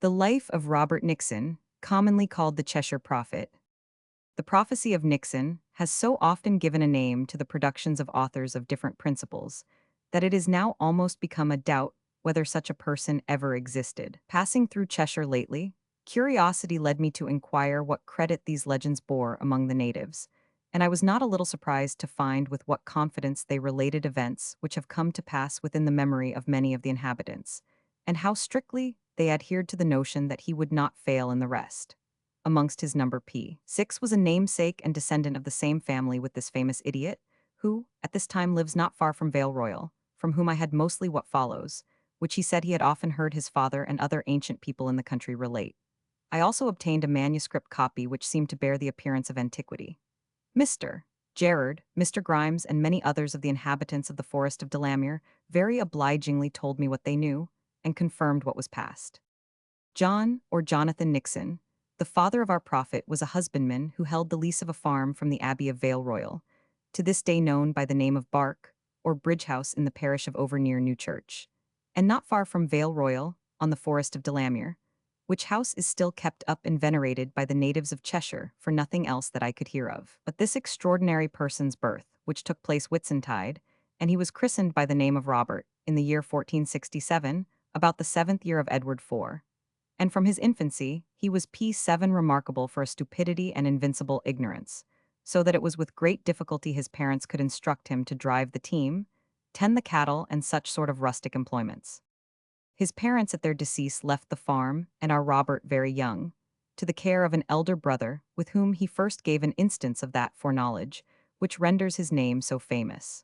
The life of Robert Nixon, commonly called the Cheshire Prophet. The prophecy of Nixon has so often given a name to the productions of authors of different principles that it is now almost become a doubt whether such a person ever existed. Passing through Cheshire lately, curiosity led me to inquire what credit these legends bore among the natives, and I was not a little surprised to find with what confidence they related events which have come to pass within the memory of many of the inhabitants, and how strictly they adhered to the notion that he would not fail in the rest. Amongst his number P6 was a namesake and descendant of the same family with this famous idiot, who, at this time lives not far from Vale Royal, from whom I had mostly what follows, which he said he had often heard his father and other ancient people in the country relate. I also obtained a manuscript copy which seemed to bear the appearance of antiquity. Mr. Gerard, Mr. Grimes, and many others of the inhabitants of the forest of Delamere very obligingly told me what they knew, and confirmed what was past. John, or Jonathan Nixon, the father of our prophet, was a husbandman who held the lease of a farm from the Abbey of Vale Royal, to this day known by the name of Bark, or Bridge House in the parish of Overnear New Church, and not far from Vale Royal, on the forest of Delamere, which house is still kept up and venerated by the natives of Cheshire for nothing else that I could hear of. But this extraordinary person's birth, which took place Whitsuntide, and he was christened by the name of Robert, in the year 1467, about the 7th year of Edward IV. And from his infancy, he was P7 remarkable for a stupidity and invincible ignorance, so that it was with great difficulty his parents could instruct him to drive the team, tend the cattle, and such sort of rustic employments. His parents at their decease left the farm, and our Robert very young, to the care of an elder brother, with whom he first gave an instance of that foreknowledge, which renders his name so famous.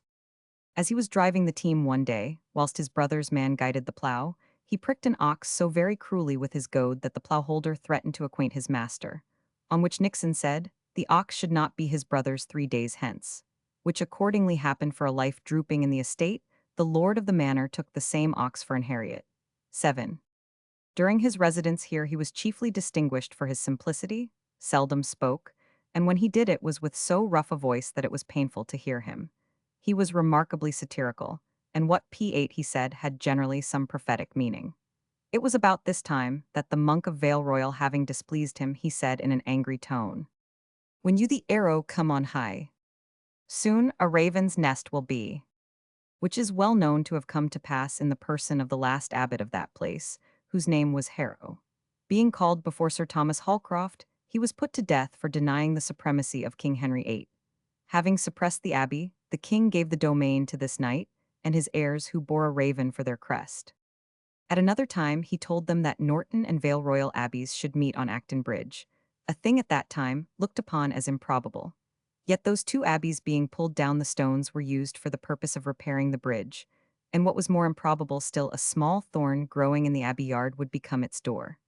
As he was driving the team one day, whilst his brother's man guided the plough, he pricked an ox so very cruelly with his goad that the ploughholder threatened to acquaint his master, on which Nixon said, the ox should not be his brother's 3 days hence, which accordingly happened for a life drooping in the estate. The lord of the manor took the same ox for an Harriet. 7. During his residence here he was chiefly distinguished for his simplicity, seldom spoke, and when he did it was with so rough a voice that it was painful to hear him. He was remarkably satirical, and what P8 he said had generally some prophetic meaning. It was about this time that the monk of Vale Royal having displeased him, he said in an angry tone, "When you the arrow come on high, soon a raven's nest will be," which is well known to have come to pass in the person of the last abbot of that place, whose name was Harrow. Being called before Sir Thomas Holcroft, he was put to death for denying the supremacy of King Henry VIII. Having suppressed the abbey, the king gave the domain to this knight and his heirs who bore a raven for their crest. At another time he told them that Norton and Vale Royal abbeys should meet on Acton Bridge, a thing at that time looked upon as improbable. Yet those 2 abbeys being pulled down, the stones were used for the purpose of repairing the bridge, and what was more improbable still, a small thorn growing in the abbey yard would become its door.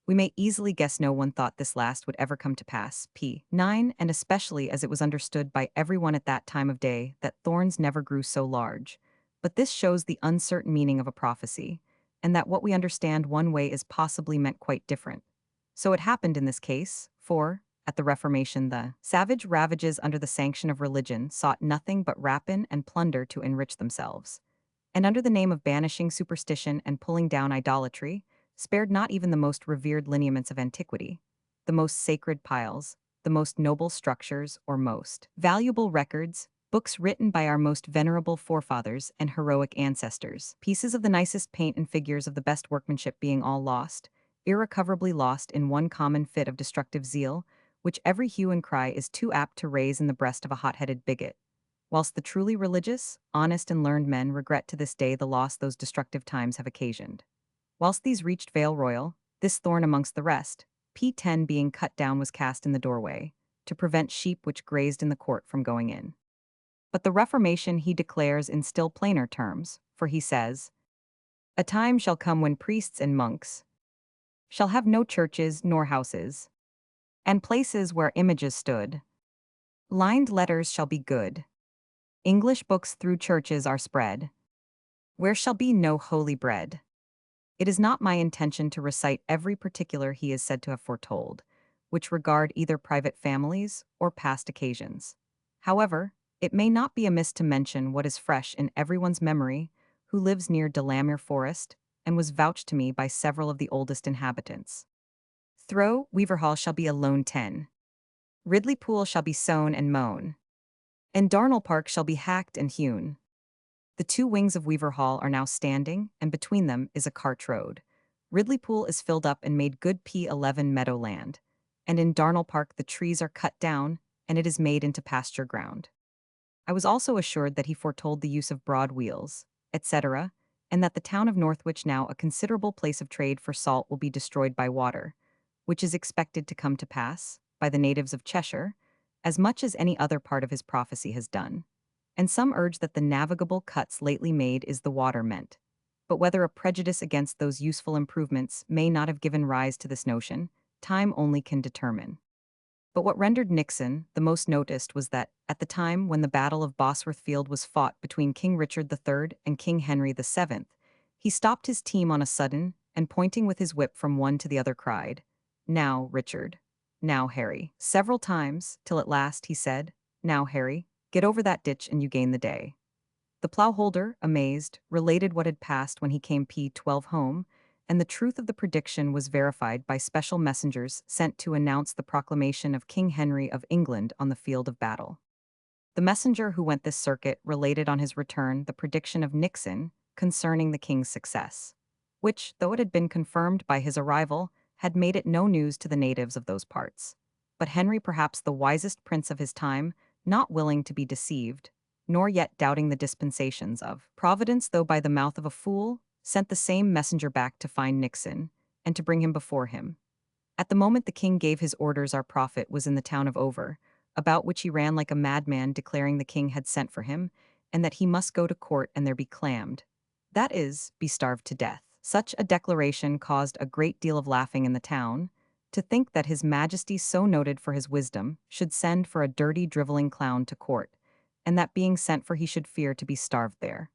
We may easily guess no one thought this last would ever come to pass. P9, and especially as it was understood by everyone at that time of day that thorns never grew so large. But this shows the uncertain meaning of a prophecy, and that what we understand one way is possibly meant quite different. So it happened in this case, for, at the Reformation, the savage ravages under the sanction of religion sought nothing but rapine and plunder to enrich themselves, and under the name of banishing superstition and pulling down idolatry, spared not even the most revered lineaments of antiquity, the most sacred piles, the most noble structures, or most valuable records, books written by our most venerable forefathers and heroic ancestors, pieces of the nicest paint and figures of the best workmanship being all lost, irrecoverably lost in one common fit of destructive zeal, which every hue and cry is too apt to raise in the breast of a hot-headed bigot, whilst the truly religious, honest, and learned men regret to this day the loss those destructive times have occasioned. Whilst these reached Vale Royal, this thorn amongst the rest, P10 being cut down, was cast in the doorway, to prevent sheep which grazed in the court from going in. But the Reformation he declares in still plainer terms, for he says, "A time shall come when priests and monks shall have no churches nor houses, and places where images stood. Lined letters shall be good. English books through churches are spread, where shall be no holy bread." It is not my intention to recite every particular he is said to have foretold, which regard either private families or past occasions. However, it may not be amiss to mention what is fresh in everyone's memory who lives near Delamere Forest, and was vouched to me by several of the oldest inhabitants. Throw, Weaverhall shall be a lone 10. Ridley Pool shall be sown and mown. And Darnell Park shall be hacked and hewn. The two wings of Weaver Hall are now standing, and between them is a cart road. Ridley Pool is filled up and made good P11 meadow land, and in Darnell Park the trees are cut down, and it is made into pasture ground. I was also assured that he foretold the use of broad wheels, etc., and that the town of Northwich, now a considerable place of trade for salt, will be destroyed by water, which is expected to come to pass, by the natives of Cheshire, as much as any other part of his prophecy has done. And some urge that the navigable cuts lately made is the water meant. But whether a prejudice against those useful improvements may not have given rise to this notion, time only can determine. But what rendered Nixon the most noticed was that, at the time when the Battle of Bosworth Field was fought between King Richard III and King Henry VII, he stopped his team on a sudden, and pointing with his whip from one to the other cried, "Now, Richard. Now, Harry," several times, till at last he said, "Now, Harry, get over that ditch and you gain the day." The plowholder, amazed, related what had passed when he came P12 home, and the truth of the prediction was verified by special messengers sent to announce the proclamation of King Henry of England on the field of battle. The messenger who went this circuit related on his return the prediction of Nixon concerning the king's success, which, though it had been confirmed by his arrival, had made it no news to the natives of those parts. But Henry, perhaps the wisest prince of his time, not willing to be deceived, nor yet doubting the dispensations of Providence, though by the mouth of a fool, sent the same messenger back to find Nixon, and to bring him before him. At the moment the king gave his orders our prophet was in the town of Over, about which he ran like a madman, declaring the king had sent for him, and that he must go to court and there be clammed. That is, be starved to death. Such a declaration caused a great deal of laughing in the town. To think that his majesty, so noted for his wisdom, should send for a dirty drivelling clown to court, and that being sent for he should fear to be starved there.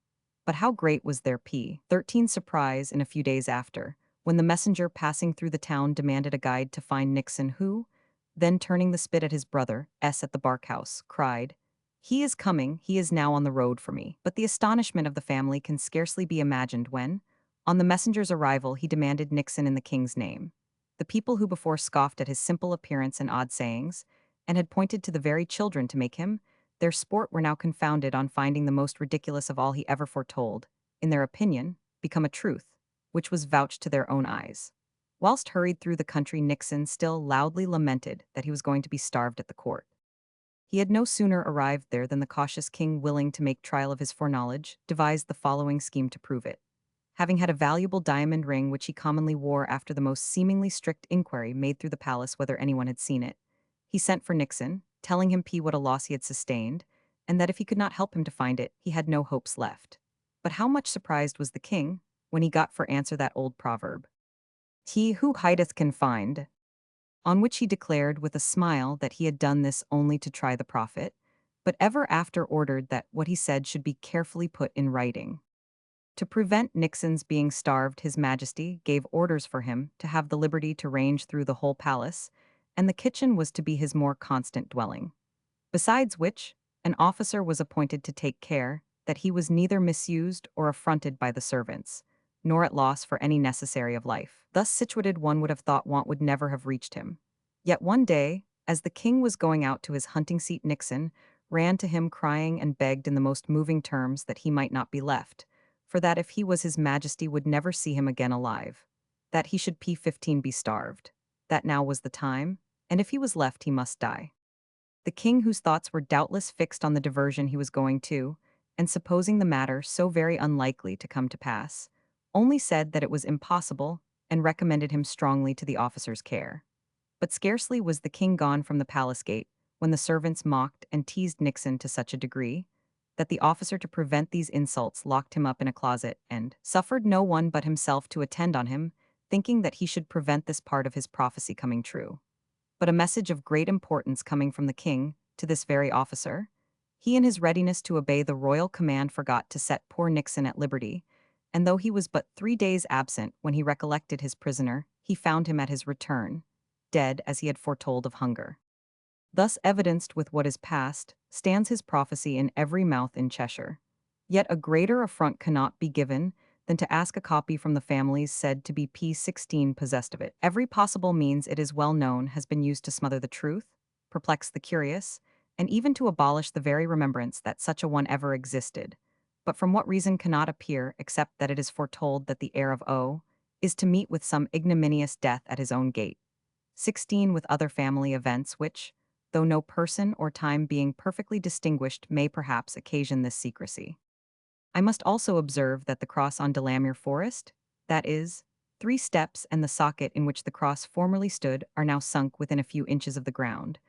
But how great was their P13 surprise in a few days after, when the messenger passing through the town demanded a guide to find Nixon, who, then turning the spit at his brother, S. at the barkhouse, cried, "He is coming, he is now on the road for me." But the astonishment of the family can scarcely be imagined when, on the messenger's arrival, he demanded Nixon in the king's name. The people who before scoffed at his simple appearance and odd sayings, and had pointed to the very children to make him their sport, were now confounded on finding the most ridiculous of all he ever foretold, in their opinion, become a truth, which was vouched to their own eyes. Whilst hurried through the country, Nixon still loudly lamented that he was going to be starved at the court. He had no sooner arrived there than the cautious king, willing to make trial of his foreknowledge, devised the following scheme to prove it. Having had a valuable diamond ring which he commonly wore after the most seemingly strict inquiry made through the palace whether anyone had seen it, he sent for Nixon, telling him what a loss he had sustained, and that if he could not help him to find it, he had no hopes left. But how much surprised was the king when he got for answer that old proverb, "He who hideth can find," on which he declared with a smile that he had done this only to try the prophet, but ever after ordered that what he said should be carefully put in writing. To prevent Nixon's being starved, his majesty gave orders for him to have the liberty to range through the whole palace, and the kitchen was to be his more constant dwelling. Besides which, an officer was appointed to take care that he was neither misused or affronted by the servants, nor at loss for any necessary of life. Thus situated, one would have thought want would never have reached him. Yet one day, as the king was going out to his hunting seat, Nixon ran to him crying and begged in the most moving terms that he might not be left, for that if he was his majesty would never see him again alive, that he should P15 be starved, that now was the time, and if he was left he must die. The king, whose thoughts were doubtless fixed on the diversion he was going to, and supposing the matter so very unlikely to come to pass, only said that it was impossible, and recommended him strongly to the officer's care. But scarcely was the king gone from the palace gate, when the servants mocked and teased Nixon to such a degree, that the officer, to prevent these insults, locked him up in a closet, and suffered no one but himself to attend on him, thinking that he should prevent this part of his prophecy coming true. But a message of great importance coming from the king to this very officer, he in his readiness to obey the royal command forgot to set poor Nixon at liberty, and though he was but 3 days absent, when he recollected his prisoner, he found him at his return, dead as he had foretold of hunger. Thus evidenced with what is past, stands his prophecy in every mouth in Cheshire. Yet a greater affront cannot be given than to ask a copy from the families said to be P16 possessed of it. Every possible means it is well known has been used to smother the truth, perplex the curious, and even to abolish the very remembrance that such a one ever existed. But from what reason cannot appear except that it is foretold that the heir of O is to meet with some ignominious death at his own gate. 16 with other family events which, though no person or time being perfectly distinguished may perhaps occasion this secrecy. I must also observe that the cross on Delamere Forest, that is, 3 steps and the socket in which the cross formerly stood are now sunk within a few inches of the ground,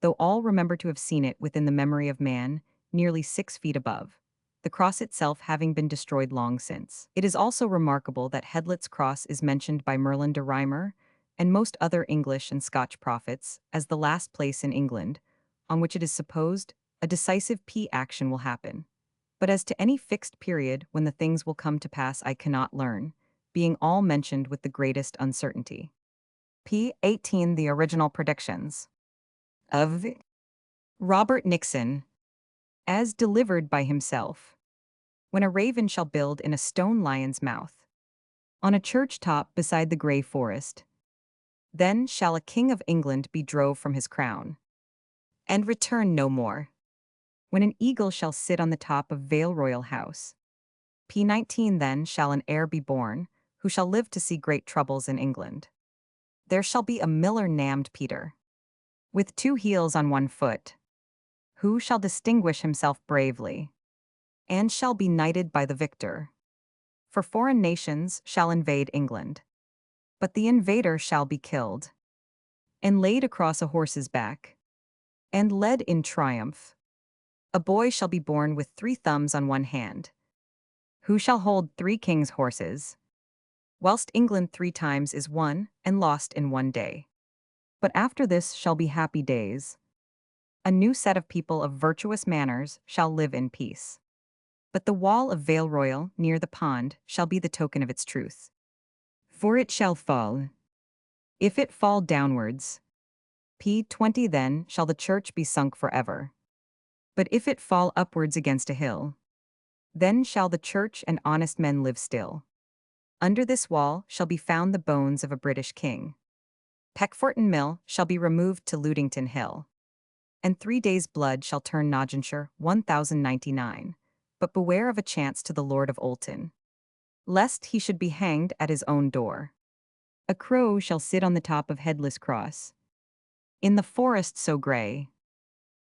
though all remember to have seen it within the memory of man, nearly 6 feet above, the cross itself having been destroyed long since. It is also remarkable that Hedlett's cross is mentioned by Merlin de Rymer and most other English and Scotch prophets as the last place in England, on which it is supposed a decisive action will happen. But as to any fixed period when the things will come to pass I cannot learn, being all mentioned with the greatest uncertainty. P18 The original predictions of Robert Nixon, as delivered by himself. When a raven shall build in a stone lion's mouth, on a church top beside the grey forest, then shall a king of England be drove from his crown, and return no more. When an eagle shall sit on the top of Vale Royal House, P19 then shall an heir be born, who shall live to see great troubles in England. There shall be a miller named Peter, with 2 heels on 1 foot, who shall distinguish himself bravely, and shall be knighted by the victor. For foreign nations shall invade England, but the invader shall be killed, and laid across a horse's back, and led in triumph. A boy shall be born with 3 thumbs on 1 hand, who shall hold 3 kings' horses, whilst England 3 times is won and lost in 1 day. But after this shall be happy days. A new set of people of virtuous manners shall live in peace. But the wall of Vale Royal near the pond shall be the token of its truth. For it shall fall. If it fall downwards, P20 then shall the church be sunk forever. But if it fall upwards against a hill, then shall the church and honest men live still. Under this wall shall be found the bones of a British king. Peckforton Mill shall be removed to Ludington Hill, and 3 days' blood shall turn Nottinghamshire 1099. But beware of a chance to the Lord of Olton, lest he should be hanged at his own door. A crow shall sit on the top of Headless Cross, in the forest so grey,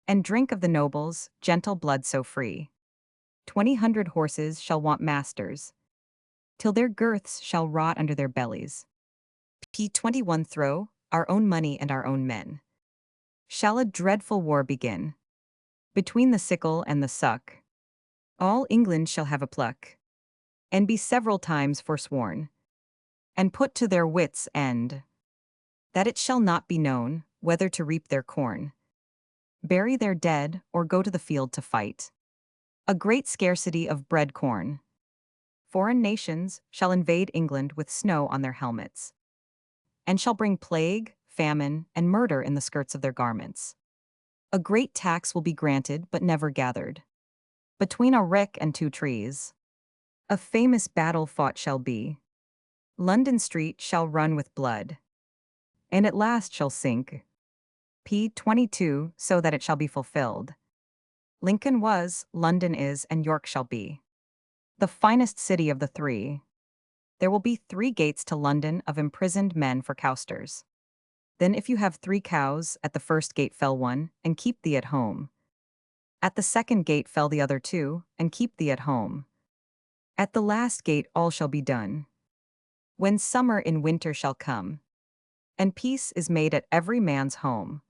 and drink of the nobles' gentle blood so free. 200 horses shall want masters, till their girths shall rot under their bellies. P21 Throw, our own money and our own men. Shall a dreadful war begin, between the sickle and the suck? All England shall have a pluck, and be several times forsworn, and put to their wits' end, that it shall not be known whether to reap their corn, bury their dead, or go to the field to fight. A great scarcity of bread corn. Foreign nations shall invade England with snow on their helmets, and shall bring plague, famine, and murder in the skirts of their garments. A great tax will be granted but never gathered. Between a rick and 2 trees, a famous battle fought shall be. London street shall run with blood, and at last shall sink. P22 so that it shall be fulfilled. Lincoln was, London is, and York shall be the finest city of the 3. There will be 3 gates to London of imprisoned men for cowsters. Then if you have 3 cows, at the first gate fell one, and keep thee at home. At the second gate fell the other 2, and keep thee at home. At the last gate all shall be done, when summer in winter shall come, and peace is made at every man's home.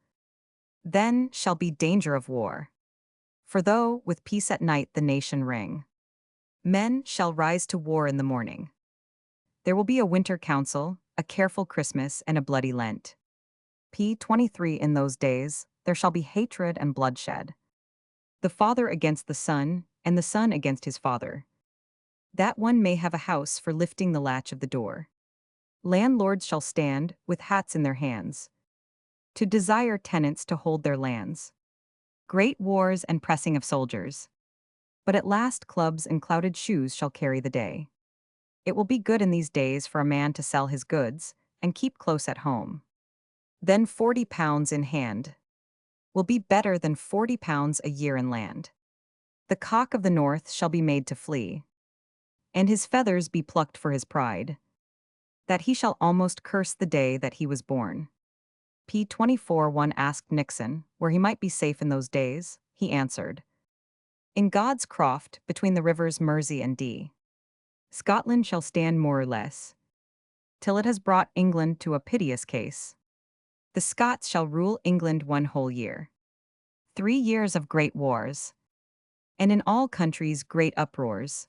Then shall be danger of war. For though, with peace at night the nation ring, men shall rise to war in the morning. There will be a winter council, a careful Christmas, and a bloody Lent. P23 In those days, there shall be hatred and bloodshed. The father against the son, and the son against his father. That one may have a house for lifting the latch of the door. Landlords shall stand, with hats in their hands, to desire tenants to hold their lands. Great wars and pressing of soldiers. But at last clubs and clouted shoes shall carry the day. It will be good in these days for a man to sell his goods and keep close at home. Then 40 pounds in hand will be better than 40 pounds a year in land. The cock of the north shall be made to flee, and his feathers be plucked for his pride, that he shall almost curse the day that he was born. P. 24 One asked Nixon where he might be safe in those days. He answered, in God's croft, between the rivers Mersey and Dee. Scotland shall stand more or less, till it has brought England to a piteous case. The Scots shall rule England 1 whole year. 3 years of great wars, and in all countries great uproars.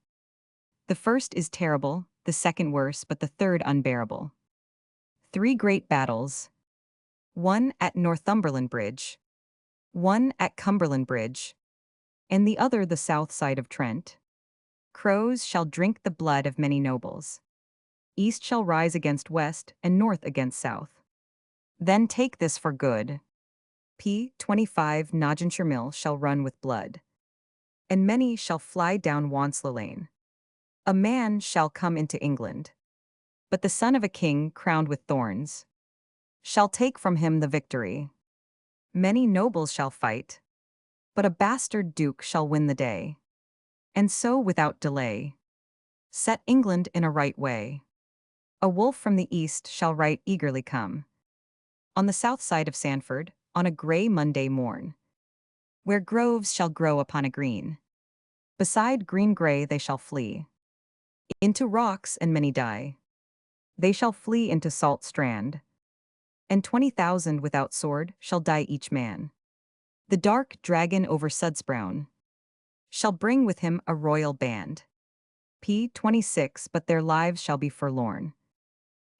The first is terrible, the second worse, but the third unbearable. 3 great battles, one at Northumberland Bridge, one at Cumberland Bridge, and the other the south side of Trent. Crows shall drink the blood of many nobles. East shall rise against west, and north against south. Then take this for good. P. 25 Nottinghamshire Mill shall run with blood, and many shall fly down Wandslow Lane. A man shall come into England, but the son of a king crowned with thorns shall take from him the victory. Many nobles shall fight, but a bastard duke shall win the day. And so without delay, set England in a right way. A wolf from the east shall right eagerly come, on the south side of Sandford, on a grey Monday morn, where groves shall grow upon a green. Beside green grey they shall flee into rocks, and many die. They shall flee into salt strand, and 20,000 without sword shall die each man. The dark dragon over Sudsbrown shall bring with him a royal band. P. 26 But their lives shall be forlorn.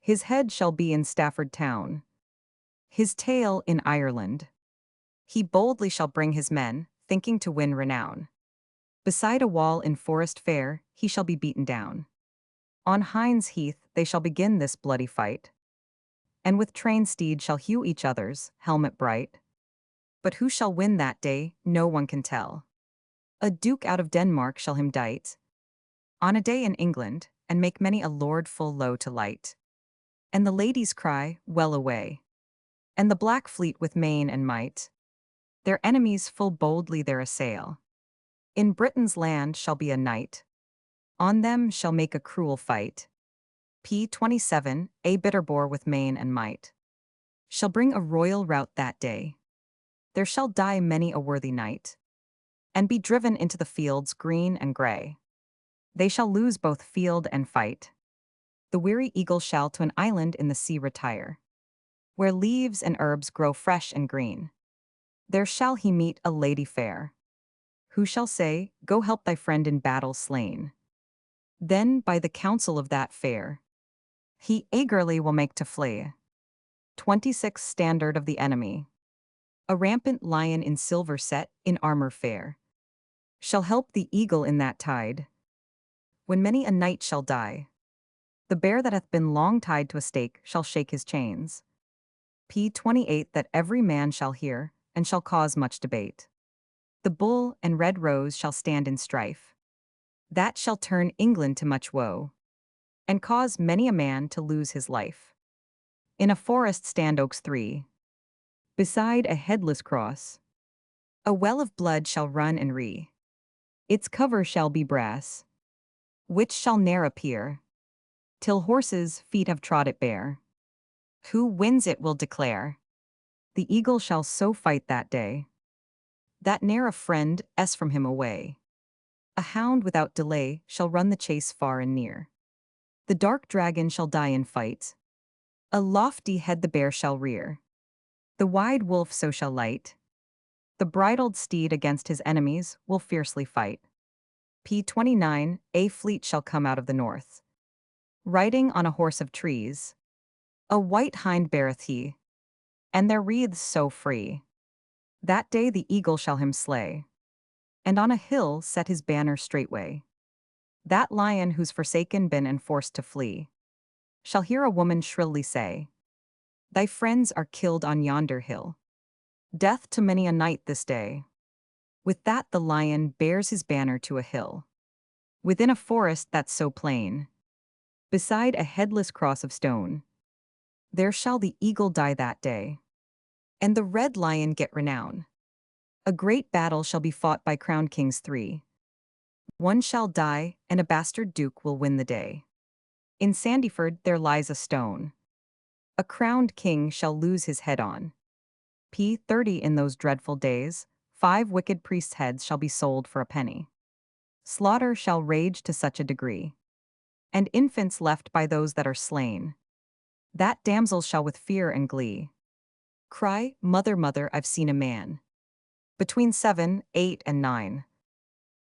His head shall be in Stafford town, his tail in Ireland. He boldly shall bring his men, thinking to win renown. Beside a wall in Forest Fair he shall be beaten down. On Hinds Heath they shall begin this bloody fight, and with trained steed shall hew each other's helmet bright. But who shall win that day, no one can tell. A duke out of Denmark shall him dight on a day in England, and make many a lord full low to light. And the ladies cry, well away, and the black fleet with main and might their enemies full boldly there assail. In Britain's land shall be a night, on them shall make a cruel fight. P. 27 A Bitterbore with main and might shall bring a royal rout that day. There shall die many a worthy knight, and be driven into the fields green and grey. They shall lose both field and fight. The weary eagle shall to an island in the sea retire, where leaves and herbs grow fresh and green. There shall he meet a lady fair, who shall say, go help thy friend in battle slain. Then by the counsel of that fair, he eagerly will make to flee. 26 Standard of the enemy. A rampant lion in silver set, in armor fair, shall help the eagle in that tide, when many a knight shall die. The bear that hath been long tied to a stake shall shake his chains. P. 28 That every man shall hear, and shall cause much debate. The bull and red rose shall stand in strife. That shall turn England to much woe, and cause many a man to lose his life. In a forest stand oaks 3, beside a headless cross. A well of blood shall run and ree. Its cover shall be brass, which shall ne'er appear, till horses' feet have trod it bare. Who wins it will declare. The eagle shall so fight that day, that ne'er a friend s from him away. A hound without delay shall run the chase far and near. The dark dragon shall die in fight. A lofty head the bear shall rear. The wide wolf so shall light. The bridled steed against his enemies will fiercely fight. P. 29 A fleet shall come out of the north, riding on a horse of trees. A white hind beareth he, and their wreaths so free. That day the eagle shall him slay, and on a hill set his banner straightway. That lion who's forsaken been and forced to flee, shall hear a woman shrilly say, thy friends are killed on yonder hill. Death to many a knight this day. With that the lion bears his banner to a hill, within a forest that's so plain, beside a headless cross of stone. There shall the eagle die that day, and the red lion get renown. A great battle shall be fought by crowned kings three. One shall die, and a bastard duke will win the day. In Sandyford there lies a stone. A crowned king shall lose his head on. P30 In those dreadful days, 5 wicked priests' heads shall be sold for a penny. Slaughter shall rage to such a degree, and infants left by those that are slain, that damsels shall with fear and glee cry, Mother, mother, I've seen a man. Between 7, 8, and 9.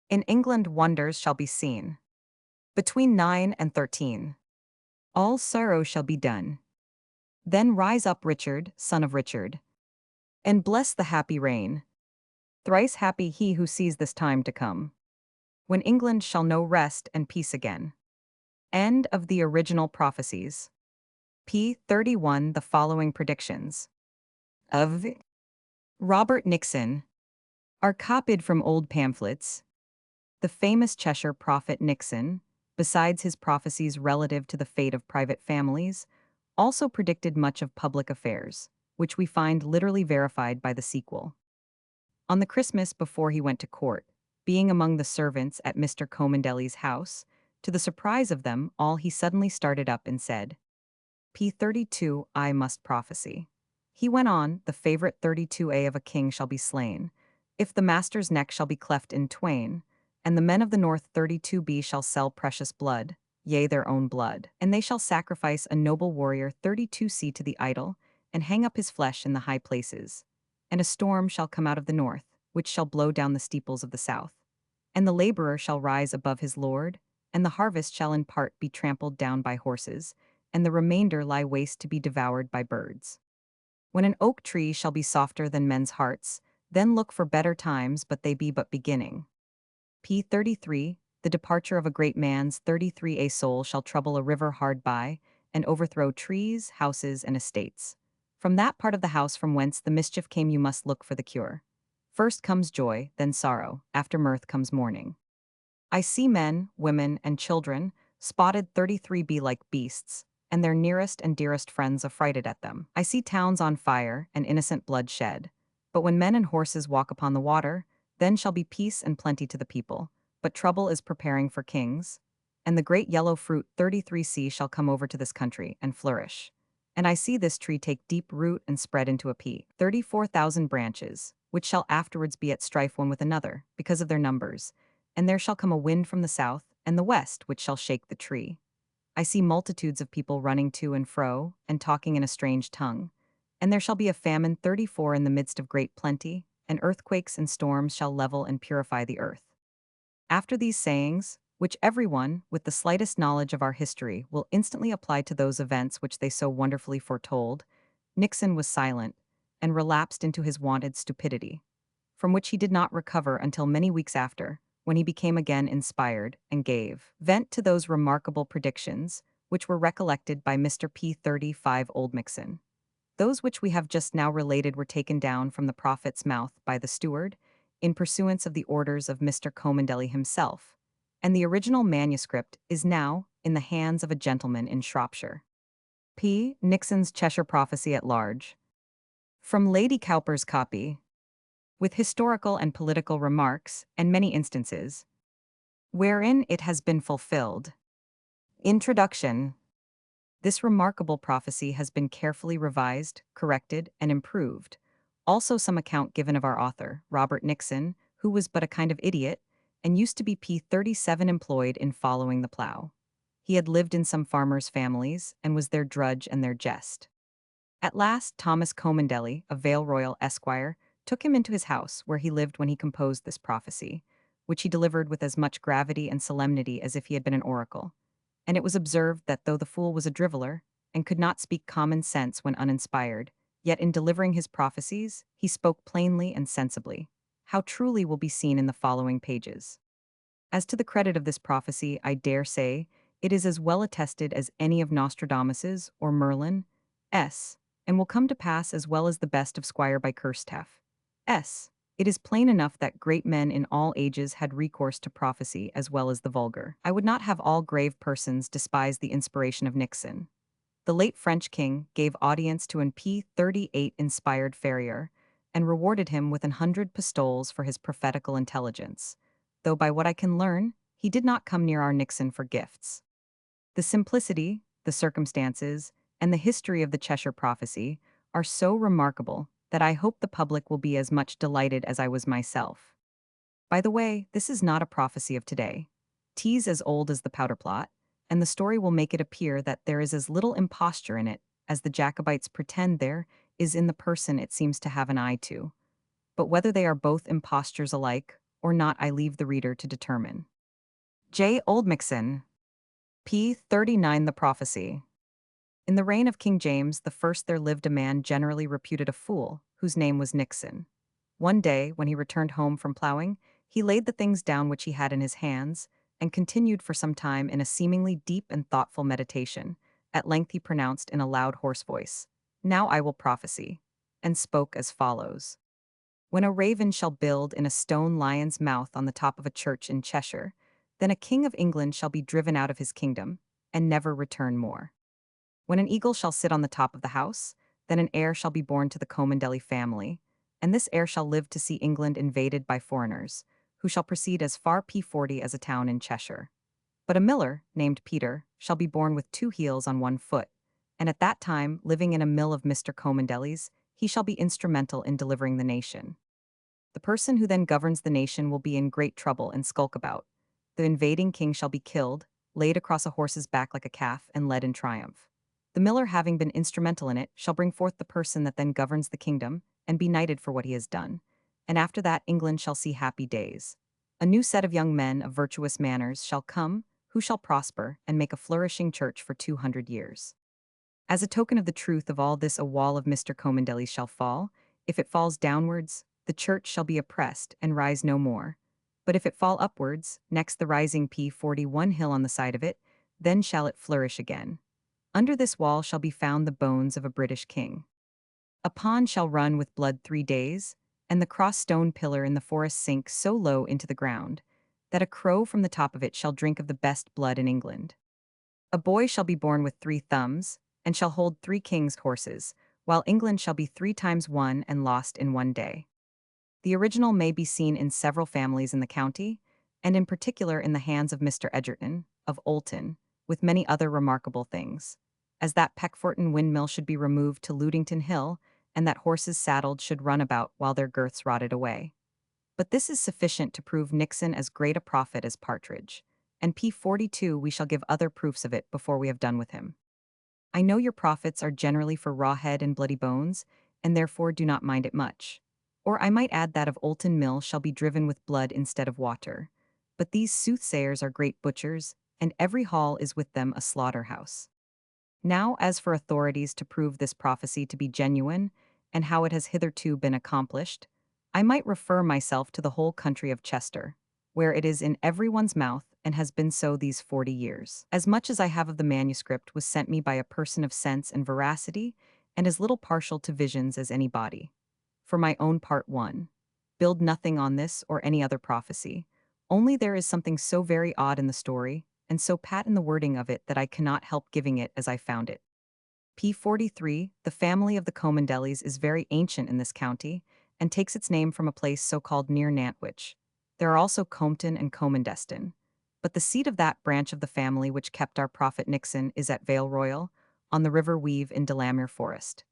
In England wonders shall be seen. Between 9 and 13. All sorrow shall be done. Then rise up Richard, son of Richard, and bless the happy reign. Thrice happy he who sees this time to come, when England shall know rest and peace again. End of the original Prophecies. P31 The following predictions of Robert Nixon are copied from old pamphlets. The famous Cheshire prophet Nixon, besides his prophecies relative to the fate of private families, also predicted much of public affairs, which we find literally verified by the sequel. On the Christmas before he went to court, being among the servants at Mr. Comendelly's house, to the surprise of them all he suddenly started up and said, P32 I must prophesy. He went on, the favorite 32a of a king shall be slain, if the master's neck shall be cleft in twain, and the men of the north 32b shall sell precious blood, yea their own blood, and they shall sacrifice a noble warrior 32c to the idol, and hang up his flesh in the high places. And a storm shall come out of the north, which shall blow down the steeples of the south. And the laborer shall rise above his lord, and the harvest shall in part be trampled down by horses, and the remainder lie waste to be devoured by birds. When an oak tree shall be softer than men's hearts, then look for better times, but they be but beginning. P33 The departure of a great man's 33a soul shall trouble a river hard by, and overthrow trees, houses, and estates. From that part of the house from whence the mischief came you must look for the cure. First comes joy, then sorrow, after mirth comes mourning. I see men, women, and children, spotted 33b like beasts, and their nearest and dearest friends affrighted at them. I see towns on fire, and innocent blood shed. But when men and horses walk upon the water, then shall be peace and plenty to the people, but trouble is preparing for kings. And the great yellow fruit 33c shall come over to this country, and flourish. And I see this tree take deep root and spread into a 34,000 branches, which shall afterwards be at strife one with another, because of their numbers. And there shall come a wind from the south and the west, which shall shake the tree. I see multitudes of people running to and fro, and talking in a strange tongue. And there shall be a famine 34 in the midst of great plenty, and earthquakes and storms shall level and purify the earth. After these sayings, which everyone, with the slightest knowledge of our history, will instantly apply to those events which they so wonderfully foretold, Nixon was silent, and relapsed into his wonted stupidity, from which he did not recover until many weeks after, when he became again inspired, and gave vent to those remarkable predictions, which were recollected by Mr. P35 Oldmixon. Those which we have just now related were taken down from the prophet's mouth by the steward, in pursuance of the orders of Mr. Comendelly himself, and the original manuscript is now in the hands of a gentleman in Shropshire. P. Nixon's Cheshire Prophecy at Large. From Lady Cowper's copy, with historical and political remarks and many instances, wherein it has been fulfilled. Introduction. This remarkable prophecy has been carefully revised, corrected, and improved. Also some account given of our author, Robert Nixon, who was but a kind of idiot, and used to be P37 employed in following the plough. He had lived in some farmers' families, and was their drudge and their jest. At last Thomas Comendelly, of Vale Royal, Esquire, took him into his house, where he lived when he composed this prophecy, which he delivered with as much gravity and solemnity as if he had been an oracle. And it was observed that though the fool was a driveler, and could not speak common sense when uninspired, yet in delivering his prophecies, he spoke plainly and sensibly. How truly will be seen in the following pages. As to the credit of this prophecy, I dare say, it is as well attested as any of Nostradamus's or Merlin's, and will come to pass as well as the best of Squire by Kersteff's. It is plain enough that great men in all ages had recourse to prophecy as well as the vulgar. I would not have all grave persons despise the inspiration of Nixon. The late French king gave audience to an P38 inspired farrier and rewarded him with 100 pistoles for his prophetical intelligence, though by what I can learn, he did not come near our Nixon for gifts. The simplicity, the circumstances, and the history of the Cheshire prophecy are so remarkable that I hope the public will be as much delighted as I was myself. By the way, this is not a prophecy of today. T's as old as the powder plot, and the story will make it appear that there is as little imposture in it as the Jacobites pretend there is in the person it seems to have an eye to. But whether they are both impostures alike or not, I leave the reader to determine. J. Oldmixon, P39 The Prophecy. In the reign of King James I there lived a man generally reputed a fool, whose name was Nixon. One day, when he returned home from plowing, he laid the things down which he had in his hands, and continued for some time in a seemingly deep and thoughtful meditation. At length he pronounced in a loud hoarse voice, "Now I will prophesy," and spoke as follows. When a raven shall build in a stone lion's mouth on the top of a church in Cheshire, then a king of England shall be driven out of his kingdom, and never return more. When an eagle shall sit on the top of the house, then an heir shall be born to the Comandelli family, and this heir shall live to see England invaded by foreigners, who shall proceed as far P40 as a town in Cheshire. But a miller, named Peter, shall be born with 2 heels on 1 foot, and at that time, living in a mill of Mr. Comandelli's, he shall be instrumental in delivering the nation. The person who then governs the nation will be in great trouble and skulk about. The invading king shall be killed, laid across a horse's back like a calf, and led in triumph. The miller, having been instrumental in it, shall bring forth the person that then governs the kingdom, and be knighted for what he has done. And after that England shall see happy days. A new set of young men of virtuous manners shall come, who shall prosper, and make a flourishing church for 200 years. As a token of the truth of all this, a wall of Mr. Comandelli's shall fall. If it falls downwards, the church shall be oppressed, and rise no more. But if it fall upwards, next the rising P41 hill on the side of it, then shall it flourish again. Under this wall shall be found the bones of a British king. A pond shall run with blood 3 days, and the cross stone pillar in the forest sink so low into the ground, that a crow from the top of it shall drink of the best blood in England. A boy shall be born with 3 thumbs, and shall hold 3 kings' horses, while England shall be 3 times won and lost in 1 day. The original may be seen in several families in the county, and in particular in the hands of Mr. Edgerton, of Olton, with many other remarkable things, as that Peckforton windmill should be removed to Ludington Hill, and that horses saddled should run about while their girths rotted away. But this is sufficient to prove Nixon as great a prophet as Partridge, and P42 we shall give other proofs of it before we have done with him. I know your prophets are generally for raw head and bloody bones, and therefore do not mind it much. Or I might add that of Olton Mill shall be driven with blood instead of water. But these soothsayers are great butchers, and every hall is with them a slaughter-house. Now, as for authorities to prove this prophecy to be genuine, and how it has hitherto been accomplished, I might refer myself to the whole country of Chester, where it is in everyone's mouth and has been so these 40 years. As much as I have of the manuscript was sent me by a person of sense and veracity, and as little partial to visions as any body. For my own part, 1. Build nothing on this or any other prophecy, only there is something so very odd in the story, and so pat in the wording of it that I cannot help giving it as I found it. P43, the family of the Comandellis is very ancient in this county, and takes its name from a place so called near Nantwich. There are also Compton and Comandeston. But the seat of that branch of the family which kept our prophet Nixon is at Vale Royal, on the River Weave in Delamere Forest.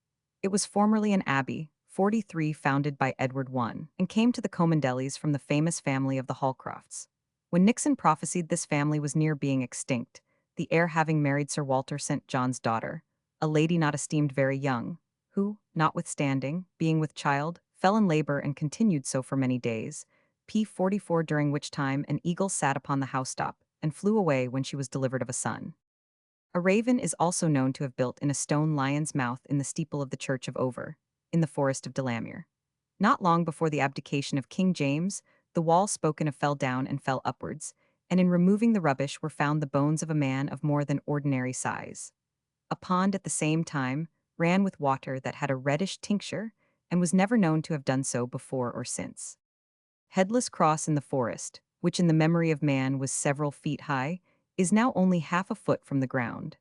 It was formerly an abbey, 43, founded by Edward I, and came to the Comandellis from the famous family of the Holcrofts. When Nixon prophesied, this family was near being extinct, the heir having married Sir Walter St. John's daughter, a lady not esteemed very young, who, notwithstanding, being with child, fell in labor and continued so for many days, P44, during which time an eagle sat upon the housetop, and flew away when she was delivered of a son. A raven is also known to have built in a stone lion's mouth in the steeple of the church of Over, in the forest of Delamere. Not long before the abdication of King James, the wall spoken of fell down and fell upwards, and in removing the rubbish were found the bones of a man of more than ordinary size. A pond at the same time ran with water that had a reddish tincture, and was never known to have done so before or since. Headless cross in the forest, which in the memory of man was several feet high, is now only half a foot from the ground.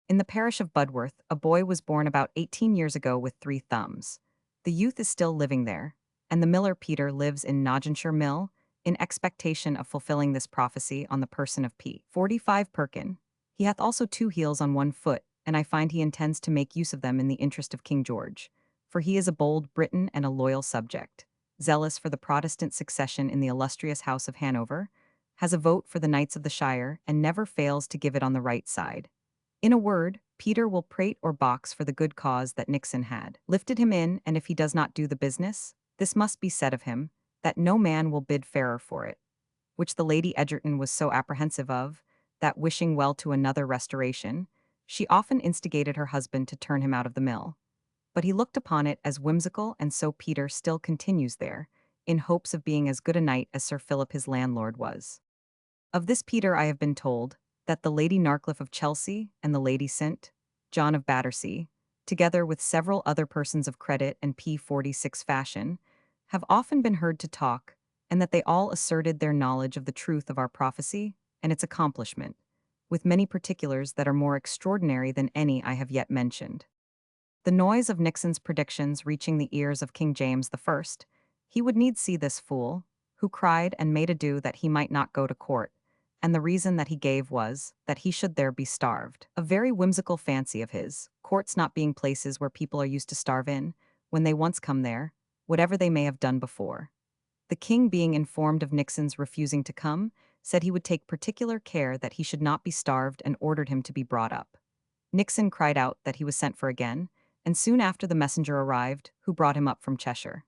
In the parish of Budworth, a boy was born about 18 years ago with 3 thumbs. The youth is still living there, and the miller Peter lives in Nottinghamshire Mill, in expectation of fulfilling this prophecy on the person of P. 45 Perkin. He hath also 2 heels on 1 foot, and I find he intends to make use of them in the interest of King George, for he is a bold Briton and a loyal subject, zealous for the Protestant succession in the illustrious house of Hanover, has a vote for the knights of the Shire, and never fails to give it on the right side. In a word, Peter will prate or box for the good cause that Nixon had lifted him in, and if he does not do the business, this must be said of him, that no man will bid fairer for it, which the Lady Egerton was so apprehensive of, that wishing well to another restoration, she often instigated her husband to turn him out of the mill. But he looked upon it as whimsical, and so Peter still continues there, in hopes of being as good a knight as Sir Philip his landlord was. Of this Peter I have been told, that the Lady Narcliffe of Chelsea and the Lady St. John of Battersea, together with several other persons of credit and P46 fashion, have often been heard to talk, and that they all asserted their knowledge of the truth of our prophecy and its accomplishment, with many particulars that are more extraordinary than any I have yet mentioned. The noise of Nixon's predictions reaching the ears of King James I, he would needs see this fool, who cried and made ado that he might not go to court, and the reason that he gave was, that he should there be starved. A very whimsical fancy of his, courts not being places where people are used to starve in, when they once come there, whatever they may have done before. The king, being informed of Nixon's refusing to come, said he would take particular care that he should not be starved, and ordered him to be brought up. Nixon cried out that he was sent for again, and soon after the messenger arrived, who brought him up from Cheshire.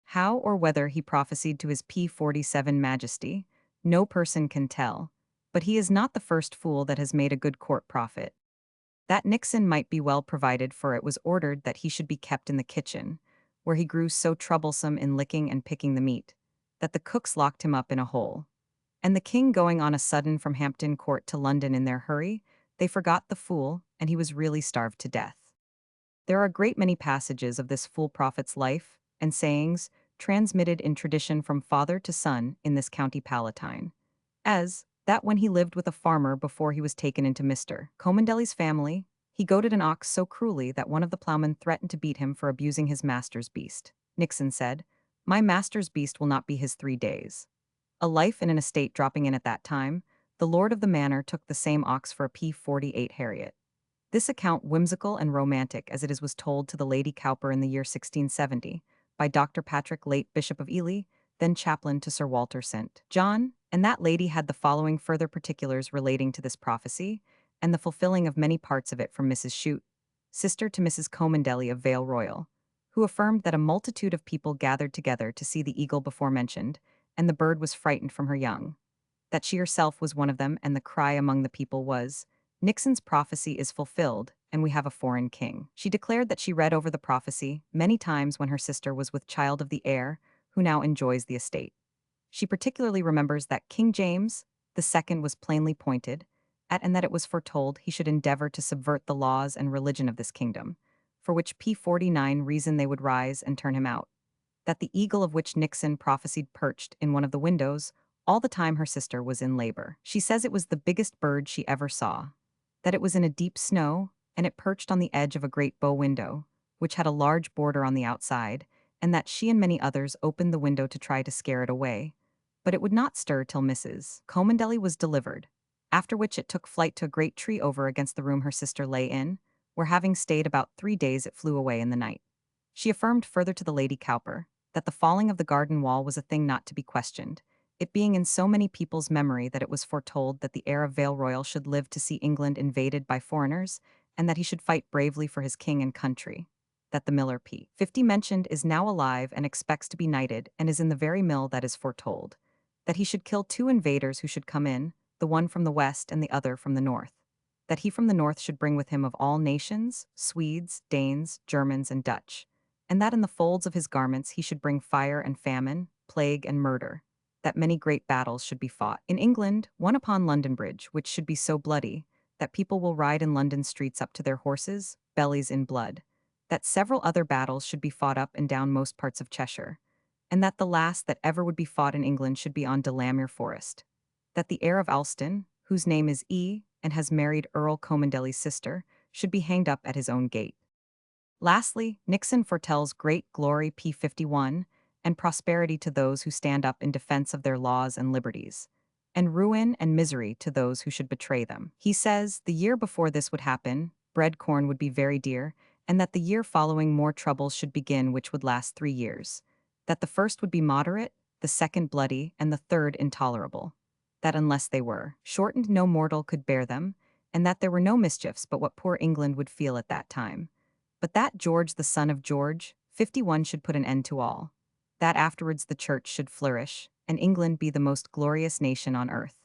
How or whether he prophesied to his P47 Majesty, no person can tell, but he is not the first fool that has made a good court prophet. That Nixon might be well provided for, it was ordered that he should be kept in the kitchen, where he grew so troublesome in licking and picking the meat, that the cooks locked him up in a hole. And the king going on a sudden from Hampton Court to London in their hurry, they forgot the fool, and he was really starved to death. There are a great many passages of this fool prophet's life and sayings transmitted in tradition from father to son in this county Palatine, as that when he lived with a farmer before he was taken into Mr. Comendelly's family, he goaded an ox so cruelly that one of the ploughmen threatened to beat him for abusing his master's beast. Nixon said, "My master's beast will not be his 3 days." A life in an estate dropping in at that time, the lord of the manor took the same ox for a P48 Harriet. This account, whimsical and romantic as it was told to the Lady Cowper in the year 1670, by Dr. Patrick, late Bishop of Ely, then chaplain to Sir Walter St. John, and that lady had the following further particulars relating to this prophecy, and the fulfilling of many parts of it from Mrs. Shute, sister to Mrs. Comendelly of Vale Royal, who affirmed that a multitude of people gathered together to see the eagle before mentioned, and the bird was frightened from her young. That she herself was one of them, and the cry among the people was, "Nixon's prophecy is fulfilled, and we have a foreign king." She declared that she read over the prophecy many times when her sister was with child of the heir, who now enjoys the estate. She particularly remembers that King James II was plainly pointed at, and that it was foretold he should endeavor to subvert the laws and religion of this kingdom, for which P49 reason they would rise and turn him out. That the eagle of which Nixon prophesied perched in one of the windows all the time her sister was in labor. She says it was the biggest bird she ever saw, that it was in a deep snow, and it perched on the edge of a great bow window, which had a large border on the outside, and that she and many others opened the window to try to scare it away, but it would not stir till Mrs. Comendelly was delivered, after which it took flight to a great tree over against the room her sister lay in, where having stayed about 3 days it flew away in the night. She affirmed further to the Lady Cowper, that the falling of the garden wall was a thing not to be questioned, it being in so many people's memory that it was foretold that the heir of Vale Royal should live to see England invaded by foreigners, and that he should fight bravely for his king and country. That the miller P50 mentioned is now alive and expects to be knighted, and is in the very mill that is foretold. That he should kill 2 invaders who should come in, the one from the west and the other from the north. That he from the north should bring with him of all nations, Swedes, Danes, Germans, and Dutch. And that in the folds of his garments he should bring fire and famine, plague and murder. That many great battles should be fought in England, one upon London Bridge, which should be so bloody, that people will ride in London streets up to their horses, bellies in blood. that several other battles should be fought up and down most parts of Cheshire, and that the last that ever would be fought in England should be on Delamere Forest, that the heir of Alston, whose name is and has married Earl Comendeli's sister, should be hanged up at his own gate. Lastly, Nixon foretells great glory P51 and prosperity to those who stand up in defense of their laws and liberties, and ruin and misery to those who should betray them. He says the year before this would happen, bread corn would be very dear, and that the year following more troubles should begin which would last 3 years, that the first would be moderate, the second bloody, and the third intolerable, that unless they were shortened no mortal could bear them, and that there were no mischiefs but what poor England would feel at that time, but that George the son of George, 51 should put an end to all, that afterwards the church should flourish, and England be the most glorious nation on earth.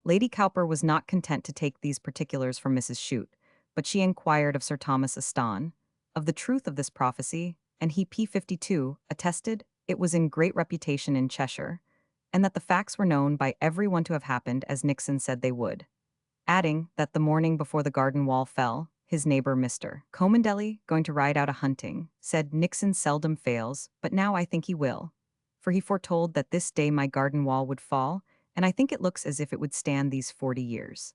Lady Cowper was not content to take these particulars from Mrs. Shute, but she inquired of Sir Thomas Aston of the truth of this prophecy, and he P52 attested it was in great reputation in Cheshire, and that the facts were known by every one to have happened as Nixon said they would, adding that the morning before the garden wall fell, his neighbor Mr. Comendeli, going to ride out a hunting, said Nixon seldom fails, but now I think he will. For he foretold that this day my garden wall would fall, and I think it looks as if it would stand these 40 years.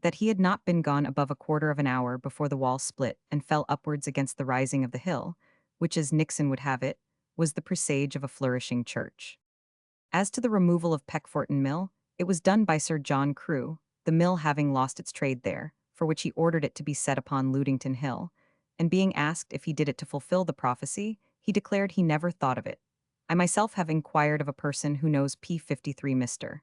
That he had not been gone above a quarter of an hour before the wall split and fell upwards against the rising of the hill, which as Nixon would have it, was the presage of a flourishing church. As to the removal of Peckforton Mill, it was done by Sir John Crewe, the mill having lost its trade there, for which he ordered it to be set upon Ludington Hill, and being asked if he did it to fulfill the prophecy, he declared he never thought of it. I myself have inquired of a person who knows P53 Mr.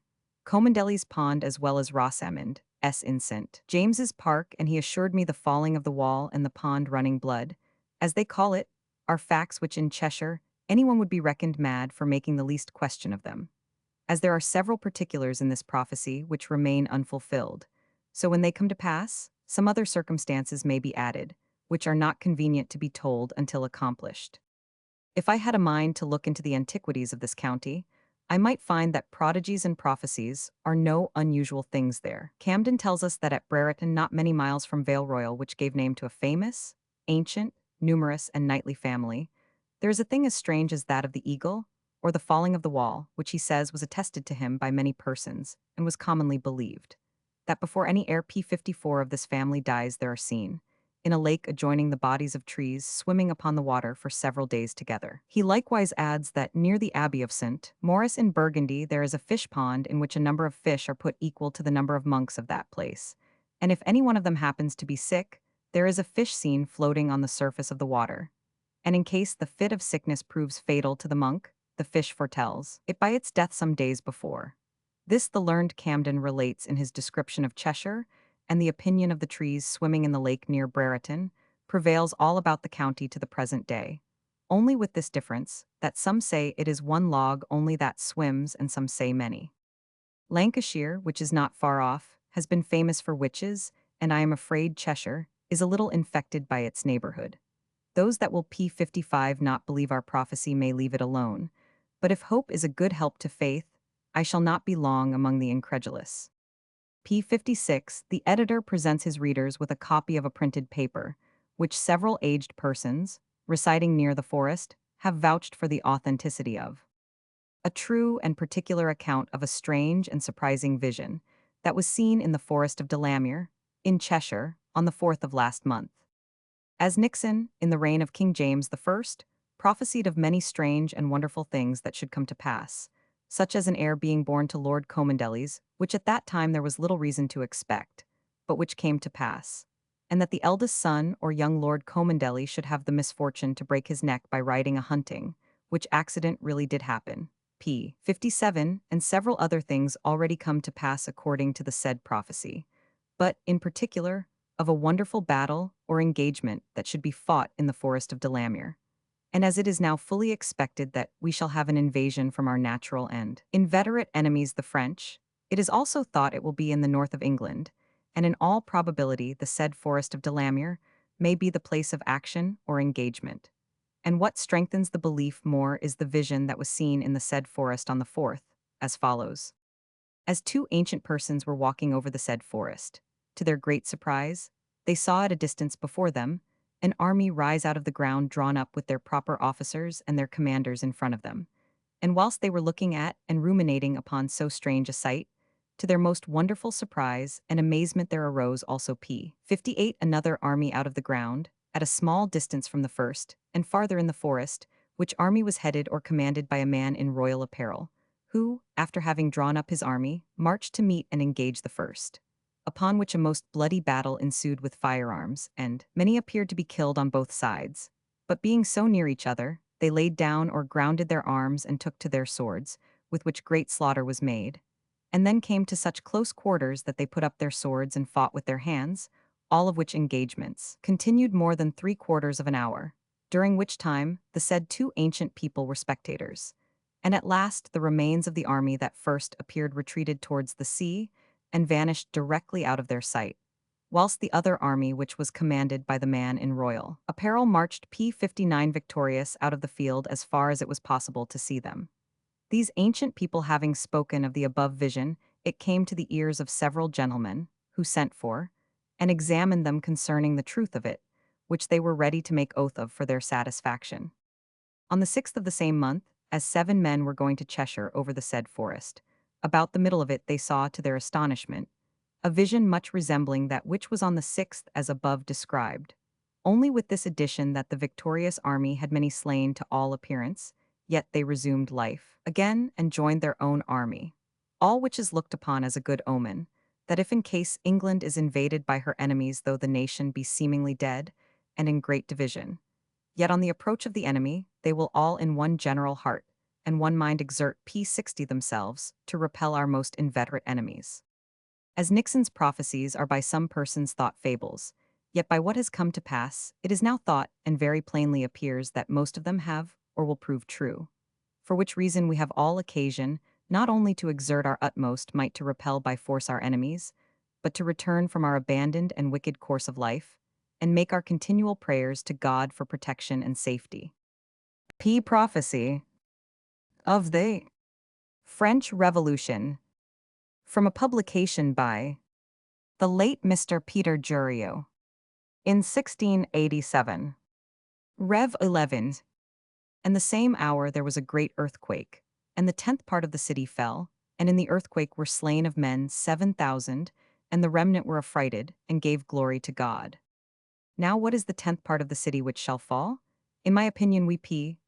Comendeli's pond as well as Rossamond, in St. James's Park, and he assured me the falling of the wall and the pond running blood, as they call it, are facts which in Cheshire anyone would be reckoned mad for making the least question of them, as there are several particulars in this prophecy which remain unfulfilled. So when they come to pass, some other circumstances may be added, which are not convenient to be told until accomplished. If I had a mind to look into the antiquities of this county, I might find that prodigies and prophecies are no unusual things there. Camden tells us that at Brereton, not many miles from Vale Royal, which gave name to a famous, ancient, numerous, and knightly family, there is a thing as strange as that of the eagle, or the falling of the wall, which he says was attested to him by many persons, and was commonly believed, that before any heir P54 of this family dies there are seen, in a lake adjoining the bodies of trees swimming upon the water for several days together. He likewise adds that near the Abbey of St. Maurice in Burgundy there is a fish pond in which a number of fish are put equal to the number of monks of that place, and if any one of them happens to be sick, there is a fish seen floating on the surface of the water, and in case the fit of sickness proves fatal to the monk, the fish foretells it by its death some days before. This the learned Camden relates in his description of Cheshire, and the opinion of the trees swimming in the lake near Brereton prevails all about the county to the present day, only with this difference, that some say it is one log only that swims and some say many. Lancashire, which is not far off, has been famous for witches, and I am afraid Cheshire is a little infected by its neighborhood. Those that will P55 not believe our prophecy may leave it alone, but if hope is a good help to faith, I shall not be long among the incredulous. P56, the editor presents his readers with a copy of a printed paper, which several aged persons, residing near the forest, have vouched for the authenticity of. A true and particular account of a strange and surprising vision that was seen in the forest of Delamere, in Cheshire, on the 4th of last month. As Nixon, in the reign of King James I, prophesied of many strange and wonderful things that should come to pass, such as an heir being born to Lord Comendeli's, which at that time there was little reason to expect, but which came to pass, and that the eldest son or young Lord Comendeli should have the misfortune to break his neck by riding a hunting, which accident really did happen. P. 57, and several other things already come to pass according to the said prophecy, but, in particular, of a wonderful battle or engagement that should be fought in the forest of Delamere. And as it is now fully expected that we shall have an invasion from our natural and inveterate enemies the French, it is also thought it will be in the north of England, and in all probability the said forest of Delamere may be the place of action or engagement. And what strengthens the belief more is the vision that was seen in the said forest on the 4th, as follows. As two ancient persons were walking over the said forest, to their great surprise, they saw at a distance before them, an army rise out of the ground drawn up with their proper officers and their commanders in front of them. And whilst they were looking at and ruminating upon so strange a sight, to their most wonderful surprise and amazement there arose also p. 58 another army out of the ground, at a small distance from the first, and farther in the forest, which army was headed or commanded by a man in royal apparel, who, after having drawn up his army, marched to meet and engage the first. Upon which a most bloody battle ensued with firearms, and many appeared to be killed on both sides. But being so near each other, they laid down or grounded their arms and took to their swords, with which great slaughter was made, and then came to such close quarters that they put up their swords and fought with their hands, all of which engagements continued more than 3/4 of an hour, during which time the said two ancient people were spectators. And at last the remains of the army that first appeared retreated towards the sea, and vanished directly out of their sight, whilst the other army, which was commanded by the man in royal apparel, marched p. 59 victorious out of the field as far as it was possible to see them. These ancient people having spoken of the above vision, it came to the ears of several gentlemen, who sent for, and examined them concerning the truth of it, which they were ready to make oath of for their satisfaction. On the 6th of the same month, as 7 men were going to Cheshire over the said forest, about the middle of it they saw, to their astonishment, a vision much resembling that which was on the 6th as above described, only with this addition that the victorious army had many slain to all appearance, yet they resumed life again and joined their own army. All which is looked upon as a good omen, that if in case England is invaded by her enemies, though the nation be seemingly dead and in great division, yet on the approach of the enemy, they will all in one general heart and one mind exert p. 60 themselves to repel our most inveterate enemies. As Nixon's prophecies are by some persons thought fables, yet by what has come to pass, it is now thought and very plainly appears that most of them have or will prove true. For which reason we have all occasion not only to exert our utmost might to repel by force our enemies, but to return from our abandoned and wicked course of life, and make our continual prayers to God for protection and safety. Prophecy of the French Revolution, from a publication by the late Mr. Peter Jurieu in 1687. Rev. 11. And the same hour there was a great earthquake, and the 10th part of the city fell, and in the earthquake were slain of men 7,000, and the remnant were affrighted, and gave glory to God. Now what is the 10th part of the city which shall fall? In my opinion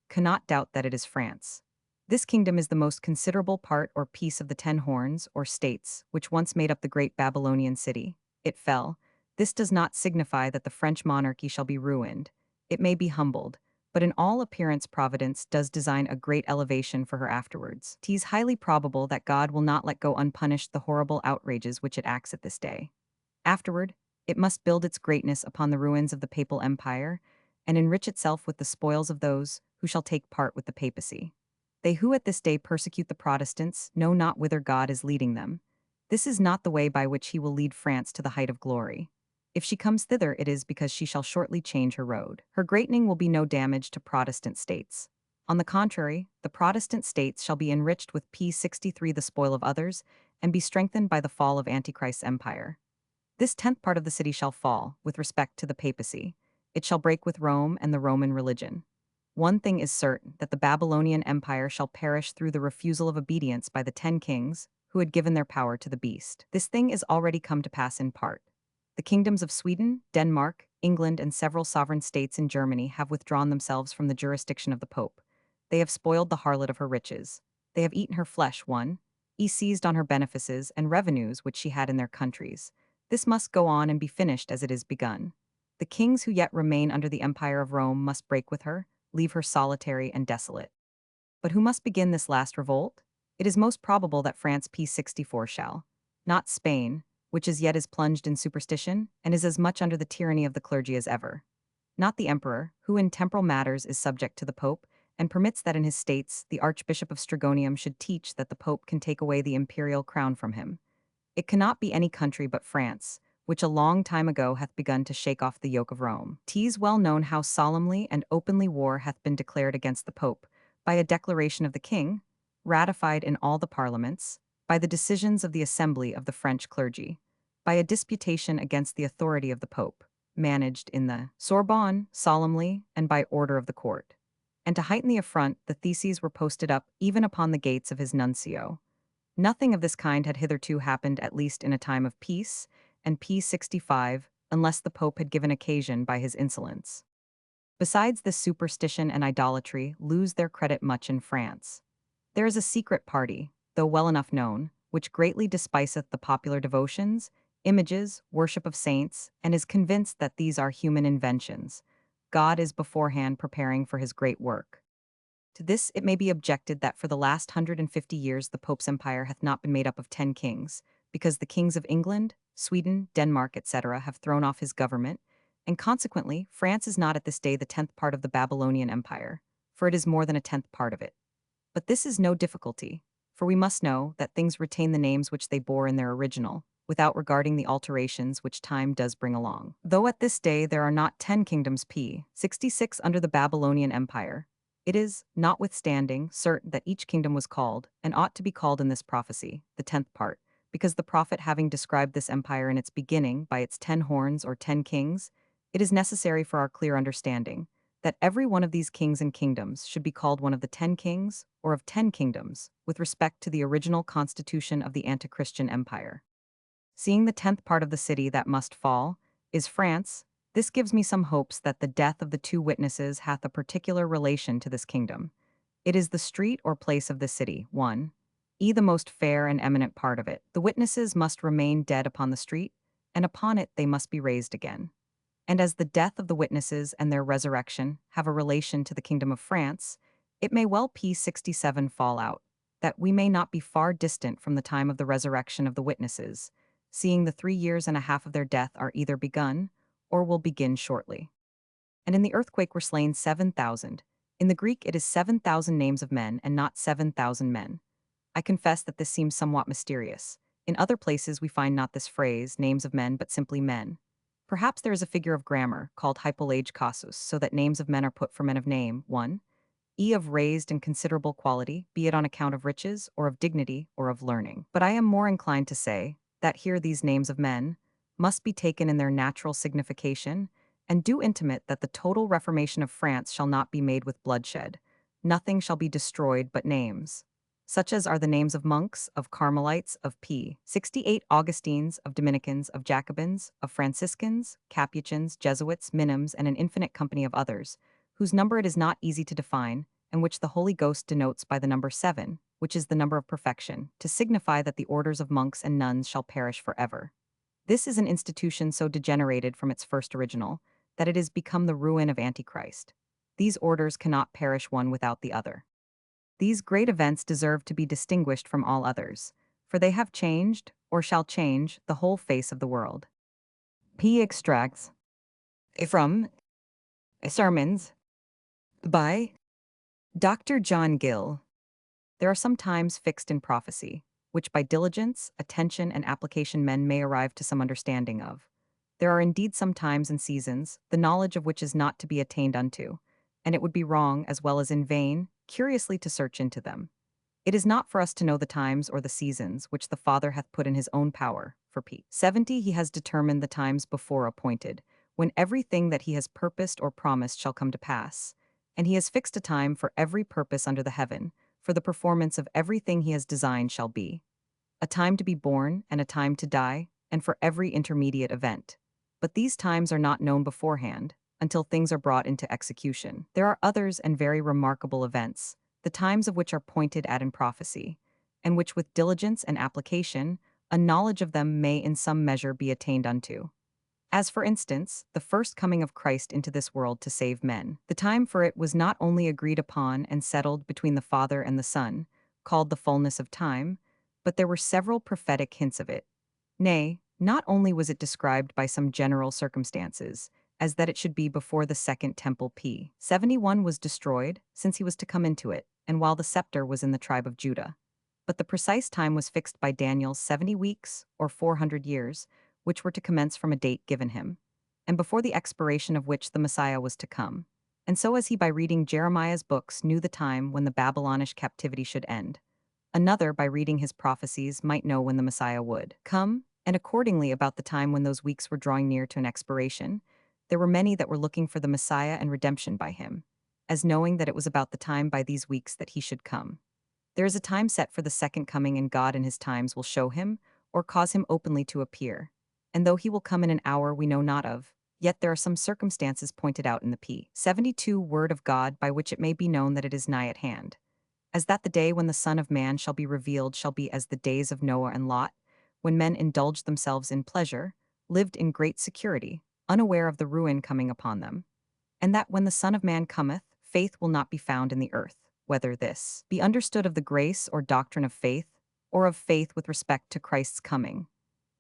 cannot doubt that it is France. This kingdom is the most considerable part or piece of the 10 horns, or states, which once made up the great Babylonian city. It fell. This does not signify that the French monarchy shall be ruined. It may be humbled, but in all appearance Providence does design a great elevation for her afterwards. 'Tis highly probable that God will not let go unpunished the horrible outrages which it acts at this day. Afterward, it must build its greatness upon the ruins of the papal empire, and enrich itself with the spoils of those who shall take part with the papacy. They who at this day persecute the Protestants know not whither God is leading them. This is not the way by which he will lead France to the height of glory. If she comes thither, it is because she shall shortly change her road. Her greatening will be no damage to Protestant states. On the contrary, the Protestant states shall be enriched with p. 63 the spoil of others, and be strengthened by the fall of Antichrist's empire. This 10th part of the city shall fall, with respect to the papacy. It shall break with Rome and the Roman religion. One thing is certain, that the Babylonian empire shall perish through the refusal of obedience by the 10 kings, who had given their power to the beast. This thing is already come to pass in part. The kingdoms of Sweden, Denmark, England, and several sovereign states in Germany have withdrawn themselves from the jurisdiction of the Pope. They have spoiled the harlot of her riches. They have eaten her flesh, seized on her benefices and revenues which she had in their countries. This must go on and be finished as it is begun. The kings who yet remain under the empire of Rome must break with her, leave her solitary and desolate. But who must begin this last revolt? It is most probable that France p. 64 shall, not Spain, which as yet is plunged in superstition, and is as much under the tyranny of the clergy as ever. Not the emperor, who in temporal matters is subject to the pope, and permits that in his states the Archbishop of Strigonium should teach that the pope can take away the imperial crown from him. It cannot be any country but France, which a long time ago hath begun to shake off the yoke of Rome. 'Tis well known how solemnly and openly war hath been declared against the pope, by a declaration of the king, ratified in all the parliaments, by the decisions of the assembly of the French clergy, by a disputation against the authority of the Pope, managed in the Sorbonne, solemnly, and by order of the court. And to heighten the affront, the theses were posted up even upon the gates of his nuncio. Nothing of this kind had hitherto happened, at least in a time of peace, and P65, unless the Pope had given occasion by his insolence. Besides this, superstition and idolatry lose their credit much in France. There is a secret party, though well enough known, which greatly despiseth the popular devotions, images, worship of saints, and is convinced that these are human inventions. God is beforehand preparing for his great work. To this it may be objected that for the last 150 years the Pope's empire hath not been made up of 10 kings, because the kings of England, Sweden, Denmark, etc. have thrown off his government, and consequently France is not at this day the 10th part of the Babylonian Empire, for it is more than a 10th part of it. But this is no difficulty, for we must know that things retain the names which they bore in their original, without regarding the alterations which time does bring along. Though at this day there are not 10 kingdoms p66 under the Babylonian Empire, it is, notwithstanding, certain that each kingdom was called, and ought to be called in this prophecy, the 10th part, because the prophet having described this empire in its beginning by its 10 horns or 10 kings, it is necessary for our clear understanding that every one of these kings and kingdoms should be called one of the 10 kings, or of 10 kingdoms, with respect to the original constitution of the anti-Christian empire. Seeing the 10th part of the city that must fall is France, this gives me some hopes that the death of the two witnesses hath a particular relation to this kingdom. It is the street or place of the city, 1. The most fair and eminent part of it. The witnesses must remain dead upon the street, and upon it they must be raised again. And as the death of the witnesses and their resurrection have a relation to the kingdom of France, it may well P67 fall out, that we may not be far distant from the time of the resurrection of the witnesses, seeing the 3 years and a half of their death are either begun, or will begin shortly. And in the earthquake were slain 7,000. In the Greek it is 7,000 names of men and not 7,000 men. I confess that this seems somewhat mysterious. In other places we find not this phrase, names of men, but simply men. Perhaps there is a figure of grammar, called hypolage casus, so that names of men are put for men of name, 1. Of raised and considerable quality, be it on account of riches, or of dignity, or of learning. But I am more inclined to say that here these names of men must be taken in their natural signification, and do intimate that the total reformation of France shall not be made with bloodshed. Nothing shall be destroyed but names, such as are the names of monks, of Carmelites, of P68 Augustines, of Dominicans, of Jacobins, of Franciscans, Capuchins, Jesuits, Minims, and an infinite company of others, whose number it is not easy to define, and which the Holy Ghost denotes by the number 7, which is the number of perfection, to signify that the orders of monks and nuns shall perish forever. This is an institution so degenerated from its first original, that it is become the ruin of Antichrist. These orders cannot perish one without the other. These great events deserve to be distinguished from all others, for they have changed, or shall change, the whole face of the world. P extracts from sermons by Dr. John Gill. There are some times fixed in prophecy, which by diligence, attention, and application men may arrive to some understanding of. There are indeed some times and seasons, the knowledge of which is not to be attained unto, and it would be wrong, as well as in vain, curiously to search into them. It is not for us to know the times or the seasons which the Father hath put in his own power. For P70 he has determined the times before appointed, when everything that he has purposed or promised shall come to pass, and he has fixed a time for every purpose under the heaven, for the performance of everything he has designed shall be. A time to be born, and a time to die, and for every intermediate event. But these times are not known beforehand, until things are brought into execution. There are others and very remarkable events, the times of which are pointed at in prophecy, and which with diligence and application, a knowledge of them may in some measure be attained unto. As for instance, the first coming of Christ into this world to save men. The time for it was not only agreed upon and settled between the Father and the Son, called the fullness of time, but there were several prophetic hints of it. Nay, not only was it described by some general circumstances, as that it should be before the second temple P71 was destroyed, since he was to come into it, and while the scepter was in the tribe of Judah. But the precise time was fixed by Daniel's 70 weeks, or 400 years, which were to commence from a date given him, and before the expiration of which the Messiah was to come. And so as he by reading Jeremiah's books knew the time when the Babylonish captivity should end, another by reading his prophecies might know when the Messiah would come, and accordingly about the time when those weeks were drawing near to an expiration, there were many that were looking for the Messiah and redemption by him, as knowing that it was about the time by these weeks that he should come. There is a time set for the second coming, and God in his times will show him, or cause him openly to appear. And though he will come in an hour we know not of, yet there are some circumstances pointed out in the P. 72 word of God by which it may be known that it is nigh at hand. As that the day when the Son of Man shall be revealed shall be as the days of Noah and Lot, when men indulged themselves in pleasure, lived in great security, unaware of the ruin coming upon them. And that when the Son of Man cometh, faith will not be found in the earth, whether this be understood of the grace or doctrine of faith, or of faith with respect to Christ's coming.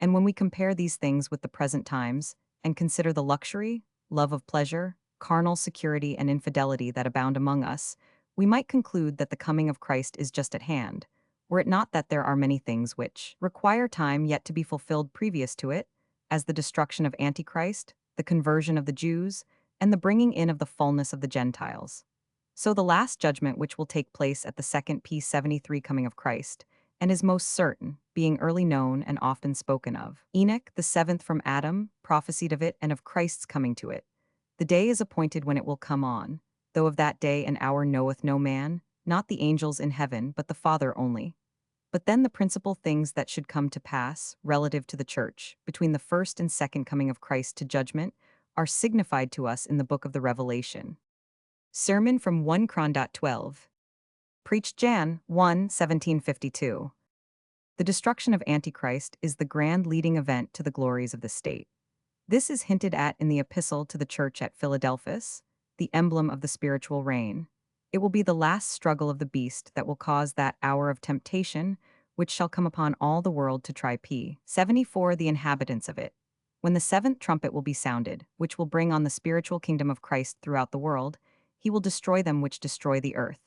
And when we compare these things with the present times, and consider the luxury, love of pleasure, carnal security, and infidelity that abound among us, we might conclude that the coming of Christ is just at hand, were it not that there are many things which require time yet to be fulfilled previous to it, as the destruction of Antichrist, the conversion of the Jews, and the bringing in of the fullness of the Gentiles. So the last judgment which will take place at the second P. 73 coming of Christ, and is most certain, being early known and often spoken of. Enoch, the seventh from Adam, prophesied of it and of Christ's coming to it. The day is appointed when it will come on, though of that day and hour knoweth no man, not the angels in heaven, but the Father only. But then the principal things that should come to pass, relative to the church, between the first and second coming of Christ to judgment, are signified to us in the book of the Revelation. Sermon from 1 Chron. 12. Preached Jan. 1, 1752. The destruction of Antichrist is the grand leading event to the glories of the state. This is hinted at in the epistle to the church at Philadelphus, the emblem of the spiritual reign. It will be the last struggle of the beast that will cause that hour of temptation which shall come upon all the world to try P. 74 the inhabitants of it. When the seventh trumpet will be sounded, which will bring on the spiritual kingdom of Christ throughout the world, he will destroy them which destroy the earth,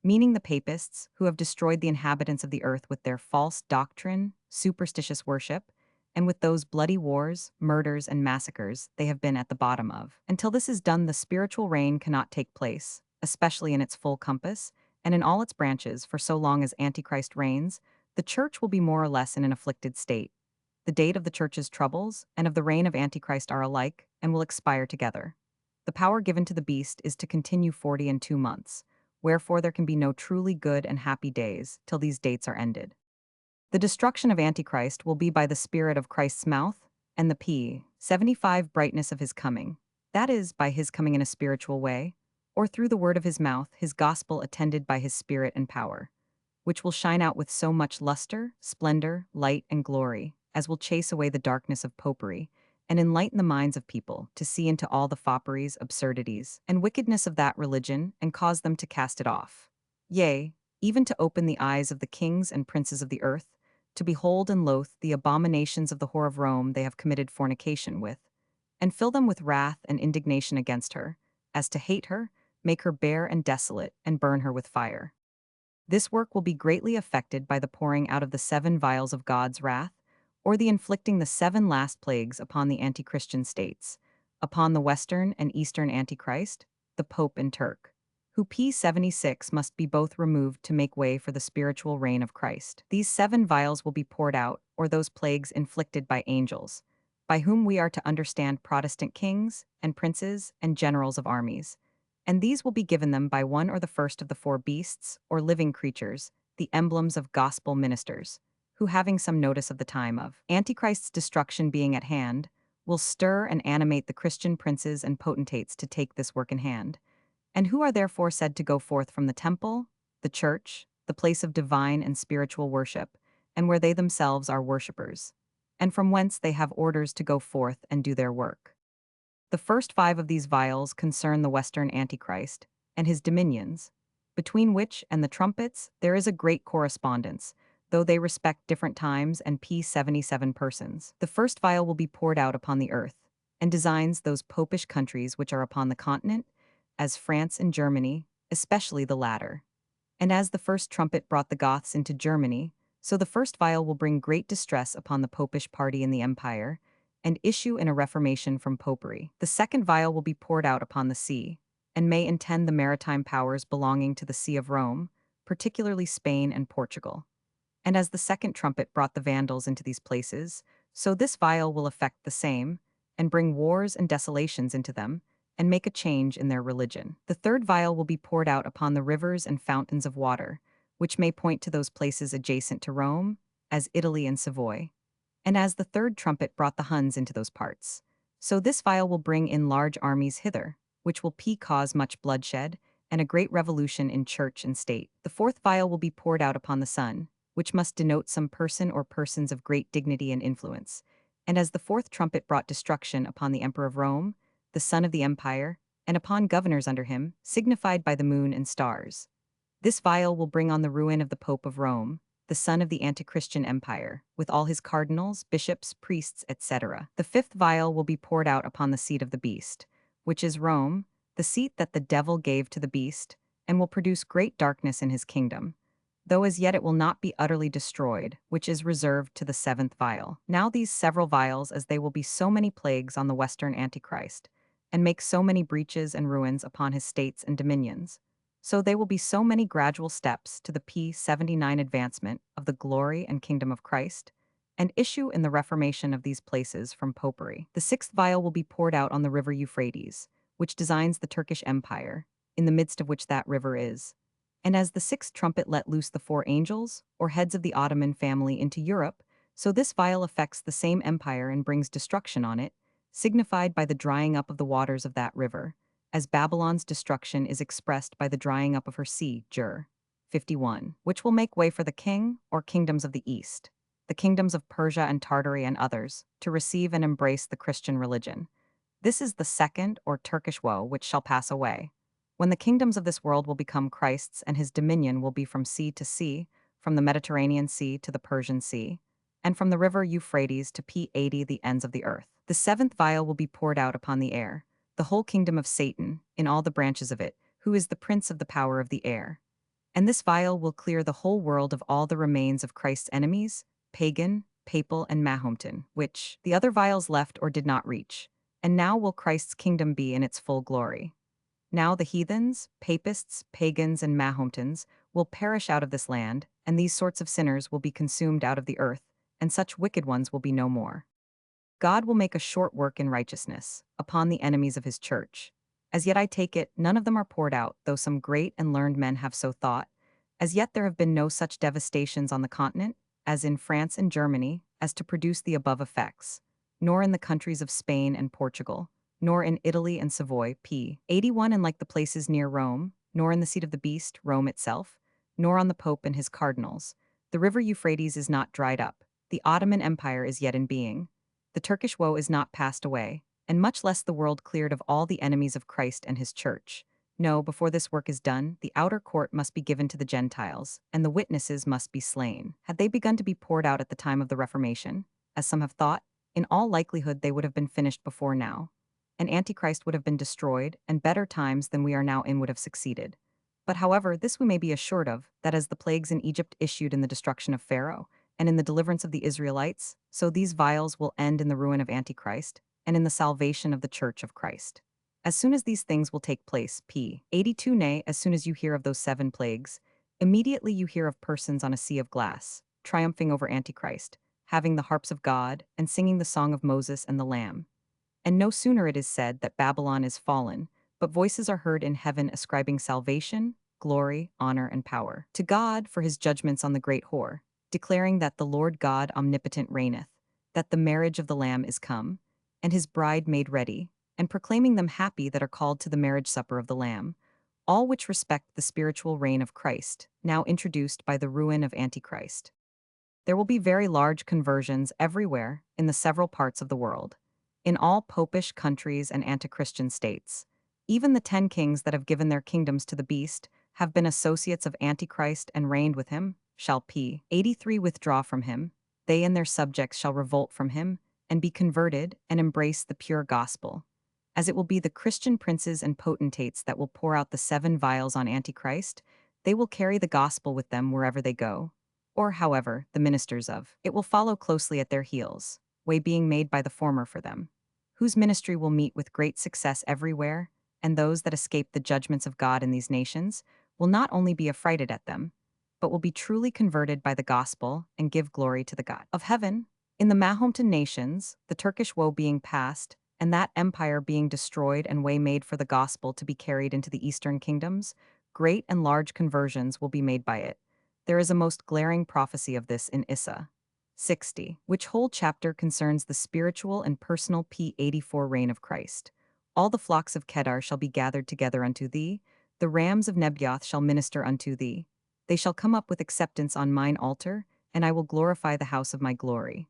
meaning the papists, who have destroyed the inhabitants of the earth with their false doctrine, superstitious worship, and with those bloody wars, murders, and massacres they have been at the bottom of. Until this is done, the spiritual reign cannot take place, especially in its full compass, and in all its branches, for so long as Antichrist reigns, the church will be more or less in an afflicted state. The date of the church's troubles and of the reign of Antichrist are alike, and will expire together. The power given to the beast is to continue 42 months, wherefore there can be no truly good and happy days till these dates are ended. The destruction of Antichrist will be by the spirit of Christ's mouth, and the P. 75 brightness of his coming, that is, by his coming in a spiritual way, or through the word of his mouth, his gospel attended by his spirit and power, which will shine out with so much luster, splendor, light, and glory, as will chase away the darkness of popery, and enlighten the minds of people to see into all the fopperies, absurdities, and wickedness of that religion, and cause them to cast it off. Yea, even to open the eyes of the kings and princes of the earth, to behold and loathe the abominations of the whore of Rome they have committed fornication with, and fill them with wrath and indignation against her, as to hate her, make her bare and desolate, and burn her with fire. This work will be greatly affected by the pouring out of the 7 vials of God's wrath, or the inflicting the 7 last plagues upon the anti-Christian states, upon the Western and Eastern Antichrist, the Pope and Turk, who P. 76 must be both removed to make way for the spiritual reign of Christ. These 7 vials will be poured out, or those plagues inflicted by angels, by whom we are to understand Protestant kings and princes and generals of armies. And these will be given them by one or the first of the 4 beasts, or living creatures, the emblems of gospel ministers, who, having some notice of the time of Antichrist's destruction being at hand, will stir and animate the Christian princes and potentates to take this work in hand, and who are therefore said to go forth from the temple, the church, the place of divine and spiritual worship, and where they themselves are worshippers, and from whence they have orders to go forth and do their work. The first 5 of these vials concern the Western Antichrist and his dominions, between which and the trumpets there is a great correspondence, though they respect different times and P. 77 persons. The first vial will be poured out upon the earth, and designs those popish countries which are upon the continent, as France and Germany, especially the latter. And as the first trumpet brought the Goths into Germany, so the first vial will bring great distress upon the popish party in the empire, and issue in a reformation from popery. The second vial will be poured out upon the sea, and may intend the maritime powers belonging to the See of Rome, particularly Spain and Portugal. And as the second trumpet brought the Vandals into these places, so this vial will effect the same, and bring wars and desolations into them, and make a change in their religion. The third vial will be poured out upon the rivers and fountains of water, which may point to those places adjacent to Rome, as Italy and Savoy, and as the third trumpet brought the Huns into those parts. So this vial will bring in large armies hither, which will cause much bloodshed, and a great revolution in church and state. The fourth vial will be poured out upon the sun, which must denote some person or persons of great dignity and influence. And as the fourth trumpet brought destruction upon the Emperor of Rome, the son of the empire, and upon governors under him, signified by the moon and stars. This vial will bring on the ruin of the Pope of Rome, the son of the anti-Christian empire, with all his cardinals, bishops, priests, etc. The fifth vial will be poured out upon the seat of the beast, which is Rome, the seat that the devil gave to the beast, and will produce great darkness in his kingdom, though as yet it will not be utterly destroyed, which is reserved to the seventh vial. Now these several vials, as they will be so many plagues on the western Antichrist, and make so many breaches and ruins upon his states and dominions, so they will be so many gradual steps to the P79 advancement of the glory and kingdom of Christ, and issue in the reformation of these places from popery. The sixth vial will be poured out on the river Euphrates, which designs the Turkish Empire, in the midst of which that river is. And as the sixth trumpet let loose the four angels, or heads of the Ottoman family, into Europe, so this vial affects the same empire and brings destruction on it, signified by the drying up of the waters of that river, as Babylon's destruction is expressed by the drying up of her sea, Jur. 51, which will make way for the king, or kingdoms of the East, the kingdoms of Persia and Tartary and others, to receive and embrace the Christian religion. This is the second, or Turkish woe, which shall pass away, when the kingdoms of this world will become Christ's, and his dominion will be from sea to sea, from the Mediterranean Sea to the Persian Sea, and from the river Euphrates to P80 the ends of the earth. The seventh vial will be poured out upon the air, the whole kingdom of Satan, in all the branches of it, who is the prince of the power of the air. And this vial will clear the whole world of all the remains of Christ's enemies, pagan, papal, and Mahometan, which the other vials left or did not reach. And now will Christ's kingdom be in its full glory. Now the heathens, papists, pagans, and Mahometans will perish out of this land, and these sorts of sinners will be consumed out of the earth, and such wicked ones will be no more. God will make a short work in righteousness upon the enemies of his church. As yet I take it, none of them are poured out, though some great and learned men have so thought. As yet there have been no such devastations on the continent, as in France and Germany, as to produce the above effects, nor in the countries of Spain and Portugal, nor in Italy and Savoy, p. 81, and like the places near Rome, nor in the seat of the beast, Rome itself, nor on the Pope and his cardinals. The river Euphrates is not dried up, the Ottoman Empire is yet in being, the Turkish woe is not passed away, and much less the world cleared of all the enemies of Christ and his church. No, before this work is done, the outer court must be given to the Gentiles, and the witnesses must be slain. Had they begun to be poured out at the time of the Reformation, as some have thought, in all likelihood they would have been finished before now, and Antichrist would have been destroyed, and better times than we are now in would have succeeded. But however, this we may be assured of, that as the plagues in Egypt issued in the destruction of Pharaoh, and in the deliverance of the Israelites, so these vials will end in the ruin of Antichrist, and in the salvation of the Church of Christ. As soon as these things will take place, p. 82, nay, as soon as you hear of those 7 plagues, immediately you hear of persons on a sea of glass, triumphing over Antichrist, having the harps of God, and singing the song of Moses and the Lamb. And no sooner it is said that Babylon is fallen, but voices are heard in heaven ascribing salvation, glory, honor, and power to God for his judgments on the great whore, declaring that the Lord God omnipotent reigneth, that the marriage of the Lamb is come, and his bride made ready, and proclaiming them happy that are called to the marriage supper of the Lamb, all which respect the spiritual reign of Christ, now introduced by the ruin of Antichrist. There will be very large conversions everywhere in the several parts of the world, in all popish countries and anti-Christian states. Even the 10 kings that have given their kingdoms to the beast have been associates of Antichrist and reigned with him, shall p. 83 withdraw from him, they and their subjects shall revolt from him, and be converted, and embrace the pure gospel. As it will be the Christian princes and potentates that will pour out the 7 vials on Antichrist, they will carry the gospel with them wherever they go, or, however, the ministers of it will follow closely at their heels, way being made by the former for them, whose ministry will meet with great success everywhere, and those that escape the judgments of God in these nations will not only be affrighted at them, but will be truly converted by the gospel and give glory to the God of heaven. In the Mahometan nations, the Turkish woe being past, and that empire being destroyed and way made for the gospel to be carried into the eastern kingdoms, great and large conversions will be made by it. There is a most glaring prophecy of this in Issa 60, which whole chapter concerns the spiritual and personal P84 reign of Christ. All the flocks of Kedar shall be gathered together unto thee, the rams of Nebaioth shall minister unto thee. They shall come up with acceptance on mine altar, and I will glorify the house of my glory.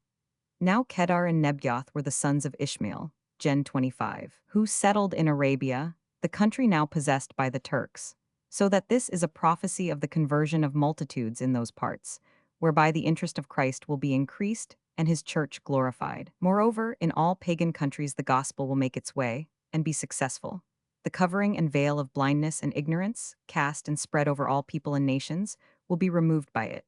Now Kedar and Nebaioth were the sons of Ishmael, Gen 25, who settled in Arabia, the country now possessed by the Turks. So that this is a prophecy of the conversion of multitudes in those parts, whereby the interest of Christ will be increased and his church glorified. Moreover, in all pagan countries the gospel will make its way and be successful. The covering and veil of blindness and ignorance, cast and spread over all people and nations, will be removed by it.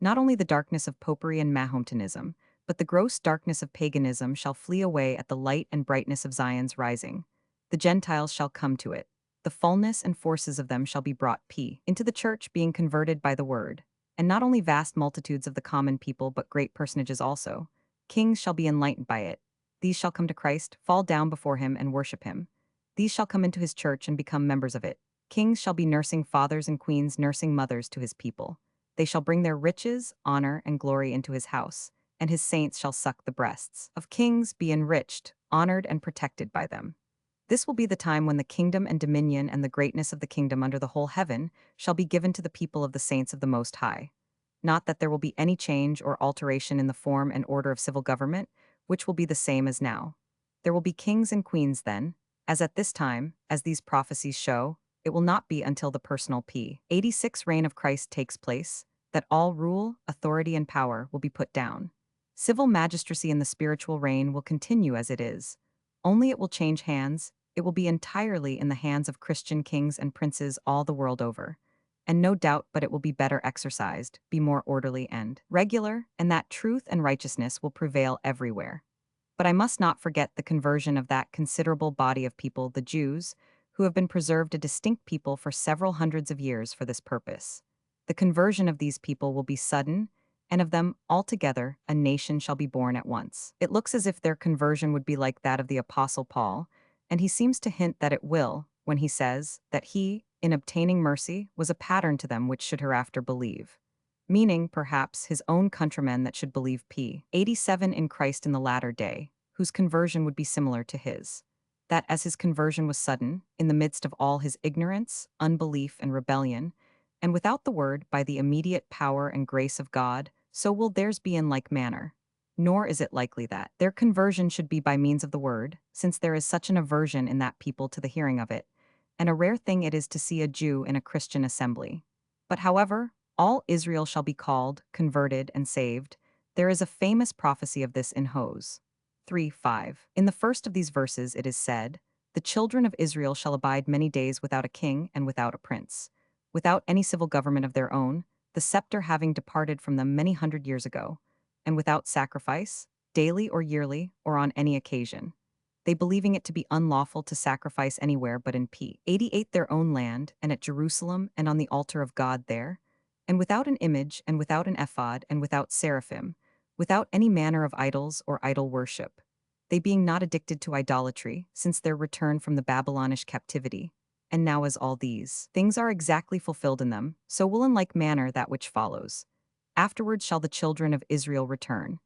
Not only the darkness of popery and Mahometanism, but the gross darkness of paganism shall flee away at the light and brightness of Zion's rising. The Gentiles shall come to it. The fullness and forces of them shall be brought into the church, being converted by the word. And not only vast multitudes of the common people, but great personages also. Kings shall be enlightened by it. These shall come to Christ, fall down before him, and worship him. These shall come into his church and become members of it. Kings shall be nursing fathers and queens nursing mothers to his people. They shall bring their riches, honor, and glory into his house, and his saints shall suck the breasts of kings, be enriched, honored, and protected by them. This will be the time when the kingdom and dominion and the greatness of the kingdom under the whole heaven shall be given to the people of the saints of the Most High. Not that there will be any change or alteration in the form and order of civil government, which will be the same as now. There will be kings and queens then, as at this time, as these prophecies show. It will not be until the personal P86 reign of Christ takes place that all rule, authority, and power will be put down. Civil magistracy in the spiritual reign will continue as it is. Only it will change hands. It will be entirely in the hands of Christian kings and princes all the world over. And no doubt but it will be better exercised, be more orderly and regular, and that truth and righteousness will prevail everywhere. But I must not forget the conversion of that considerable body of people, the Jews, who have been preserved a distinct people for several hundreds of years for this purpose. The conversion of these people will be sudden, and of them altogether a nation shall be born at once. It looks as if their conversion would be like that of the Apostle Paul, and he seems to hint that it will, when he says that he, in obtaining mercy, was a pattern to them which should hereafter believe. Meaning, perhaps, his own countrymen that should believe P87 in Christ in the latter day, whose conversion would be similar to his. That as his conversion was sudden, in the midst of all his ignorance, unbelief, and rebellion, and without the word, by the immediate power and grace of God, so will theirs be in like manner. Nor is it likely that their conversion should be by means of the word, since there is such an aversion in that people to the hearing of it, and a rare thing it is to see a Jew in a Christian assembly. But however, all Israel shall be called, converted, and saved. There is a famous prophecy of this in Hosea 3:5. In the first of these verses it is said, "The children of Israel shall abide many days without a king and without a prince, without any civil government of their own, the scepter having departed from them many hundred years ago, and without sacrifice, daily or yearly, or on any occasion. They believing it to be unlawful to sacrifice anywhere but in P88 their own land, and at Jerusalem, and on the altar of God there, and without an image, and without an ephod, and without seraphim, without any manner of idols or idol worship, they being not addicted to idolatry, since their return from the Babylonish captivity. And now as all these things are exactly fulfilled in them, so will in like manner that which follows. Afterwards shall the children of Israel return,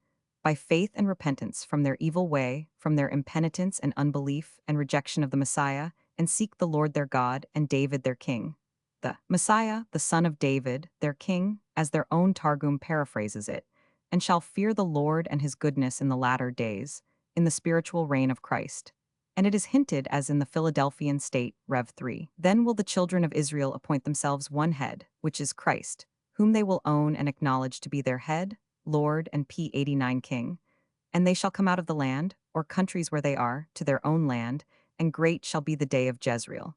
by faith and repentance from their evil way, from their impenitence and unbelief and rejection of the Messiah, and seek the Lord their God and David their king." The Messiah, the son of David, their king, as their own Targum paraphrases it, and shall fear the Lord and his goodness in the latter days, in the spiritual reign of Christ. And it is hinted as in the Philadelphian state, Rev 3. Then will the children of Israel appoint themselves one head, which is Christ, whom they will own and acknowledge to be their head, Lord, and P89 king. And they shall come out of the land, or countries where they are, to their own land, and great shall be the day of Jezreel.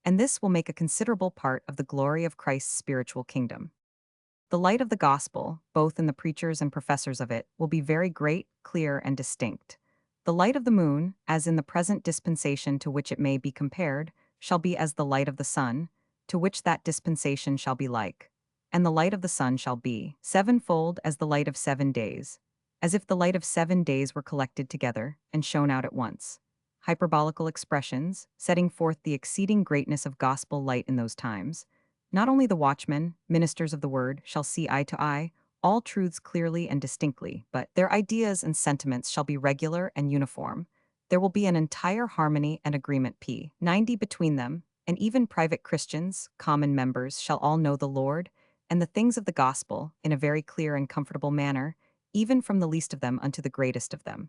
And this will make a considerable part of the glory of Christ's spiritual kingdom. The light of the gospel, both in the preachers and professors of it, will be very great, clear, and distinct. The light of the moon, as in the present dispensation to which it may be compared, shall be as the light of the sun, to which that dispensation shall be like. And the light of the sun shall be sevenfold as the light of 7 days, as if the light of 7 days were collected together and shone out at once. hyperbolical expressions, setting forth the exceeding greatness of gospel light in those times. Not only the watchmen, ministers of the word, shall see eye to eye, all truths clearly and distinctly, but their ideas and sentiments shall be regular and uniform. There will be an entire harmony and agreement p. 90 between them, and even private Christians, common members, shall all know the Lord, and the things of the gospel, in a very clear and comfortable manner, even from the least of them unto the greatest of them.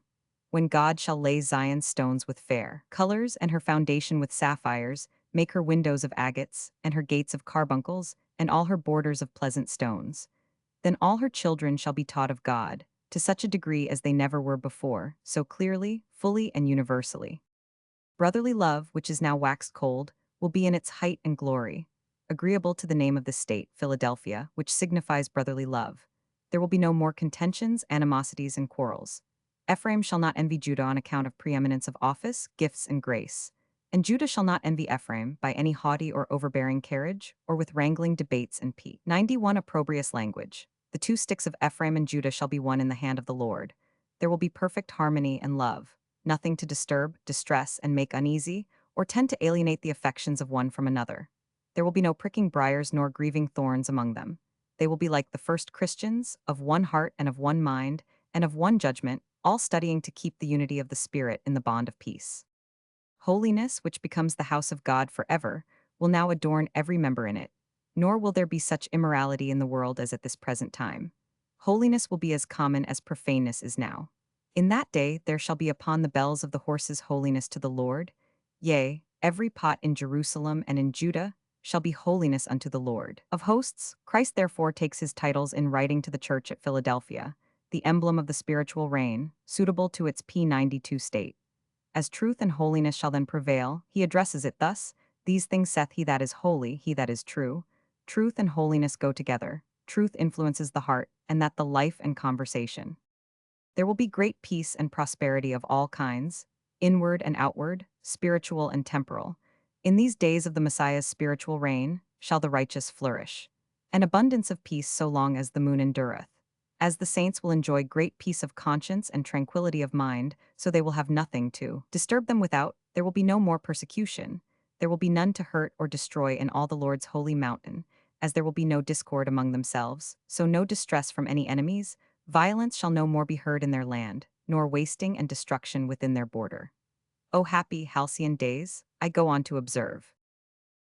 When God shall lay Zion's stones with fair colors, and her foundation with sapphires, make her windows of agates, and her gates of carbuncles, and all her borders of pleasant stones. Then all her children shall be taught of God, to such a degree as they never were before, so clearly, fully, and universally. Brotherly love, which is now waxed cold, will be in its height and glory, agreeable to the name of the state, Philadelphia, which signifies brotherly love. There will be no more contentions, animosities, and quarrels. Ephraim shall not envy Judah on account of preeminence of office, gifts, and grace. And Judah shall not envy Ephraim by any haughty or overbearing carriage, or with wrangling debates and p. 91 opprobrious language. The two sticks of Ephraim and Judah shall be one in the hand of the Lord. There will be perfect harmony and love, nothing to disturb, distress, and make uneasy, or tend to alienate the affections of one from another. There will be no pricking briars nor grieving thorns among them. They will be like the first Christians, of one heart and of one mind, and of one judgment, all studying to keep the unity of the Spirit in the bond of peace. Holiness, which becomes the house of God forever, will now adorn every member in it, nor will there be such immorality in the world as at this present time. Holiness will be as common as profaneness is now. In that day there shall be upon the bells of the horses holiness to the Lord. Yea, every pot in Jerusalem and in Judah shall be holiness unto the Lord of hosts. Christ therefore takes his titles in writing to the church at Philadelphia, the emblem of the spiritual reign, suitable to its p. 92 state. As truth and holiness shall then prevail, he addresses it thus: These things saith he that is holy, he that is true. Truth and holiness go together. Truth influences the heart, and that the life and conversation. There will be great peace and prosperity of all kinds, inward and outward, spiritual and temporal. In these days of the Messiah's spiritual reign shall the righteous flourish. An abundance of peace so long as the moon endureth. As the saints will enjoy great peace of conscience and tranquility of mind, so they will have nothing to disturb them without. There will be no more persecution. There will be none to hurt or destroy in all the Lord's holy mountain, as there will be no discord among themselves, so no distress from any enemies. Violence shall no more be heard in their land, nor wasting and destruction within their border. O happy, halcyon days, I go on to observe.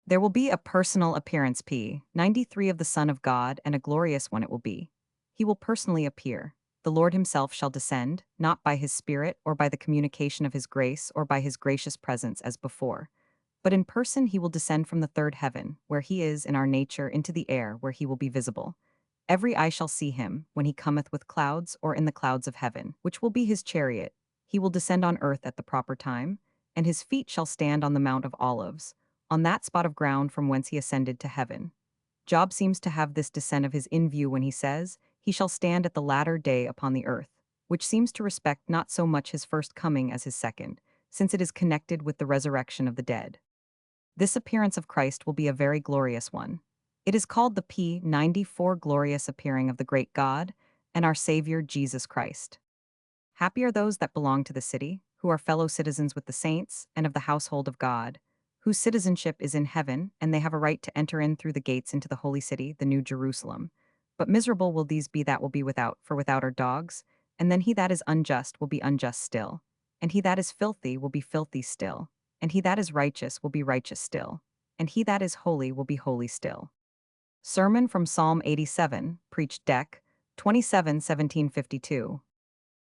There will be a personal appearance p. 93 of the Son of God, and a glorious one it will be. He will personally appear. The Lord himself shall descend, not by his Spirit, or by the communication of his grace, or by his gracious presence as before, but in person he will descend from the third heaven, where he is in our nature, into the air, where he will be visible. Every eye shall see him, when he cometh with clouds, or in the clouds of heaven, which will be his chariot. He will descend on earth at the proper time, and his feet shall stand on the Mount of Olives, on that spot of ground from whence he ascended to heaven. Job seems to have this descent of his in view when he says, He shall stand at the latter day upon the earth, which seems to respect not so much his first coming as his second, since it is connected with the resurrection of the dead. This appearance of Christ will be a very glorious one. It is called the p. 94 glorious appearing of the great God and our Savior Jesus Christ. Happy are those that belong to the city, who are fellow citizens with the saints and of the household of God, whose citizenship is in heaven, and they have a right to enter in through the gates into the holy city, the new Jerusalem. But miserable will these be that will be without, for without are dogs, and then he that is unjust will be unjust still, and he that is filthy will be filthy still, and he that is righteous will be righteous still, and he that is holy will be holy still. Sermon from Psalm 87, preached Dec. 27, 1752.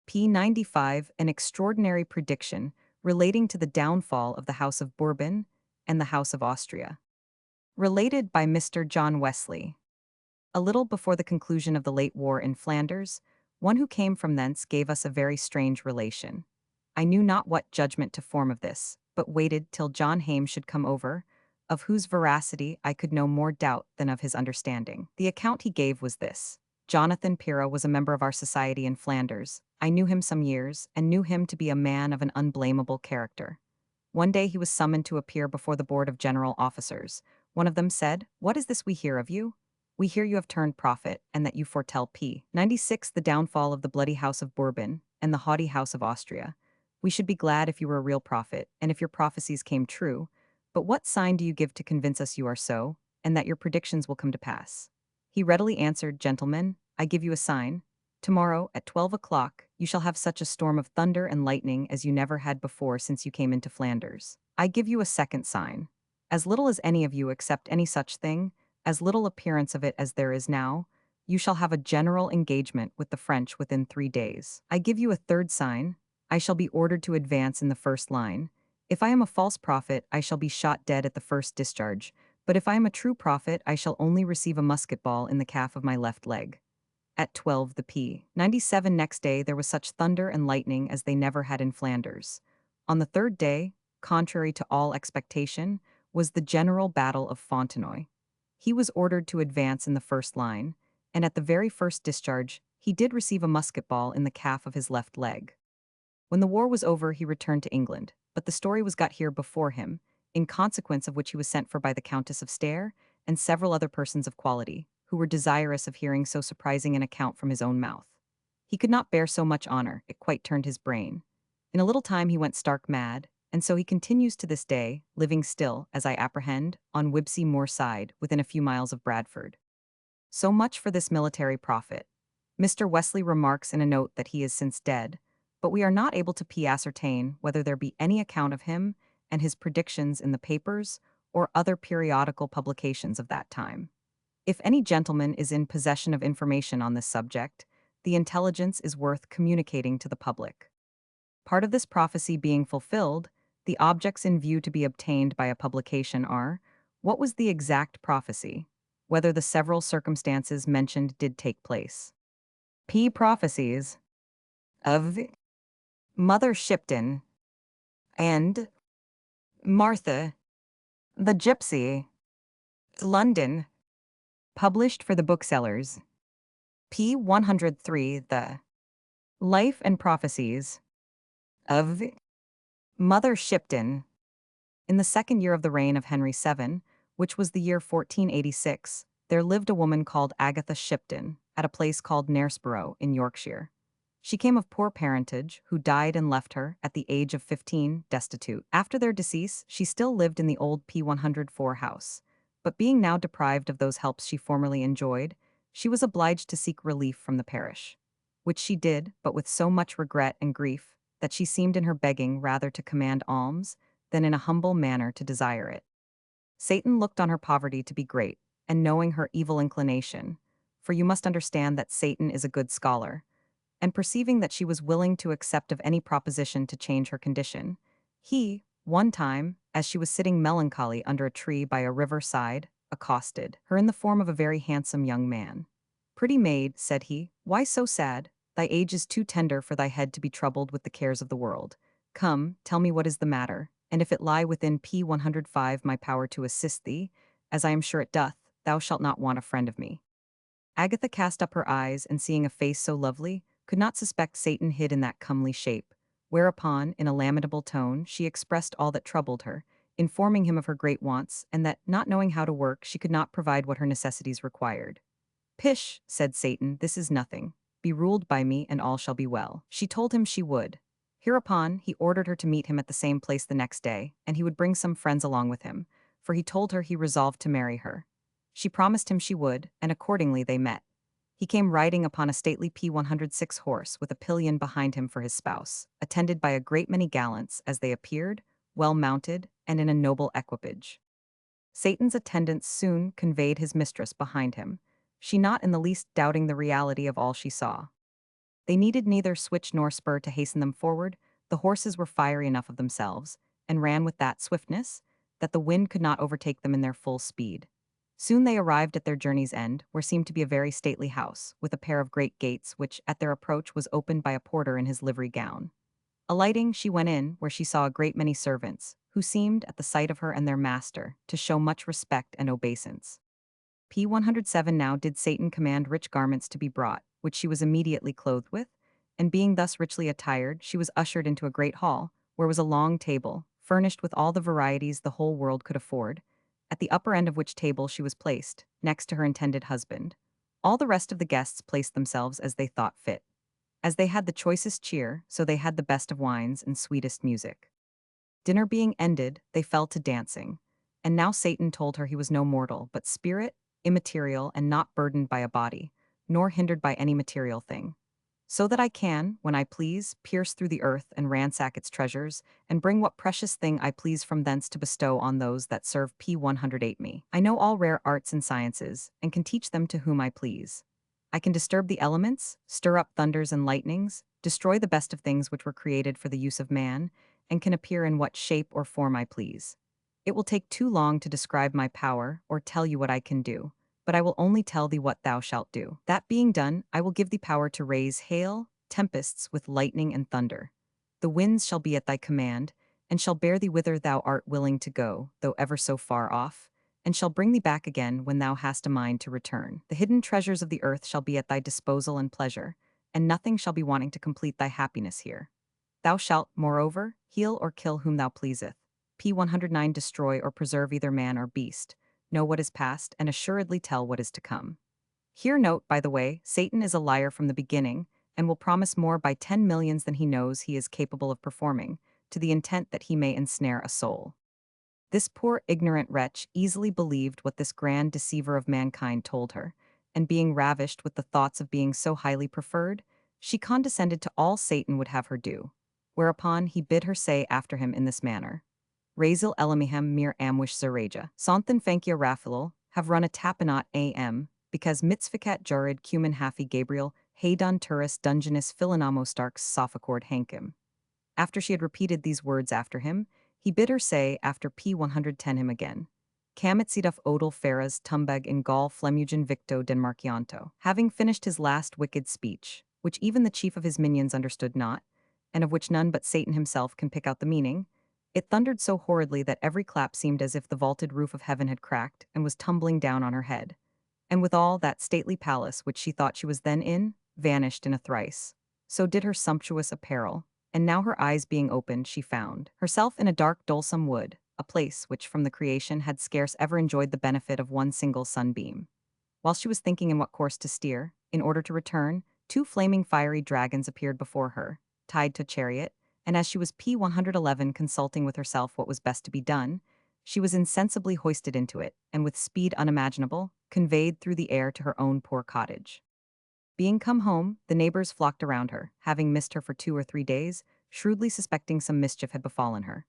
p. 95, an extraordinary prediction relating to the downfall of the House of Bourbon and the House of Austria. Related by Mr. John Wesley. A little before the conclusion of the late war in Flanders, one who came from thence gave us a very strange relation. I knew not what judgment to form of this, but waited till John Haim should come over, of whose veracity I could no more doubt than of his understanding. The account he gave was this. Jonathan Pira was a member of our society in Flanders. I knew him some years, and knew him to be a man of an unblameable character. One day he was summoned to appear before the board of general officers. One of them said, What is this we hear of you? We hear you have turned prophet, and that you foretell p. 96 the downfall of the bloody House of Bourbon and the haughty House of Austria. We should be glad if you were a real prophet, and if your prophecies came true. But what sign do you give to convince us you are so, and that your predictions will come to pass? He readily answered, Gentlemen, I give you a sign. Tomorrow, at 12 o'clock, you shall have such a storm of thunder and lightning as you never had before since you came into Flanders. I give you a second sign. As little as any of you accept any such thing, as little appearance of it as there is now, you shall have a general engagement with the French within 3 days. I give you a third sign. I shall be ordered to advance in the first line. If I am a false prophet, I shall be shot dead at the first discharge, but if I am a true prophet, I shall only receive a musket ball in the calf of my left leg. At 12 the p. 97 next day there was such thunder and lightning as they never had in Flanders. On the third day, contrary to all expectation, was the general battle of Fontenoy. He was ordered to advance in the first line, and at the very first discharge, he did receive a musket ball in the calf of his left leg. When the war was over, he returned to England, but the story was got here before him, in consequence of which he was sent for by the Countess of Stair and several other persons of quality, who were desirous of hearing so surprising an account from his own mouth. He could not bear so much honor, it quite turned his brain. In a little time he went stark mad, and so he continues to this day, living still, as I apprehend, on Wibsey Moor side, within a few miles of Bradford. So much for this military prophet. Mr. Wesley remarks in a note that he is since dead, but we are not able to ascertain whether there be any account of him and his predictions in the papers or other periodical publications of that time. If any gentleman is in possession of information on this subject, the intelligence is worth communicating to the public. Part of this prophecy being fulfilled, the objects in view to be obtained by a publication are: what was the exact prophecy? Whether the several circumstances mentioned did take place. Prophecies of Mother Shipton and Martha the Gypsy, London, published for the booksellers. P. 103 The Life and Prophecies of Mother Shipton. In the second year of the reign of Henry VII, which was the year 1486, there lived a woman called Agatha Shipton at a place called Knaresborough in Yorkshire. She came of poor parentage, who died and left her, at the age of 15, destitute. After their decease, she still lived in the old P104 house, but being now deprived of those helps she formerly enjoyed, she was obliged to seek relief from the parish, which she did, but with so much regret and grief, that she seemed in her begging rather to command alms than in a humble manner to desire it. Satan looked on her poverty to be great, and knowing her evil inclination, for you must understand that Satan is a good scholar, and perceiving that she was willing to accept of any proposition to change her condition, he, one time, as she was sitting melancholy under a tree by a river side, accosted her in the form of a very handsome young man. Pretty maid, said he, why so sad? Thy age is too tender for thy head to be troubled with the cares of the world. Come, tell me what is the matter, and if it lie within P105 my power to assist thee, as I am sure it doth, thou shalt not want a friend of me. Agatha cast up her eyes, and seeing a face so lovely, could not suspect Satan hid in that comely shape, whereupon, in a lamentable tone, she expressed all that troubled her, informing him of her great wants, and that, not knowing how to work, she could not provide what her necessities required. Pish, said Satan, this is nothing. Be ruled by me, and all shall be well. She told him she would. Hereupon, he ordered her to meet him at the same place the next day, and he would bring some friends along with him, for he told her he resolved to marry her. She promised him she would, and accordingly they met. He came riding upon a stately P106 horse with a pillion behind him for his spouse, attended by a great many gallants as they appeared, well mounted, and in a noble equipage. Satan's attendants soon conveyed his mistress behind him, she not in the least doubting the reality of all she saw. They needed neither switch nor spur to hasten them forward, the horses were fiery enough of themselves, and ran with that swiftness, that the wind could not overtake them in their full speed. Soon they arrived at their journey's end, where seemed to be a very stately house, with a pair of great gates, which, at their approach, was opened by a porter in his livery gown. Alighting, she went in, where she saw a great many servants, who seemed, at the sight of her and their master, to show much respect and obeisance. P107 now did Satan command rich garments to be brought, which she was immediately clothed with, and being thus richly attired, she was ushered into a great hall, where was a long table, furnished with all the varieties the whole world could afford, at the upper end of which table she was placed, next to her intended husband. All the rest of the guests placed themselves as they thought fit. As they had the choicest cheer, so they had the best of wines and sweetest music. Dinner being ended, they fell to dancing. And now Satan told her he was no mortal, but spirit, immaterial, and not burdened by a body, nor hindered by any material thing. So that I can, when I please, pierce through the earth and ransack its treasures, and bring what precious thing I please from thence to bestow on those that serve P108 me. I know all rare arts and sciences, and can teach them to whom I please. I can disturb the elements, stir up thunders and lightnings, destroy the best of things which were created for the use of man, and can appear in what shape or form I please. It will take too long to describe my power or tell you what I can do, but I will only tell thee what thou shalt do. That being done, I will give thee power to raise hail, tempests with lightning and thunder. The winds shall be at thy command, and shall bear thee whither thou art willing to go, though ever so far off, and shall bring thee back again when thou hast a mind to return. The hidden treasures of the earth shall be at thy disposal and pleasure, and nothing shall be wanting to complete thy happiness here. Thou shalt, moreover, heal or kill whom thou pleaseth. P109 destroy or preserve either man or beast, know what is past, and assuredly tell what is to come. Here note, by the way, Satan is a liar from the beginning, and will promise more by 10 millions than he knows he is capable of performing, to the intent that he may ensnare a soul. This poor ignorant wretch easily believed what this grand deceiver of mankind told her, and being ravished with the thoughts of being so highly preferred, she condescended to all Satan would have her do, whereupon he bid her say after him in this manner: Razil Elamihem mir amwish zaraja. Sonthan Fankia Raphael have run a tapenot am, because mitzvikat jurid cumin hafi Gabriel, Haydon Turris Dungeness Philinamo Starks Sophocord Hankim. After she had repeated these words after him, he bid her say after P110 him again. Kamitsiduf odal feras tumbeg in Gaul flemugen victo denmarkianto. Having finished his last wicked speech, which even the chief of his minions understood not, and of which none but Satan himself can pick out the meaning, it thundered so horridly that every clap seemed as if the vaulted roof of heaven had cracked and was tumbling down on her head. And withal, that stately palace which she thought she was then in, vanished in a thrice. So did her sumptuous apparel, and now her eyes being opened, she found herself in a dark dolesome wood, a place which from the creation had scarce ever enjoyed the benefit of one single sunbeam. While she was thinking in what course to steer, in order to return, two flaming fiery dragons appeared before her, tied to a chariot, and as she was P111 consulting with herself what was best to be done, she was insensibly hoisted into it, and with speed unimaginable, conveyed through the air to her own poor cottage. Being come home, the neighbors flocked around her, having missed her for 2 or 3 days, shrewdly suspecting some mischief had befallen her.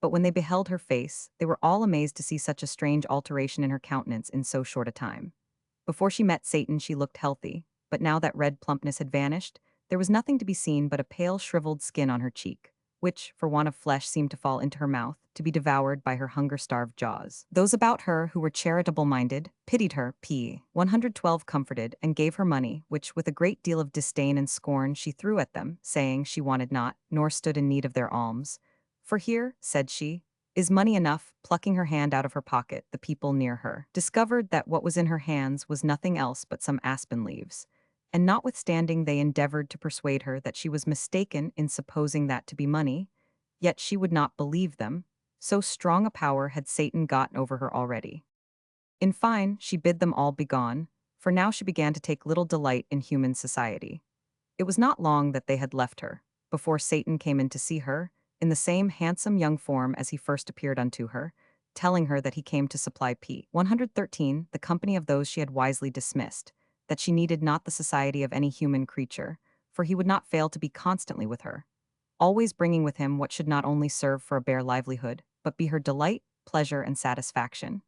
But when they beheld her face, they were all amazed to see such a strange alteration in her countenance in so short a time. Before she met Satan she looked healthy, but now that red plumpness had vanished, there was nothing to be seen but a pale shriveled skin on her cheek, which, for want of flesh, seemed to fall into her mouth, to be devoured by her hunger-starved jaws. Those about her who were charitable-minded pitied her, P112 comforted, and gave her money, which with a great deal of disdain and scorn she threw at them, saying she wanted not, nor stood in need of their alms. For here, said she, is money enough. Plucking her hand out of her pocket, the people near her discovered that what was in her hands was nothing else but some aspen leaves, and notwithstanding they endeavored to persuade her that she was mistaken in supposing that to be money, yet she would not believe them, so strong a power had Satan gotten over her already. In fine, she bid them all begone, for now she began to take little delight in human society. It was not long that they had left her, before Satan came in to see her, in the same handsome young form as he first appeared unto her, telling her that he came to supply P113 the company of those she had wisely dismissed, that she needed not the society of any human creature, for he would not fail to be constantly with her, always bringing with him what should not only serve for a bare livelihood, but be her delight, pleasure, and satisfaction.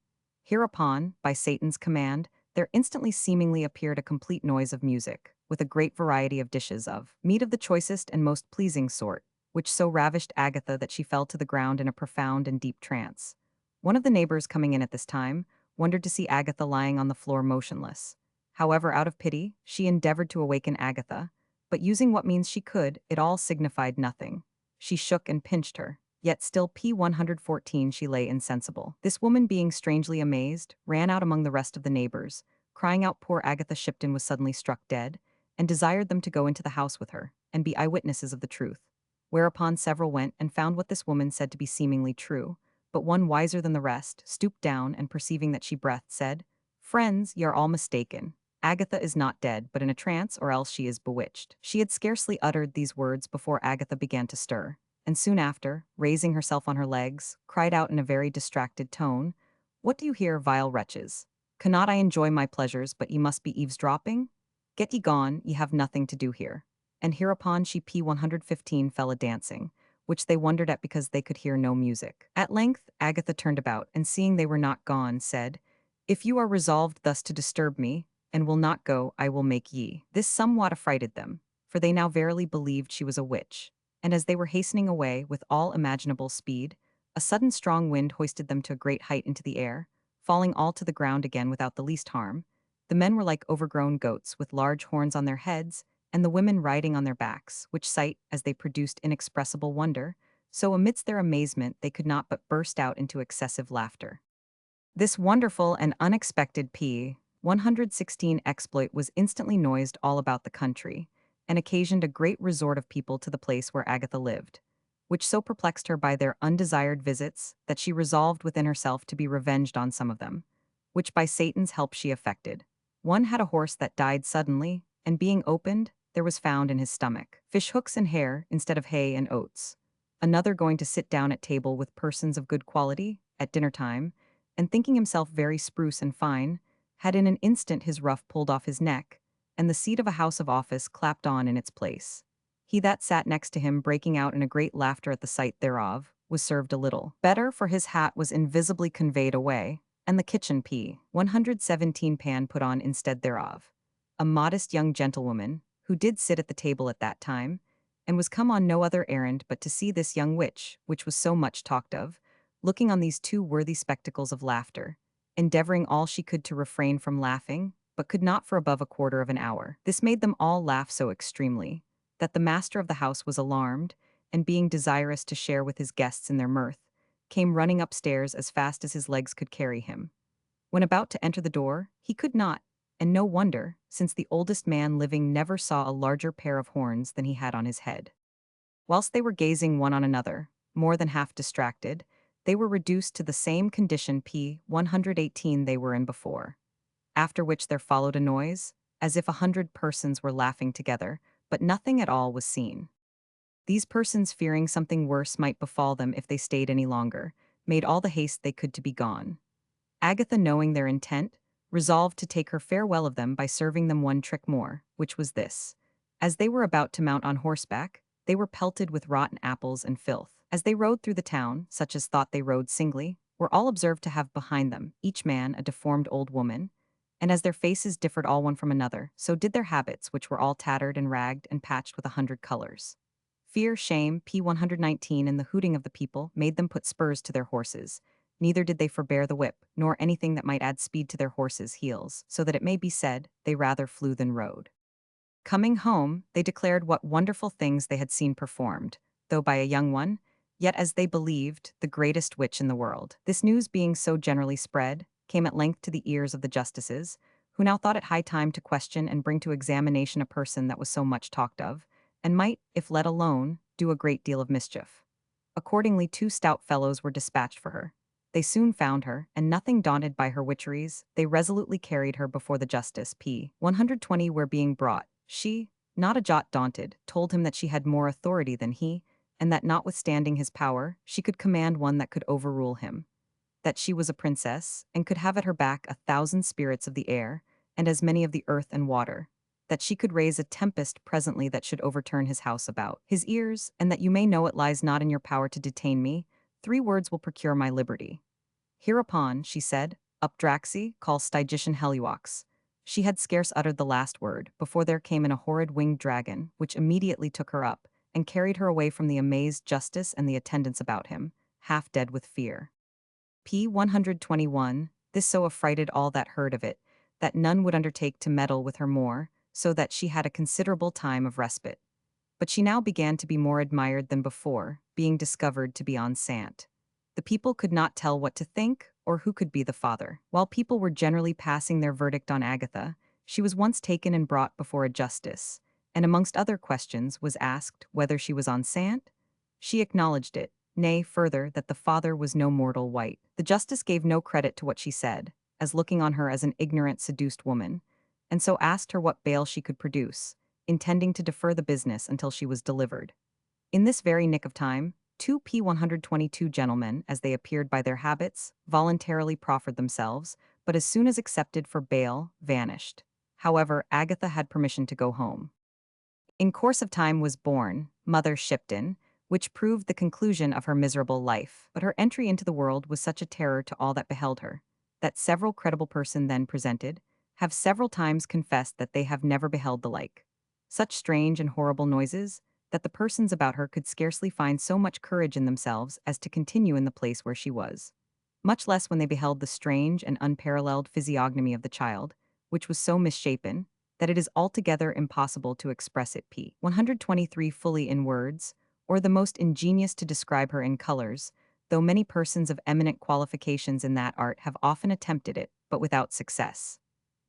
Hereupon, by Satan's command, there instantly seemingly appeared a complete noise of music, with a great variety of dishes of meat of the choicest and most pleasing sort, which so ravished Agatha that she fell to the ground in a profound and deep trance. One of the neighbors coming in at this time, wondered to see Agatha lying on the floor motionless. However, out of pity, she endeavored to awaken Agatha, but using what means she could, it all signified nothing. She shook and pinched her, yet still P114 she lay insensible. This woman, being strangely amazed, ran out among the rest of the neighbors, crying out poor Agatha Shipton was suddenly struck dead, and desired them to go into the house with her, and be eyewitnesses of the truth. Whereupon several went and found what this woman said to be seemingly true, but one wiser than the rest stooped down and perceiving that she breathed, said, "Friends, ye are all mistaken. Agatha is not dead, but in a trance, or else she is bewitched. She had scarcely uttered these words before Agatha began to stir, and soon after, raising herself on her legs, cried out in a very distracted tone, "What do you here, vile wretches? Cannot I enjoy my pleasures, but ye must be eavesdropping? Get ye gone, ye have nothing to do here." And hereupon she P115 fell a-dancing, which they wondered at because they could hear no music. At length Agatha turned about, and seeing they were not gone, said, "If you are resolved thus to disturb me, and will not go, I will make ye." This somewhat affrighted them, for they now verily believed she was a witch, and as they were hastening away with all imaginable speed, a sudden strong wind hoisted them to a great height into the air, falling all to the ground again without the least harm. The men were like overgrown goats with large horns on their heads, and the women riding on their backs, which sight, as they produced inexpressible wonder, so amidst their amazement they could not but burst out into excessive laughter. This wonderful and unexpected P116 exploit was instantly noised all about the country, and occasioned a great resort of people to the place where Agatha lived, which so perplexed her by their undesired visits that she resolved within herself to be revenged on some of them, which by Satan's help she effected. One had a horse that died suddenly, and being opened, there was found in his stomach fish hooks and hair instead of hay and oats. Another going to sit down at table with persons of good quality, at dinner time, and thinking himself very spruce and fine, had in an instant his ruff pulled off his neck, and the seat of a house of office clapped on in its place. He that sat next to him, breaking out in a great laughter at the sight thereof, was served a little better, for his hat was invisibly conveyed away, and the kitchen P117 pan put on instead thereof. A modest young gentlewoman, who did sit at the table at that time, and was come on no other errand but to see this young witch, which was so much talked of, looking on these two worthy spectacles of laughter, endeavoring all she could to refrain from laughing, but could not for above a quarter of an hour. This made them all laugh so extremely, that the master of the house was alarmed, and being desirous to share with his guests in their mirth, came running upstairs as fast as his legs could carry him. When about to enter the door, he could not, and no wonder, since the oldest man living never saw a larger pair of horns than he had on his head. Whilst they were gazing one on another, more than half distracted, they were reduced to the same condition P118 they were in before. After which there followed a noise, as if 100 persons were laughing together, but nothing at all was seen. These persons, fearing something worse might befall them if they stayed any longer, made all the haste they could to be gone. Agatha, knowing their intent, resolved to take her farewell of them by serving them one trick more, which was this. As they were about to mount on horseback, they were pelted with rotten apples and filth. As they rode through the town, such as thought they rode singly, were all observed to have behind them, each man, a deformed old woman, and as their faces differed all one from another, so did their habits, which were all tattered and ragged and patched with 100 colors. Fear, shame, P119, and the hooting of the people made them put spurs to their horses. Neither did they forbear the whip, nor anything that might add speed to their horses' heels, so that it may be said, they rather flew than rode. Coming home, they declared what wonderful things they had seen performed, though by a young one, yet as they believed, the greatest witch in the world. This news being so generally spread, came at length to the ears of the justices, who now thought it high time to question and bring to examination a person that was so much talked of, and might, if let alone, do a great deal of mischief. Accordingly 2 stout fellows were dispatched for her. They soon found her, and nothing daunted by her witcheries, they resolutely carried her before the justice P120, where being brought, she, not a jot daunted, told him that she had more authority than he, and that notwithstanding his power, she could command one that could overrule him. That she was a princess, and could have at her back 1,000 spirits of the air, and as many of the earth and water. That she could raise a tempest presently that should overturn his house about his ears, and that you may know it lies not in your power to detain me, 3 words will procure my liberty. Hereupon, she said, up Draxi, call Stygian Heluox. She had scarce uttered the last word, before there came in a horrid winged dragon, which immediately took her up, and carried her away from the amazed justice and the attendants about him, half dead with fear. P121, this so affrighted all that heard of it, that none would undertake to meddle with her more, so that she had a considerable time of respite. But she now began to be more admired than before, being discovered to be enceinte. The people could not tell what to think, or who could be the father. While people were generally passing their verdict on Agatha, she was once taken and brought before a justice, and amongst other questions was asked whether she was enceinte. She acknowledged it, nay, further, that the father was no mortal wight. The justice gave no credit to what she said, as looking on her as an ignorant, seduced woman, and so asked her what bail she could produce, intending to defer the business until she was delivered. In this very nick of time, two P-122 gentlemen, as they appeared by their habits, voluntarily proffered themselves, but as soon as accepted for bail, vanished. However, Agatha had permission to go home. In course of time was born Mother Shipton, which proved the conclusion of her miserable life. But her entry into the world was such a terror to all that beheld her, that several credible persons then presented have several times confessed that they have never beheld the like. Such strange and horrible noises, that the persons about her could scarcely find so much courage in themselves as to continue in the place where she was. Much less when they beheld the strange and unparalleled physiognomy of the child, which was so misshapen, that it is altogether impossible to express it. P. 123 fully in words, or the most ingenious to describe her in colors, though many persons of eminent qualifications in that art have often attempted it, but without success.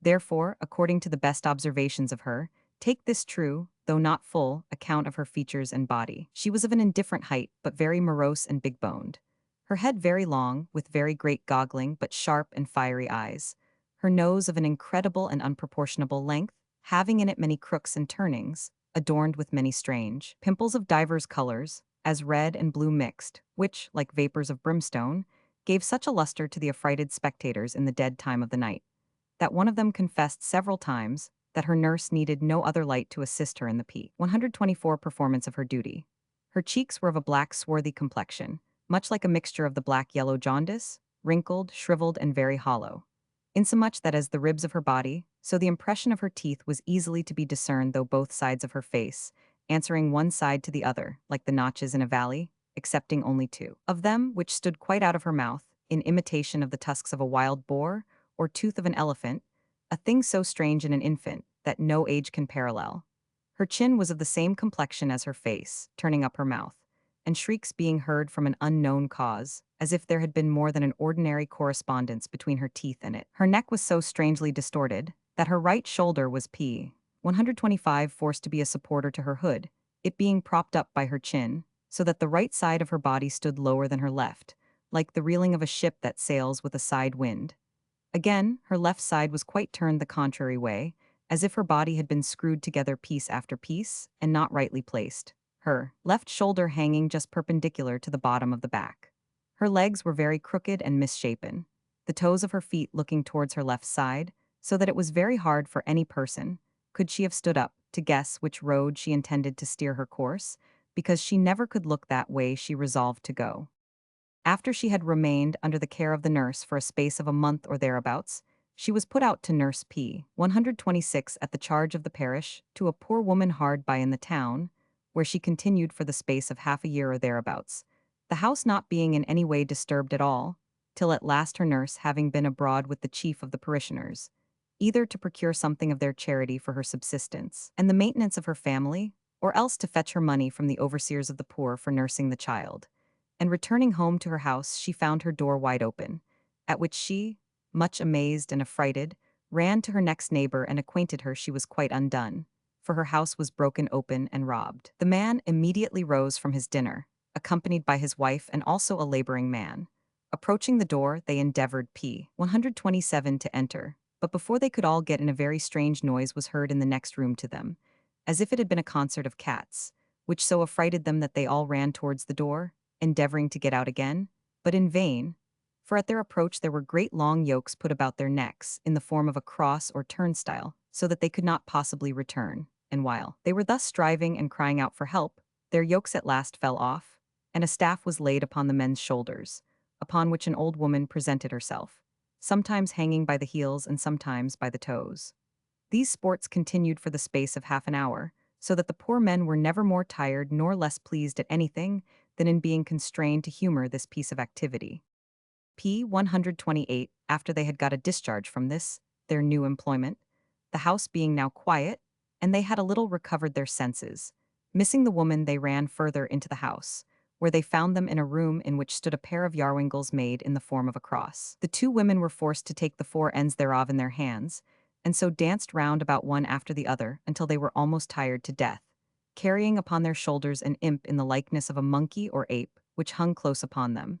Therefore, according to the best observations of her, take this true, though not full, account of her features and body. She was of an indifferent height, but very morose and big-boned. Her head very long, with very great goggling but sharp and fiery eyes. Her nose of an incredible and unproportionable length, having in it many crooks and turnings, adorned with many strange pimples of divers colors, as red and blue mixed, which, like vapors of brimstone, gave such a luster to the affrighted spectators in the dead time of the night, that one of them confessed several times that her nurse needed no other light to assist her in the P-124 performance of her duty. Her cheeks were of a black swarthy complexion, much like a mixture of the black-yellow jaundice, wrinkled, shriveled, and very hollow, insomuch that as the ribs of her body, so the impression of her teeth was easily to be discerned though both sides of her face, answering one side to the other, like the notches in a valley, excepting only two of them, which stood quite out of her mouth, in imitation of the tusks of a wild boar, or tooth of an elephant, a thing so strange in an infant, that no age can parallel. Her chin was of the same complexion as her face, turning up her mouth, and shrieks being heard from an unknown cause, as if there had been more than an ordinary correspondence between her teeth and it. Her neck was so strangely distorted, that her right shoulder was P-125 forced to be a supporter to her hood, it being propped up by her chin, so that the right side of her body stood lower than her left, like the reeling of a ship that sails with a side wind. Again, her left side was quite turned the contrary way, as if her body had been screwed together piece after piece, and not rightly placed, her left shoulder hanging just perpendicular to the bottom of the back. Her legs were very crooked and misshapen, the toes of her feet looking towards her left side, so that it was very hard for any person, could she have stood up, to guess which road she intended to steer her course, because she never could look that way she resolved to go. After she had remained under the care of the nurse for a space of a month or thereabouts, she was put out to nurse P-126 at the charge of the parish to a poor woman hard by in the town, where she continued for the space of half a year or thereabouts, the house not being in any way disturbed at all, till at last her nurse having been abroad with the chief of the parishioners, either to procure something of their charity for her subsistence and the maintenance of her family, or else to fetch her money from the overseers of the poor for nursing the child, and returning home to her house she found her door wide open, at which she, much amazed and affrighted, ran to her next neighbor and acquainted her she was quite undone, for her house was broken open and robbed. The man immediately rose from his dinner, accompanied by his wife and also a laboring man. Approaching the door, they endeavored P-127 to enter, but before they could all get in a very strange noise was heard in the next room to them, as if it had been a concert of cats, which so affrighted them that they all ran towards the door, endeavoring to get out again, but in vain, for at their approach there were great long yokes put about their necks in the form of a cross or turnstile, so that they could not possibly return, and while they were thus striving and crying out for help, their yokes at last fell off, and a staff was laid upon the men's shoulders, upon which an old woman presented herself, sometimes hanging by the heels and sometimes by the toes. These sports continued for the space of half an hour, so that the poor men were never more tired nor less pleased at anything than in being constrained to humor this piece of activity. P-128, after they had got a discharge from this, their new employment, the house being now quiet, and they had a little recovered their senses. Missing the woman, they ran further into the house, where they found them in a room in which stood a pair of yarwingles made in the form of a cross. The two women were forced to take the four ends thereof in their hands, and so danced round about one after the other until they were almost tired to death, carrying upon their shoulders an imp in the likeness of a monkey or ape, which hung close upon them.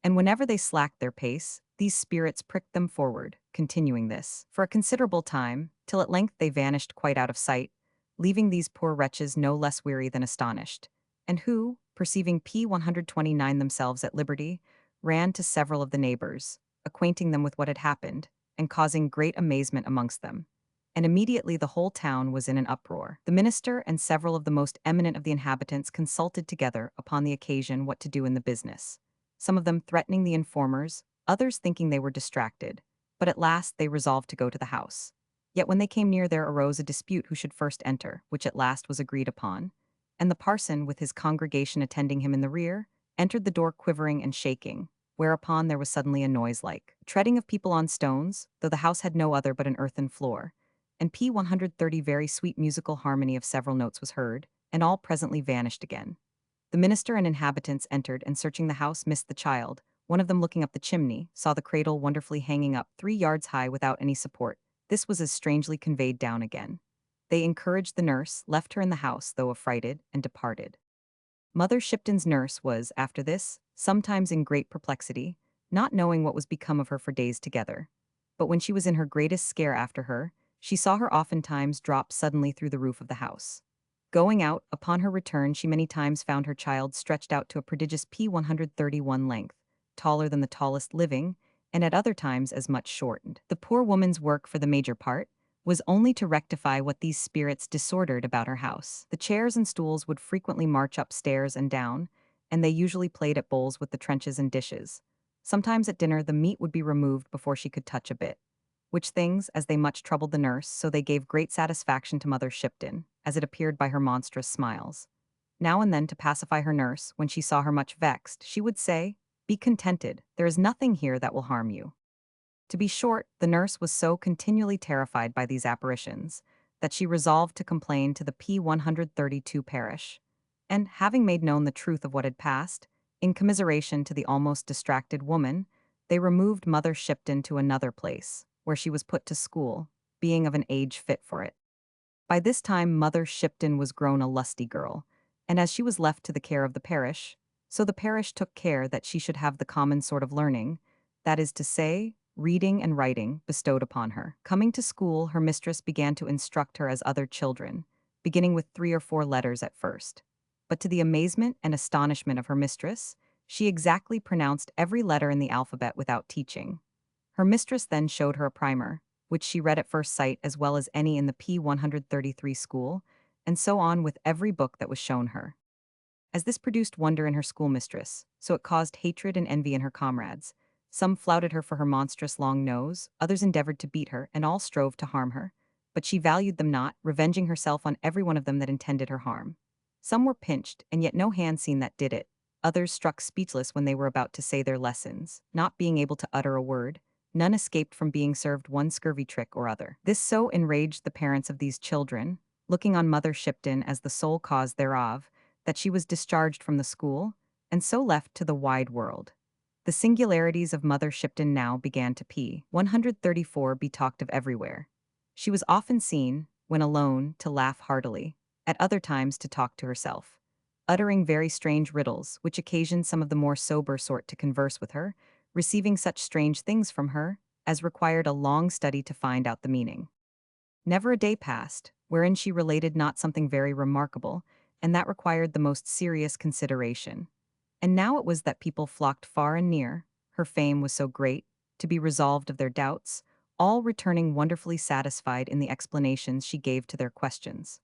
And whenever they slacked their pace, these spirits pricked them forward, continuing this for a considerable time, till at length they vanished quite out of sight, leaving these poor wretches no less weary than astonished, and who, perceiving P129 themselves at liberty, ran to several of the neighbors, acquainting them with what had happened, and causing great amazement amongst them. And immediately the whole town was in an uproar. The minister and several of the most eminent of the inhabitants consulted together upon the occasion what to do in the business, some of them threatening the informers, others thinking they were distracted, but at last they resolved to go to the house. Yet when they came near there arose a dispute who should first enter, which at last was agreed upon, and the parson, with his congregation attending him in the rear, entered the door quivering and shaking, whereupon there was suddenly a noise like treading of people on stones, though the house had no other but an earthen floor, and P130 very sweet musical harmony of several notes was heard, and all presently vanished again. The minister and inhabitants entered, and searching the house missed the child. One of them, looking up the chimney, saw the cradle wonderfully hanging up 3 yards high without any support. This was as strangely conveyed down again. They encouraged the nurse, left her in the house, though affrighted, and departed. Mother Shipton's nurse was, after this, sometimes in great perplexity, not knowing what was become of her for days together. But when she was in her greatest scare after her, she saw her oftentimes drop suddenly through the roof of the house. Going out, upon her return she many times found her child stretched out to a prodigious P131 length, taller than the tallest living, and at other times as much shortened. The poor woman's work, for the major part, was only to rectify what these spirits disordered about her house. The chairs and stools would frequently march up stairs and down, and they usually played at bowls with the trenchers and dishes. Sometimes at dinner the meat would be removed before she could touch a bit, which things, as they much troubled the nurse, so they gave great satisfaction to Mother Shipton, as it appeared by her monstrous smiles. Now and then, to pacify her nurse, when she saw her much vexed, she would say, "Be contented, there is nothing here that will harm you." To be short, the nurse was so continually terrified by these apparitions, that she resolved to complain to the P132 parish, and, having made known the truth of what had passed, in commiseration to the almost distracted woman, they removed Mother Shipton to another place, where she was put to school, being of an age fit for it. By this time Mother Shipton was grown a lusty girl, and as she was left to the care of the parish, so the parish took care that she should have the common sort of learning, that is to say, reading and writing, bestowed upon her. Coming to school, her mistress began to instruct her as other children, beginning with 3 or 4 letters at first. But to the amazement and astonishment of her mistress, she exactly pronounced every letter in the alphabet without teaching. Her mistress then showed her a primer, which she read at first sight as well as any in the P133 school, and so on with every book that was shown her. As this produced wonder in her schoolmistress, so it caused hatred and envy in her comrades. Some flouted her for her monstrous long nose, others endeavored to beat her, and all strove to harm her. But she valued them not, revenging herself on every one of them that intended her harm. Some were pinched, and yet no hand seen that did it. Others struck speechless when they were about to say their lessons, not being able to utter a word. None escaped from being served one scurvy trick or other. This so enraged the parents of these children, looking on Mother Shipton as the sole cause thereof, that she was discharged from the school, and so left to the wide world. The singularities of Mother Shipton now began to P134 be talked of everywhere. She was often seen, when alone, to laugh heartily, at other times to talk to herself, uttering very strange riddles, which occasioned some of the more sober sort to converse with her, receiving such strange things from her, as required a long study to find out the meaning. Never a day passed, wherein she related not something very remarkable, and that required the most serious consideration. And now it was that people flocked far and near, her fame was so great, to be resolved of their doubts, all returning wonderfully satisfied in the explanations she gave to their questions.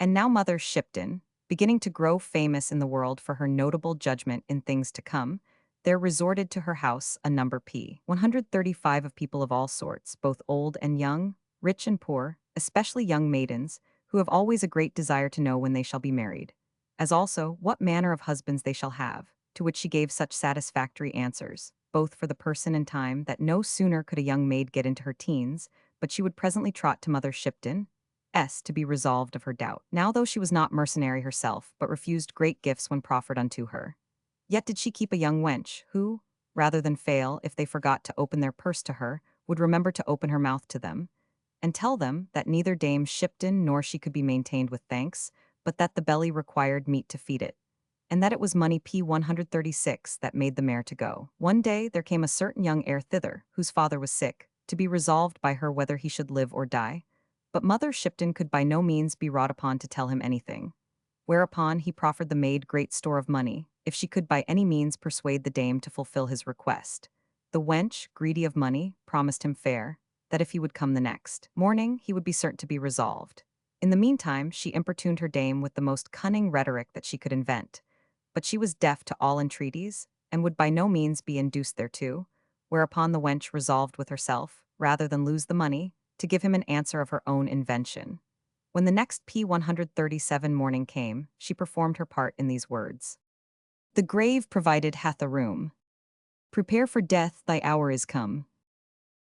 And now Mother Shipton, beginning to grow famous in the world for her notable judgment in things to come, there resorted to her house a number P135 of people of all sorts, both old and young, rich and poor, especially young maidens, who have always a great desire to know when they shall be married, as also what manner of husbands they shall have, to which she gave such satisfactory answers, both for the person and time, that no sooner could a young maid get into her teens, but she would presently trot to Mother Shipton, to be resolved of her doubt. Now though she was not mercenary herself, but refused great gifts when proffered unto her, yet did she keep a young wench, who, rather than fail, if they forgot to open their purse to her, would remember to open her mouth to them, and tell them that neither Dame Shipton nor she could be maintained with thanks, but that the belly required meat to feed it, and that it was money P136 that made the mare to go. One day there came a certain young heir thither, whose father was sick, to be resolved by her whether he should live or die. But Mother Shipton could by no means be wrought upon to tell him anything. Whereupon he proffered the maid great store of money, if she could by any means persuade the dame to fulfill his request. The wench, greedy of money, promised him fair, that if he would come the next morning, he would be certain to be resolved. In the meantime, she importuned her dame with the most cunning rhetoric that she could invent. But she was deaf to all entreaties, and would by no means be induced thereto, whereupon the wench resolved with herself, rather than lose the money, to give him an answer of her own invention. When the next P137 morning came, she performed her part in these words. The grave provided hath a room. Prepare for death, thy hour is come.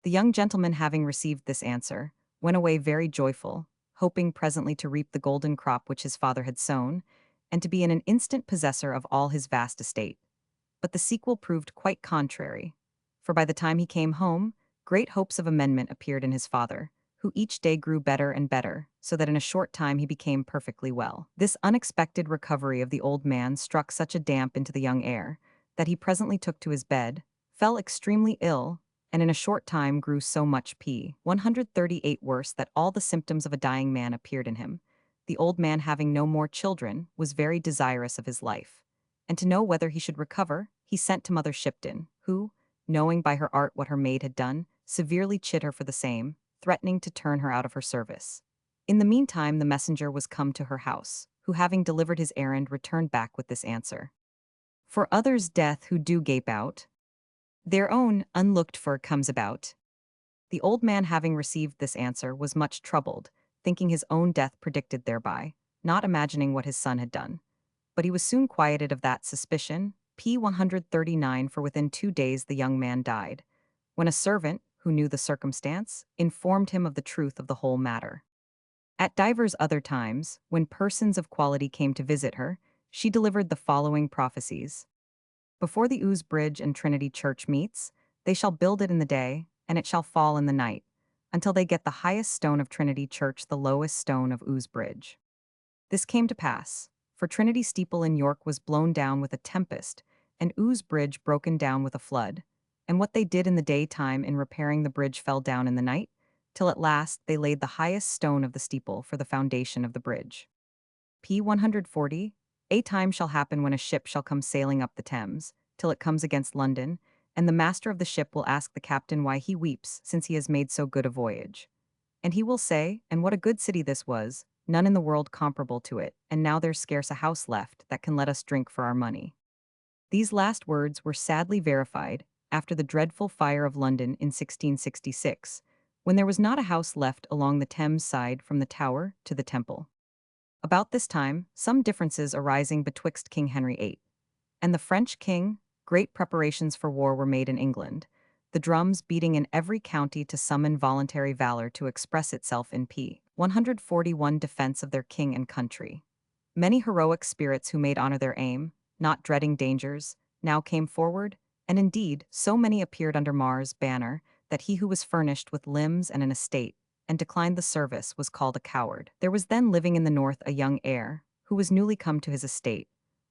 The young gentleman, having received this answer, went away very joyful, hoping presently to reap the golden crop which his father had sown, and to be in an instant possessor of all his vast estate. But the sequel proved quite contrary, for by the time he came home, great hopes of amendment appeared in his father, who each day grew better and better, so that in a short time he became perfectly well. This unexpected recovery of the old man struck such a damp into the young heir, that he presently took to his bed, fell extremely ill, and in a short time grew so much P138 worse that all the symptoms of a dying man appeared in him. The old man, having no more children, was very desirous of his life, and to know whether he should recover, he sent to Mother Shipton, who, knowing by her art what her maid had done, severely chid her for the same, threatening to turn her out of her service. In the meantime, the messenger was come to her house, who, having delivered his errand, returned back with this answer. For others' death who do gape out, their own, unlooked for, comes about. The old man, having received this answer, was much troubled, thinking his own death predicted thereby, not imagining what his son had done. But he was soon quieted of that suspicion, P139, for within 2 days the young man died, when a servant, who knew the circumstance, informed him of the truth of the whole matter. At divers other times, when persons of quality came to visit her, she delivered the following prophecies. Before the Ouse Bridge and Trinity Church meets, they shall build it in the day, and it shall fall in the night, until they get the highest stone of Trinity Church the lowest stone of Ouse Bridge. This came to pass, for Trinity Steeple in York was blown down with a tempest, and Ouse Bridge broken down with a flood, and what they did in the daytime in repairing the bridge fell down in the night, till at last they laid the highest stone of the steeple for the foundation of the bridge. P140, a time shall happen when a ship shall come sailing up the Thames, till it comes against London, and the master of the ship will ask the captain why he weeps, since he has made so good a voyage. And he will say, and what a good city this was, none in the world comparable to it, and now there's scarce a house left that can let us drink for our money. These last words were sadly verified after the dreadful fire of London in 1666, when there was not a house left along the Thames side from the Tower to the Temple. About this time, some differences arising betwixt King Henry VIII and the French king, great preparations for war were made in England, the drums beating in every county to summon voluntary valor to express itself in P141 defense of their king and country. Many heroic spirits who made honor their aim, not dreading dangers, now came forward, and indeed, so many appeared under Mar's banner that he who was furnished with limbs and an estate, and declined the service, was called a coward. There was then living in the north a young heir, who was newly come to his estate,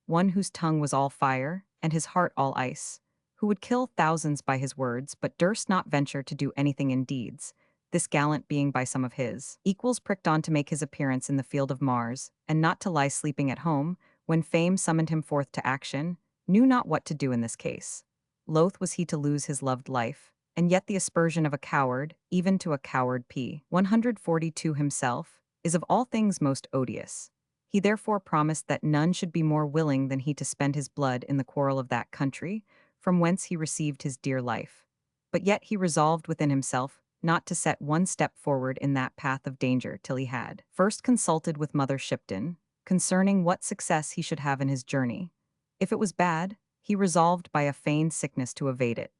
one whose tongue was all fire, and his heart all ice, who would kill thousands by his words, but durst not venture to do anything in deeds, this gallant being by some of his equals pricked on to make his appearance in the field of Mars, and not to lie sleeping at home, when fame summoned him forth to action, knew not what to do in this case. Loath was he to lose his loved life, and yet the aspersion of a coward, even to a coward P142 himself, is of all things most odious. He therefore promised that none should be more willing than he to spend his blood in the quarrel of that country, from whence he received his dear life. But yet he resolved within himself not to set one step forward in that path of danger till he had first consulted with Mother Shipton concerning what success he should have in his journey. If it was bad, he resolved by a feigned sickness to evade it,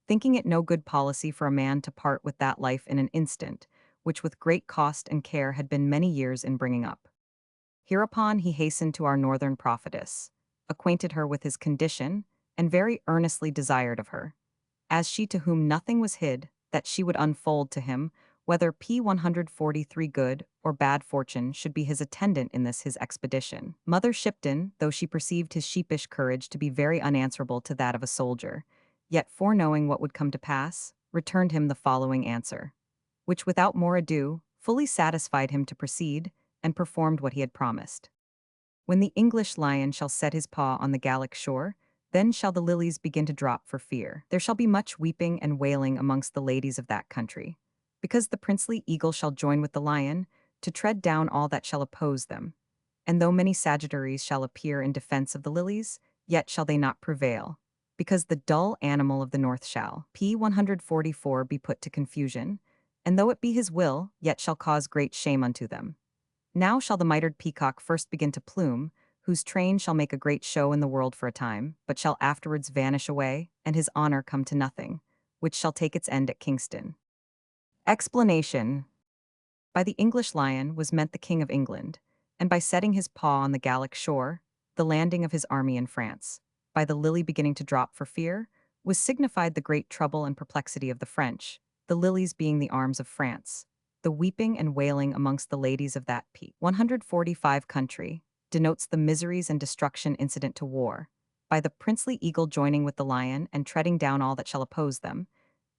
thinking it no good policy for a man to part with that life in an instant, which with great cost and care had been many years in bringing up. Hereupon he hastened to our northern prophetess, acquainted her with his condition, and very earnestly desired of her, as she to whom nothing was hid, that she would unfold to him whether P143 good or bad fortune should be his attendant in this his expedition. Mother Shipton, though she perceived his sheepish courage to be very unanswerable to that of a soldier, yet foreknowing what would come to pass, returned him the following answer, which without more ado, fully satisfied him to proceed, and performed what he had promised. When the English lion shall set his paw on the Gallic shore, then shall the lilies begin to drop for fear. There shall be much weeping and wailing amongst the ladies of that country, because the princely eagle shall join with the lion, to tread down all that shall oppose them. And though many sagittaries shall appear in defense of the lilies, yet shall they not prevail, because the dull animal of the north shall, p. 144, be put to confusion, and though it be his will, yet shall cause great shame unto them. Now shall the mitred peacock first begin to plume, whose train shall make a great show in the world for a time, but shall afterwards vanish away, and his honor come to nothing, which shall take its end at Kingston. Explanation. By the English lion was meant the King of England, and by setting his paw on the Gallic shore, the landing of his army in France. By the lily beginning to drop for fear, was signified the great trouble and perplexity of the French, the lilies being the arms of France. The weeping and wailing amongst the ladies of that p. 145 country denotes the miseries and destruction incident to war. By the princely eagle joining with the lion and treading down all that shall oppose them,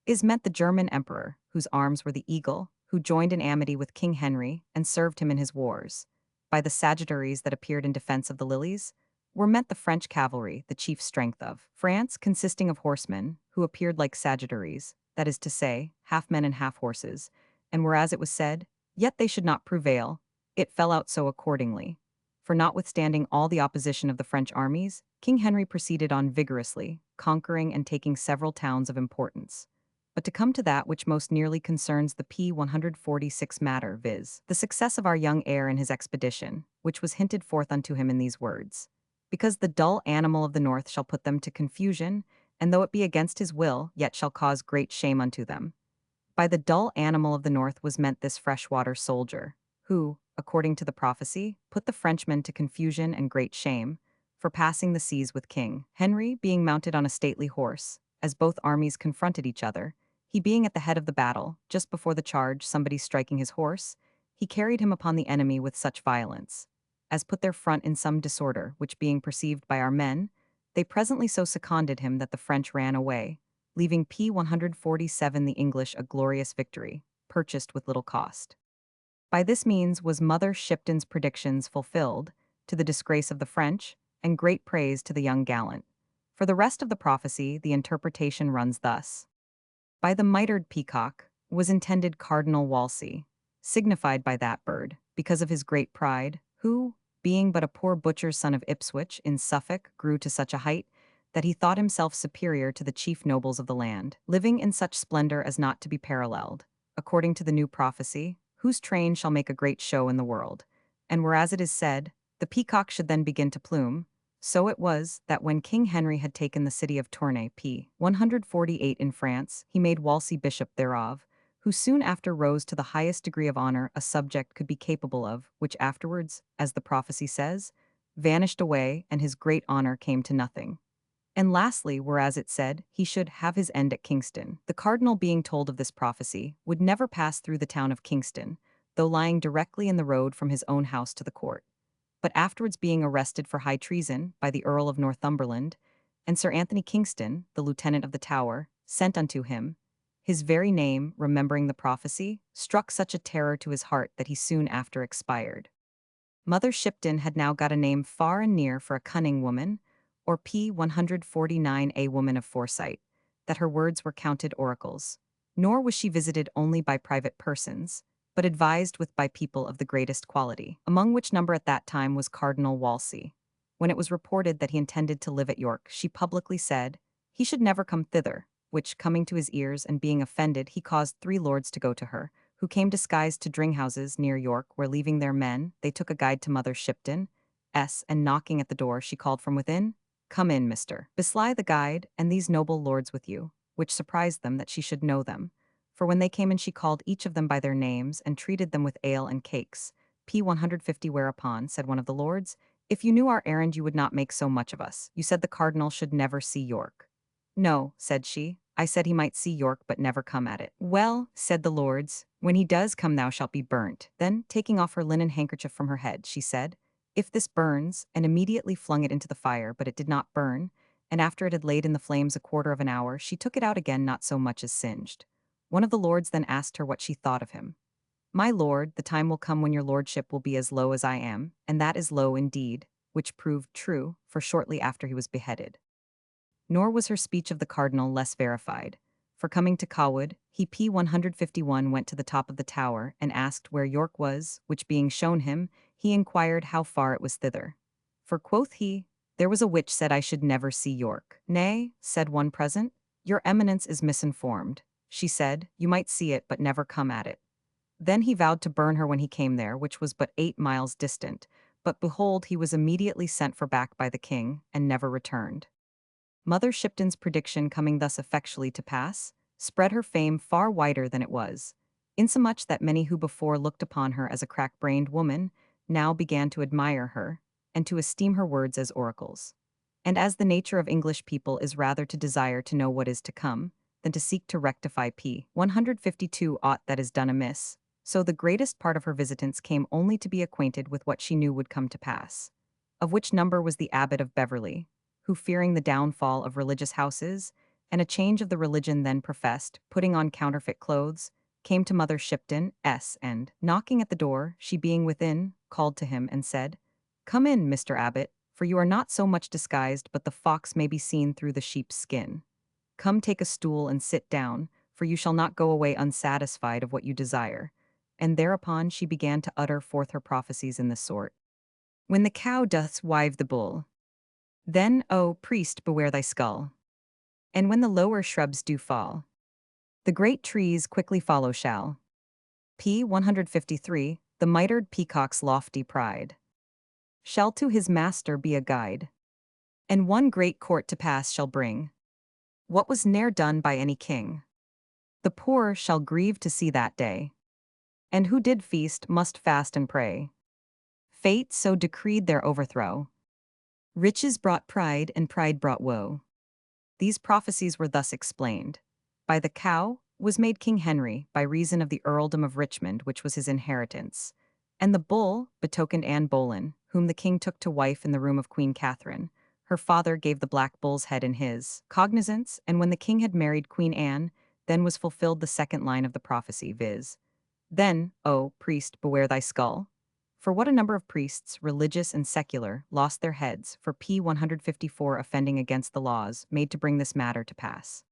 is meant the German emperor, whose arms were the eagle, who joined in amity with King Henry and served him in his wars. By the sagittaries that appeared in defense of the lilies, were meant the French cavalry, the chief strength of France, consisting of horsemen, who appeared like sagittaries, that is to say, half men and half horses, and whereas it was said, yet they should not prevail, it fell out so accordingly. For notwithstanding all the opposition of the French armies, King Henry proceeded on vigorously, conquering and taking several towns of importance. But to come to that which most nearly concerns the p. 146 matter, viz., the success of our young heir in his expedition, which was hinted forth unto him in these words. Because the dull animal of the north shall put them to confusion, and though it be against his will, yet shall cause great shame unto them. By the dull animal of the north was meant this freshwater soldier, who, according to the prophecy, put the Frenchmen to confusion and great shame, for passing the seas with King Henry being mounted on a stately horse, as both armies confronted each other, he being at the head of the battle, just before the charge somebody striking his horse, he carried him upon the enemy with such violence, as put their front in some disorder, which being perceived by our men, they presently so seconded him that the French ran away, leaving p. 147 the English a glorious victory, purchased with little cost. By this means was Mother Shipton's predictions fulfilled, to the disgrace of the French, and great praise to the young gallant. For the rest of the prophecy, the interpretation runs thus. By the mitred peacock was intended Cardinal Wolsey, signified by that bird, because of his great pride, who, being but a poor butcher's son of Ipswich in Suffolk, grew to such a height that he thought himself superior to the chief nobles of the land, living in such splendor as not to be paralleled, according to the new prophecy, whose train shall make a great show in the world. And whereas it is said, the peacock should then begin to plume, so it was that when King Henry had taken the city of Tournai p. 148 in France, he made Wolsey bishop thereof, who soon after rose to the highest degree of honor a subject could be capable of, which afterwards, as the prophecy says, vanished away, and his great honor came to nothing. And lastly, whereas it said, he should have his end at Kingston, the cardinal being told of this prophecy, would never pass through the town of Kingston, though lying directly in the road from his own house to the court, but afterwards being arrested for high treason by the Earl of Northumberland, and Sir Anthony Kingston, the lieutenant of the Tower, sent unto him, his very name, remembering the prophecy, struck such a terror to his heart that he soon after expired. Mother Shipton had now got a name far and near for a cunning woman, or p. 149 a woman of foresight, that her words were counted oracles. Nor was she visited only by private persons, but advised with by people of the greatest quality, among which number at that time was Cardinal Wolsey. When it was reported that he intended to live at York, she publicly said, he should never come thither, which, coming to his ears and being offended, he caused 3 lords to go to her, who came disguised to Dringhouses near York, where leaving their men, they took a guide to Mother Shipton, and knocking at the door, she called from within, come in, Mr. Besly the guide, and these noble lords with you, which surprised them that she should know them. For when they came in she called each of them by their names, and treated them with ale and cakes. p. 150 Whereupon, said one of the lords, if you knew our errand you would not make so much of us. You said the cardinal should never see York. No, said she, I said he might see York but never come at it. Well, said the lords, when he does come thou shalt be burnt. Then, taking off her linen handkerchief from her head, she said, if this burns, and immediately flung it into the fire, but it did not burn, and after it had laid in the flames a quarter of an hour, she took it out again not so much as singed. One of the lords then asked her what she thought of him. My lord, the time will come when your lordship will be as low as I am, and that is low indeed, which proved true, for shortly after he was beheaded. Nor was her speech of the cardinal less verified, for coming to Cawood, he p. 151 went to the top of the tower and asked where York was, which being shown him, he inquired how far it was thither. For quoth he, there was a witch said I should never see York. Nay, said one present, your eminence is misinformed. She said, you might see it but never come at it. Then he vowed to burn her when he came there, which was but 8 miles distant, but behold, he was immediately sent for back by the king, and never returned. Mother Shipton's prediction coming thus effectually to pass, spread her fame far wider than it was, insomuch that many who before looked upon her as a crack-brained woman, now began to admire her, and to esteem her words as oracles. And as the nature of English people is rather to desire to know what is to come, than to seek to rectify p. 152 aught that is done amiss, so the greatest part of her visitants came only to be acquainted with what she knew would come to pass, of which number was the abbot of Beverley, who, fearing the downfall of religious houses, and a change of the religion then professed, putting on counterfeit clothes, came to Mother Shipton, and, knocking at the door, she being within, called to him and said, come in, Mr. Abbot, for you are not so much disguised but the fox may be seen through the sheep's skin. Come take a stool and sit down, for you shall not go away unsatisfied of what you desire. And thereupon she began to utter forth her prophecies in this sort. When the cow doth wive the bull, then, O priest, beware thy skull. And when the lower shrubs do fall, the great trees quickly follow shall. p. 153, the mitred peacock's lofty pride shall to his master be a guide, and one great court to pass shall bring what was ne'er done by any king. The poor shall grieve to see that day, and who did feast must fast and pray. Fate so decreed their overthrow. Riches brought pride, and pride brought woe. These prophecies were thus explained. By the cow was made King Henry, by reason of the earldom of Richmond, which was his inheritance. And the bull betokened Anne Boleyn, whom the king took to wife in the room of Queen Catherine. Her father gave the black bull's head in his cognizance, and when the king had married Queen Anne, then was fulfilled the second line of the prophecy, viz. Then, O priest, beware thy skull. For what a number of priests, religious and secular, lost their heads for p. 154 offending against the laws made to bring this matter to pass.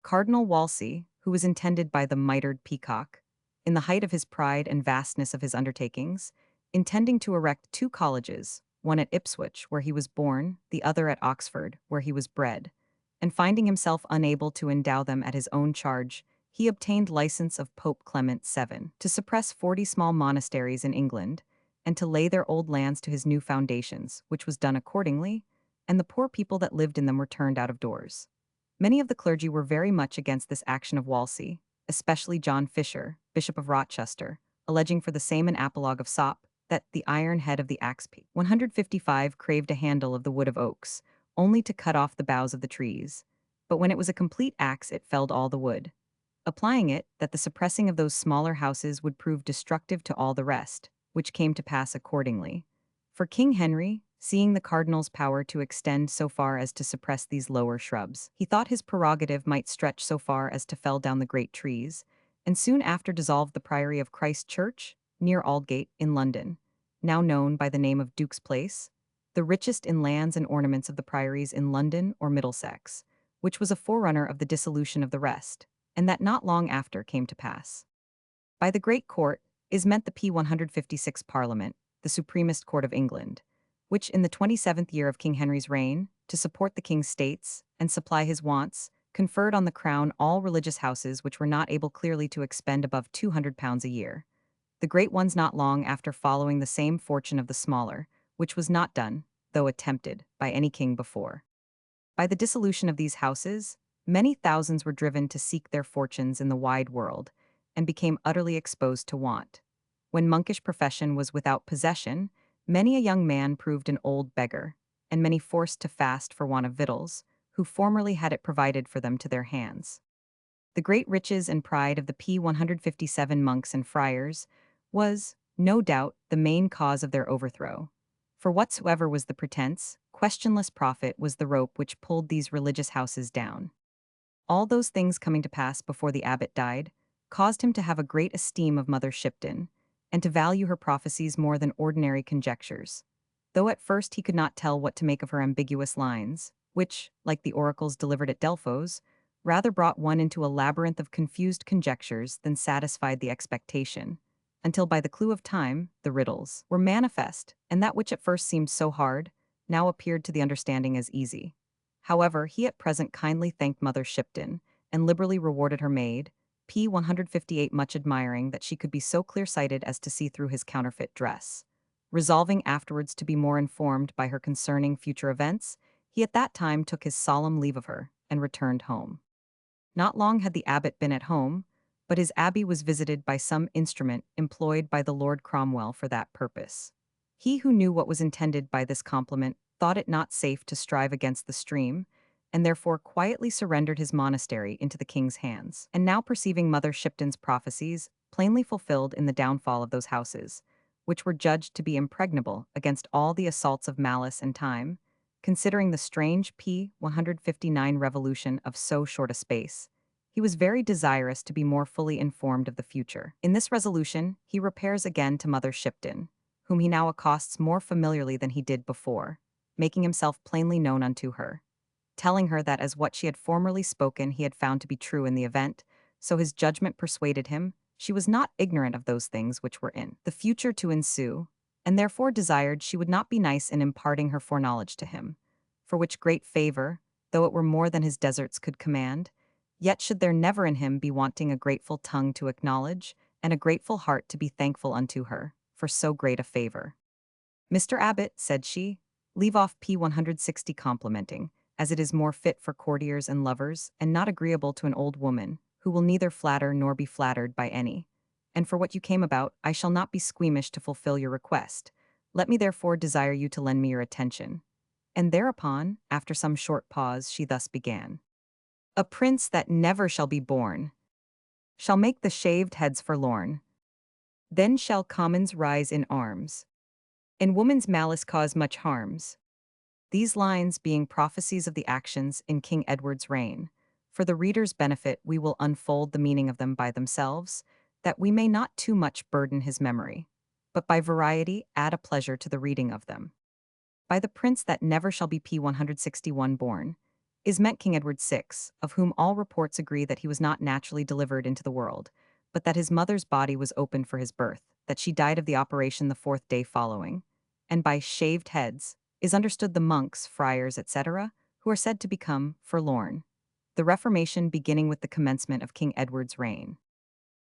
Cardinal Wolsey, who was intended by the mitred peacock, in the height of his pride and vastness of his undertakings, intending to erect 2 colleges, one at Ipswich, where he was born, the other at Oxford, where he was bred, and finding himself unable to endow them at his own charge, he obtained license of Pope Clement VII to suppress 40 small monasteries in England, and to lay their old lands to his new foundations, which was done accordingly, and the poor people that lived in them were turned out of doors. Many of the clergy were very much against this action of Wolsey, especially John Fisher, Bishop of Rochester, alleging for the same an apologue of sop, that the iron head of the axe p. 155 craved a handle of the wood of oaks, only to cut off the boughs of the trees, but when it was a complete axe it felled all the wood. Applying it, that the suppressing of those smaller houses would prove destructive to all the rest, which came to pass accordingly. For King Henry, seeing the cardinal's power to extend so far as to suppress these lower shrubs, he thought his prerogative might stretch so far as to fell down the great trees, and soon after dissolved the priory of Christ Church, near Aldgate, in London, now known by the name of Duke's Place, the richest in lands and ornaments of the priories in London or Middlesex, which was a forerunner of the dissolution of the rest, and that not long after came to pass. By the Great Court is meant the p. 156 Parliament, the supremest court of England, which in the 27th year of King Henry's reign, to support the king's states and supply his wants, conferred on the crown all religious houses which were not able clearly to expend above £200 a year. The great ones not long after following the same fortune of the smaller, which was not done, though attempted, by any king before. By the dissolution of these houses, many thousands were driven to seek their fortunes in the wide world, and became utterly exposed to want. When monkish profession was without possession, many a young man proved an old beggar, and many forced to fast for want of victuals, who formerly had it provided for them to their hands. The great riches and pride of the p. 157 monks and friars was, no doubt, the main cause of their overthrow. For whatsoever was the pretense, questionless prophet was the rope which pulled these religious houses down. All those things coming to pass before the abbot died caused him to have a great esteem of Mother Shipton, and to value her prophecies more than ordinary conjectures. Though at first he could not tell what to make of her ambiguous lines, which, like the oracles delivered at Delphos, rather brought one into a labyrinth of confused conjectures than satisfied the expectation, until by the clue of time, the riddles were manifest, and that which at first seemed so hard, now appeared to the understanding as easy. However, he at present kindly thanked Mother Shipton, and liberally rewarded her maid, p. 158, much admiring that she could be so clear-sighted as to see through his counterfeit dress. Resolving afterwards to be more informed by her concerning future events, he at that time took his solemn leave of her, and returned home. Not long had the abbot been at home, but his abbey was visited by some instrument employed by the Lord Cromwell for that purpose. He who knew what was intended by this compliment thought it not safe to strive against the stream, and therefore quietly surrendered his monastery into the king's hands. And now perceiving Mother Shipton's prophecies plainly fulfilled in the downfall of those houses, which were judged to be impregnable against all the assaults of malice and time, considering the strange p. 159 revolution of so short a space, he was very desirous to be more fully informed of the future. In this resolution, he repairs again to Mother Shipton, whom he now accosts more familiarly than he did before, making himself plainly known unto her, telling her that as what she had formerly spoken he had found to be true in the event, so his judgment persuaded him she was not ignorant of those things which were in the future to ensue, and therefore desired she would not be nice in imparting her foreknowledge to him, for which great favor, though it were more than his deserts could command, yet should there never in him be wanting a grateful tongue to acknowledge, and a grateful heart to be thankful unto her, for so great a favor. Mr. Abbot, said she, leave off p. 160 complimenting, as it is more fit for courtiers and lovers, and not agreeable to an old woman, who will neither flatter nor be flattered by any. And for what you came about, I shall not be squeamish to fulfill your request. Let me therefore desire you to lend me your attention. And thereupon, after some short pause, she thus began. A prince that never shall be born shall make the shaved heads forlorn. Then shall commons rise in arms, and woman's malice cause much harms. These lines being prophecies of the actions in King Edward's reign, for the reader's benefit we will unfold the meaning of them by themselves, that we may not too much burden his memory, but by variety add a pleasure to the reading of them. By the prince that never shall be p. 161 born, is meant King Edward VI, of whom all reports agree that he was not naturally delivered into the world, but that his mother's body was opened for his birth, that she died of the operation the 4th day following, and by shaved heads is understood the monks, friars, etc., who are said to become forlorn. The Reformation beginning with the commencement of King Edward's reign.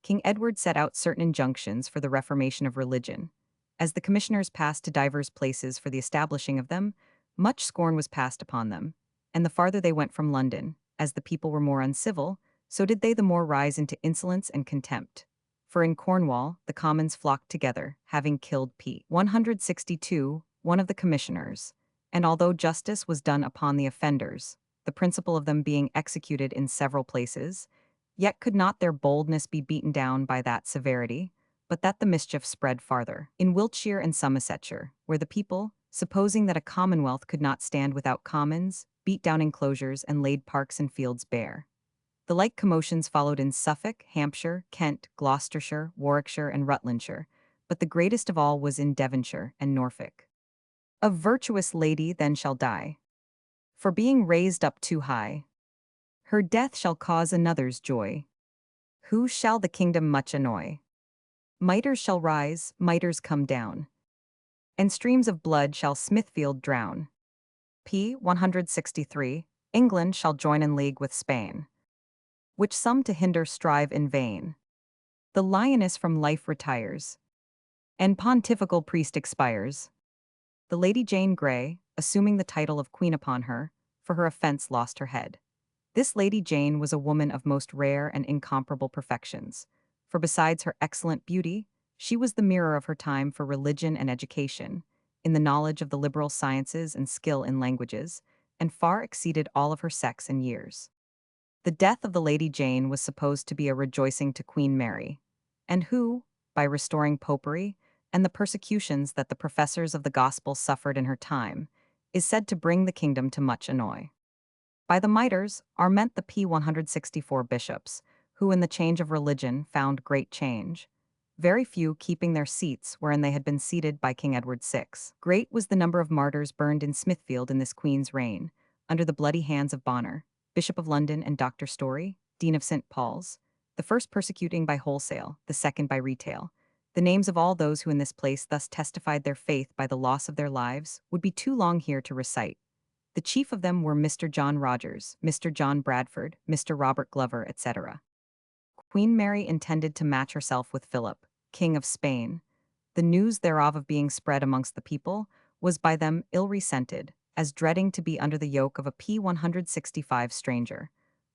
King Edward set out certain injunctions for the reformation of religion. As the commissioners passed to divers places for the establishing of them, much scorn was passed upon them, and the farther they went from London, as the people were more uncivil, so did they the more rise into insolence and contempt. For in Cornwall the commons flocked together, having killed p. 162, one of the commissioners, and although justice was done upon the offenders, the principal of them being executed in several places, yet could not their boldness be beaten down by that severity, but that the mischief spread farther. In Wiltshire and Somersetshire, where the people, supposing that a commonwealth could not stand without commons, beat down enclosures and laid parks and fields bare. The like commotions followed in Suffolk, Hampshire, Kent, Gloucestershire, Warwickshire, and Rutlandshire, but the greatest of all was in Devonshire and Norfolk. A virtuous lady then shall die, for being raised up too high. Her death shall cause another's joy, who shall the kingdom much annoy. Mitres shall rise, mitres come down, and streams of blood shall Smithfield drown. p. 163, England shall join in league with Spain, which some to hinder strive in vain. The lioness from life retires, and pontifical priest expires. The Lady Jane Grey, assuming the title of queen upon her, for her offense lost her head. This Lady Jane was a woman of most rare and incomparable perfections, for besides her excellent beauty, she was the mirror of her time for religion and education, in the knowledge of the liberal sciences and skill in languages, and far exceeded all of her sex in years. The death of the Lady Jane was supposed to be a rejoicing to Queen Mary, and who, by restoring popery, and the persecutions that the professors of the gospel suffered in her time, is said to bring the kingdom to much annoy. By the miters are meant the P164 bishops, who in the change of religion found great change, very few keeping their seats wherein they had been seated by King Edward VI. Great was the number of martyrs burned in Smithfield in this queen's reign, under the bloody hands of Bonner, Bishop of London, and Dr. Story, Dean of St. Paul's, the first persecuting by wholesale, the second by retail. The names of all those who in this place thus testified their faith by the loss of their lives would be too long here to recite. The chief of them were Mr. John Rogers, Mr. John Bradford, Mr. Robert Glover, etc. Queen Mary intended to match herself with Philip, King of Spain. The news thereof of being spread amongst the people was by them ill resented, as dreading to be under the yoke of a P165 stranger.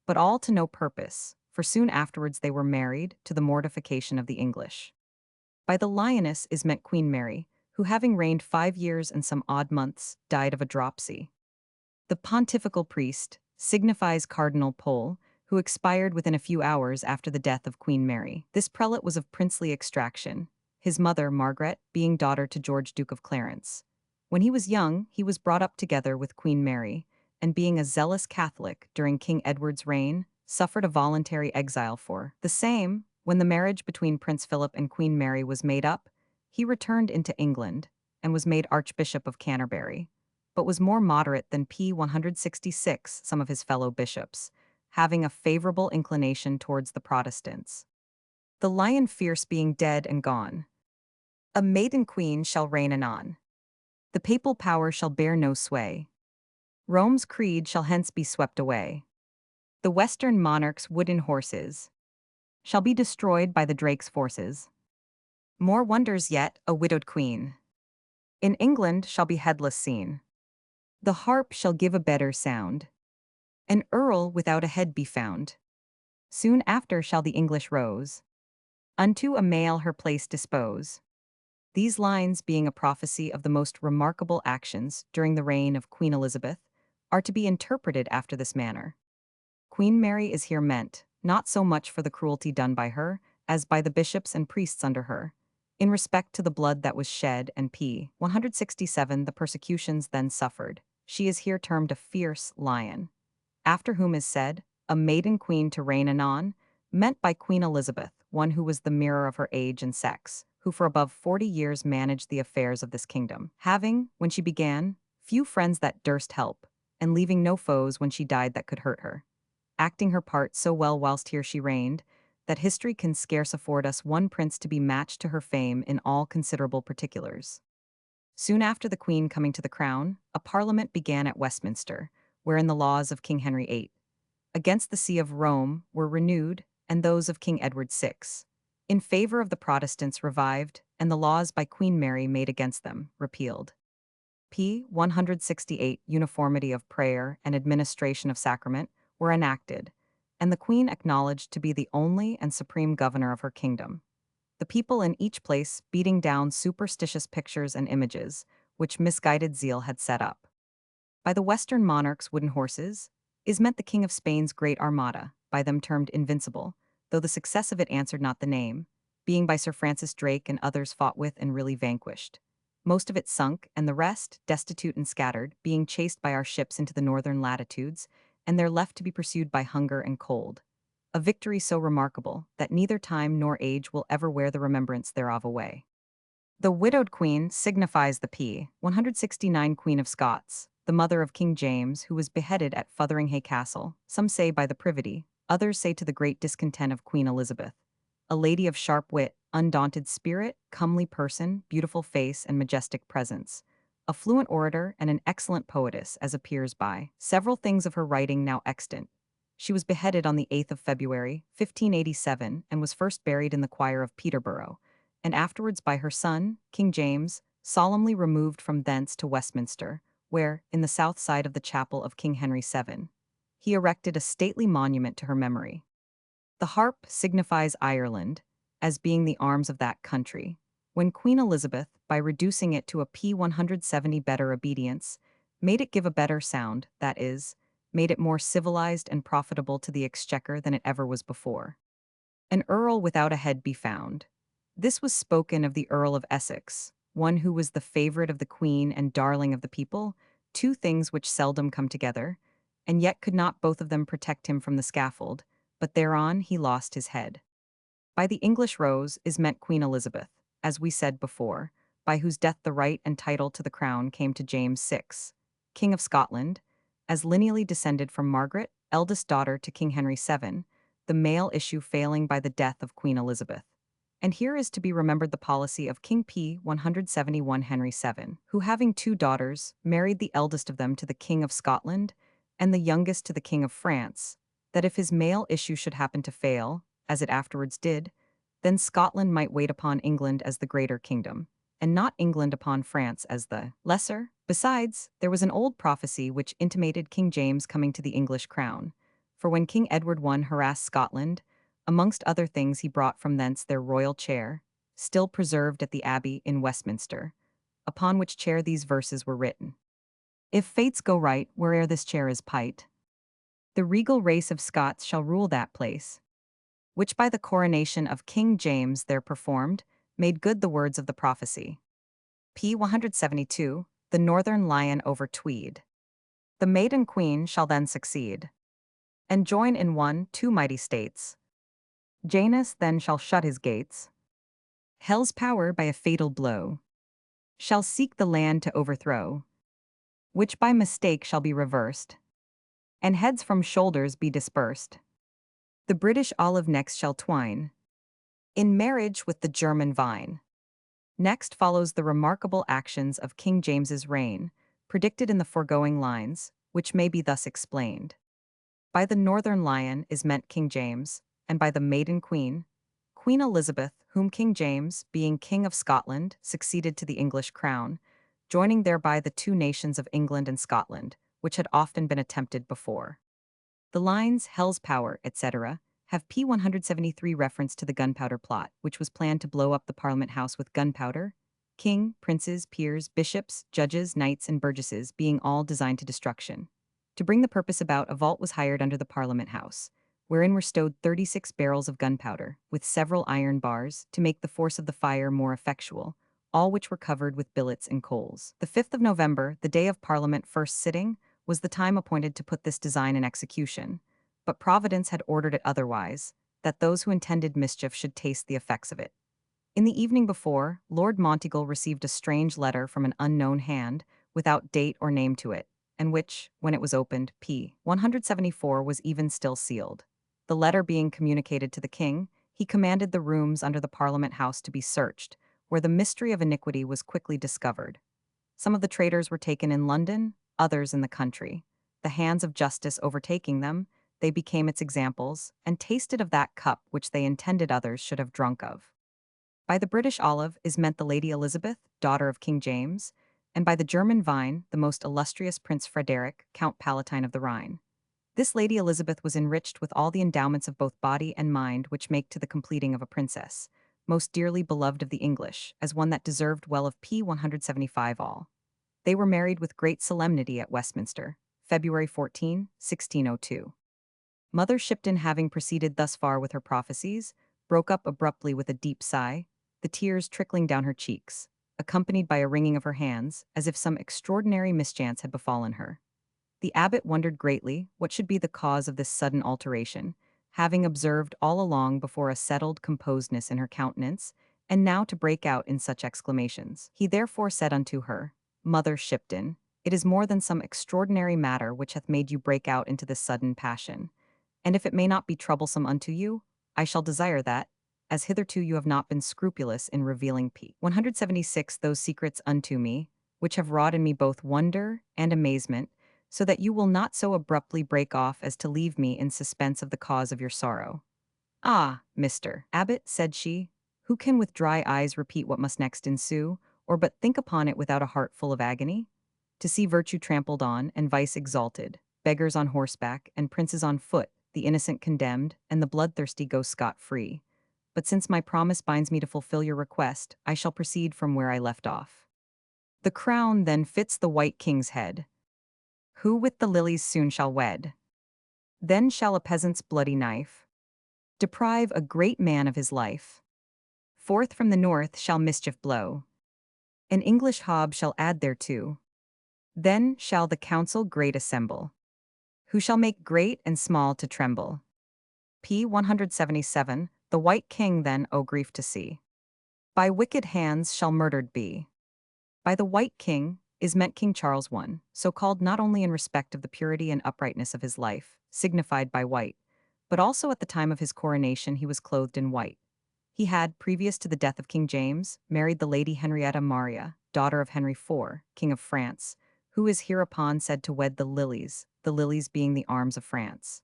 But all to no purpose, for soon afterwards they were married, to the mortification of the English. By the lioness is meant Queen Mary, who having reigned 5 years and some odd months, died of a dropsy. The pontifical priest signifies Cardinal Pole, who expired within a few hours after the death of Queen Mary. This prelate was of princely extraction, his mother, Margaret, being daughter to George, Duke of Clarence. When he was young, he was brought up together with Queen Mary, and being a zealous Catholic during King Edward's reign, suffered a voluntary exile for the same. When the marriage between Prince Philip and Queen Mary was made up, he returned into England and was made Archbishop of Canterbury, but was more moderate than P166, some of his fellow bishops, having a favorable inclination towards the Protestants. The lion fierce being dead and gone, a maiden queen shall reign anon. The papal power shall bear no sway. Rome's creed shall hence be swept away. The western monarch's wooden horses shall be destroyed by the Drake's forces. More wonders yet, a widowed queen in England shall be headless seen. The harp shall give a better sound. An earl without a head be found. Soon after shall the English rose. Unto a male her place dispose. These lines, being a prophecy of the most remarkable actions during the reign of Queen Elizabeth, are to be interpreted after this manner. Queen Mary is here meant, not so much for the cruelty done by her, as by the bishops and priests under her, in respect to the blood that was shed and p. 167 the persecutions then suffered. She is here termed a fierce lion, after whom is said, a maiden queen to reign anon, meant by Queen Elizabeth, one who was the mirror of her age and sex, who for above 40 years managed the affairs of this kingdom, having, when she began, few friends that durst help, and leaving no foes when she died that could hurt her, acting her part so well whilst here she reigned, that history can scarce afford us one prince to be matched to her fame in all considerable particulars. Soon after the Queen coming to the crown, a parliament began at Westminster, wherein the laws of King Henry VIII against the See of Rome were renewed, and those of King Edward VI in favor of the Protestants revived, and the laws by Queen Mary made against them repealed. P. 168 Uniformity of prayer and administration of sacrament were enacted, and the Queen acknowledged to be the only and supreme governor of her kingdom. The people in each place beating down superstitious pictures and images, which misguided zeal had set up. By the Western monarch's wooden horses is meant the King of Spain's great armada, by them termed invincible, though the success of it answered not the name, being by Sir Francis Drake and others fought with and really vanquished. Most of it sunk, and the rest, destitute and scattered, being chased by our ships into the northern latitudes, and there left to be pursued by hunger and cold. A victory so remarkable that neither time nor age will ever wear the remembrance thereof away. The widowed queen signifies the P169 Queen of Scots, the mother of King James, who was beheaded at Fotheringhay Castle, some say by the privity, others say to the great discontent of Queen Elizabeth. A lady of sharp wit, undaunted spirit, comely person, beautiful face, and majestic presence. A fluent orator and an excellent poetess, as appears by several things of her writing now extant. She was beheaded on the 8th of February, 1587, and was first buried in the choir of Peterborough, and afterwards by her son, King James, solemnly removed from thence to Westminster, where, in the south side of the chapel of King Henry VII, he erected a stately monument to her memory. The harp signifies Ireland, as being the arms of that country, when Queen Elizabeth, by reducing it to a P170 better obedience, made it give a better sound, that is, made it more civilized and profitable to the exchequer than it ever was before. An earl without a head be found. This was spoken of the Earl of Essex, one who was the favorite of the Queen and darling of the people, two things which seldom come together, and yet could not both of them protect him from the scaffold, but thereon he lost his head. By the English rose is meant Queen Elizabeth, as we said before, by whose death the right and title to the crown came to James VI, King of Scotland, as lineally descended from Margaret, eldest daughter to King Henry VII, the male issue failing by the death of Queen Elizabeth. And here is to be remembered the policy of King P. 171 Henry VII, who having two daughters, married the eldest of them to the King of Scotland, and the youngest to the King of France, that if his male issue should happen to fail, as it afterwards did, then Scotland might wait upon England as the greater kingdom, and not England upon France as the lesser. Besides, there was an old prophecy which intimated King James coming to the English crown, for when King Edward I harassed Scotland, amongst other things he brought from thence their royal chair, still preserved at the Abbey in Westminster, upon which chair these verses were written. If fates go right, where'er this chair is pight, the regal race of Scots shall rule that place, which by the coronation of King James there performed, made good the words of the prophecy. P. 172, the Northern Lion over Tweed. The maiden queen shall then succeed, and join in one, two mighty states. Janus then shall shut his gates. Hell's power by a fatal blow shall seek the land to overthrow, which by mistake shall be reversed, and heads from shoulders be dispersed. The British olive next shall twine in marriage with the German vine. Next follows the remarkable actions of King James's reign, predicted in the foregoing lines, which may be thus explained. By the Northern Lion is meant King James, and by the maiden queen, Queen Elizabeth, whom King James, being King of Scotland, succeeded to the English crown, joining thereby the two nations of England and Scotland, which had often been attempted before. The lines Hell's power, etc., have P. 173 reference to the gunpowder plot, which was planned to blow up the Parliament House with gunpowder, king, princes, peers, bishops, judges, knights, and burgesses being all designed to destruction. To bring the purpose about, a vault was hired under the Parliament House, wherein were stowed 36 barrels of gunpowder, with several iron bars, to make the force of the fire more effectual, all which were covered with billets and coals. The 5th of November, the day of Parliament first sitting, was the time appointed to put this design in execution, but Providence had ordered it otherwise, that those who intended mischief should taste the effects of it. In the evening before, Lord Monteagle received a strange letter from an unknown hand, without date or name to it, and which, when it was opened, p. 174 was even still sealed. The letter being communicated to the king, he commanded the rooms under the Parliament House to be searched, where the mystery of iniquity was quickly discovered. Some of the traitors were taken in London, others in the country. The hands of justice overtaking them, they became its examples, and tasted of that cup which they intended others should have drunk of. By the British olive is meant the Lady Elizabeth, daughter of King James, and by the German vine, the most illustrious Prince Frederick, Count Palatine of the Rhine. This Lady Elizabeth was enriched with all the endowments of both body and mind which make to the completing of a princess, most dearly beloved of the English, as one that deserved well of P. 175 all. They were married with great solemnity at Westminster, February 14, 1602. Mother Shipton, having proceeded thus far with her prophecies, broke up abruptly with a deep sigh, the tears trickling down her cheeks, accompanied by a wringing of her hands, as if some extraordinary mischance had befallen her. The abbot wondered greatly what should be the cause of this sudden alteration, having observed all along before a settled composedness in her countenance, and now to break out in such exclamations. He therefore said unto her, Mother Shipton, it is more than some extraordinary matter which hath made you break out into this sudden passion, and if it may not be troublesome unto you, I shall desire that, as hitherto you have not been scrupulous in revealing p. 176 those secrets unto me, which have wrought in me both wonder and amazement, so that you will not so abruptly break off as to leave me in suspense of the cause of your sorrow. Ah, Mr. Abbot, said she, who can with dry eyes repeat what must next ensue, or but think upon it without a heart full of agony? To see virtue trampled on, and vice exalted, beggars on horseback, and princes on foot, the innocent condemned, and the bloodthirsty go scot-free. But since my promise binds me to fulfill your request, I shall proceed from where I left off. The crown then fits the white king's head, who with the lilies soon shall wed. Then shall a peasant's bloody knife deprive a great man of his life. Forth from the north shall mischief blow, an English hob shall add thereto. Then shall the council great assemble, who shall make great and small to tremble. P. 177. The white king then, O grief to see, by wicked hands shall murdered be. By the white king is meant King Charles I, so called not only in respect of the purity and uprightness of his life, signified by white, but also at the time of his coronation he was clothed in white. He had, previous to the death of King James, married the Lady Henrietta Maria, daughter of Henry IV, King of France, who is hereupon said to wed the lilies being the arms of France.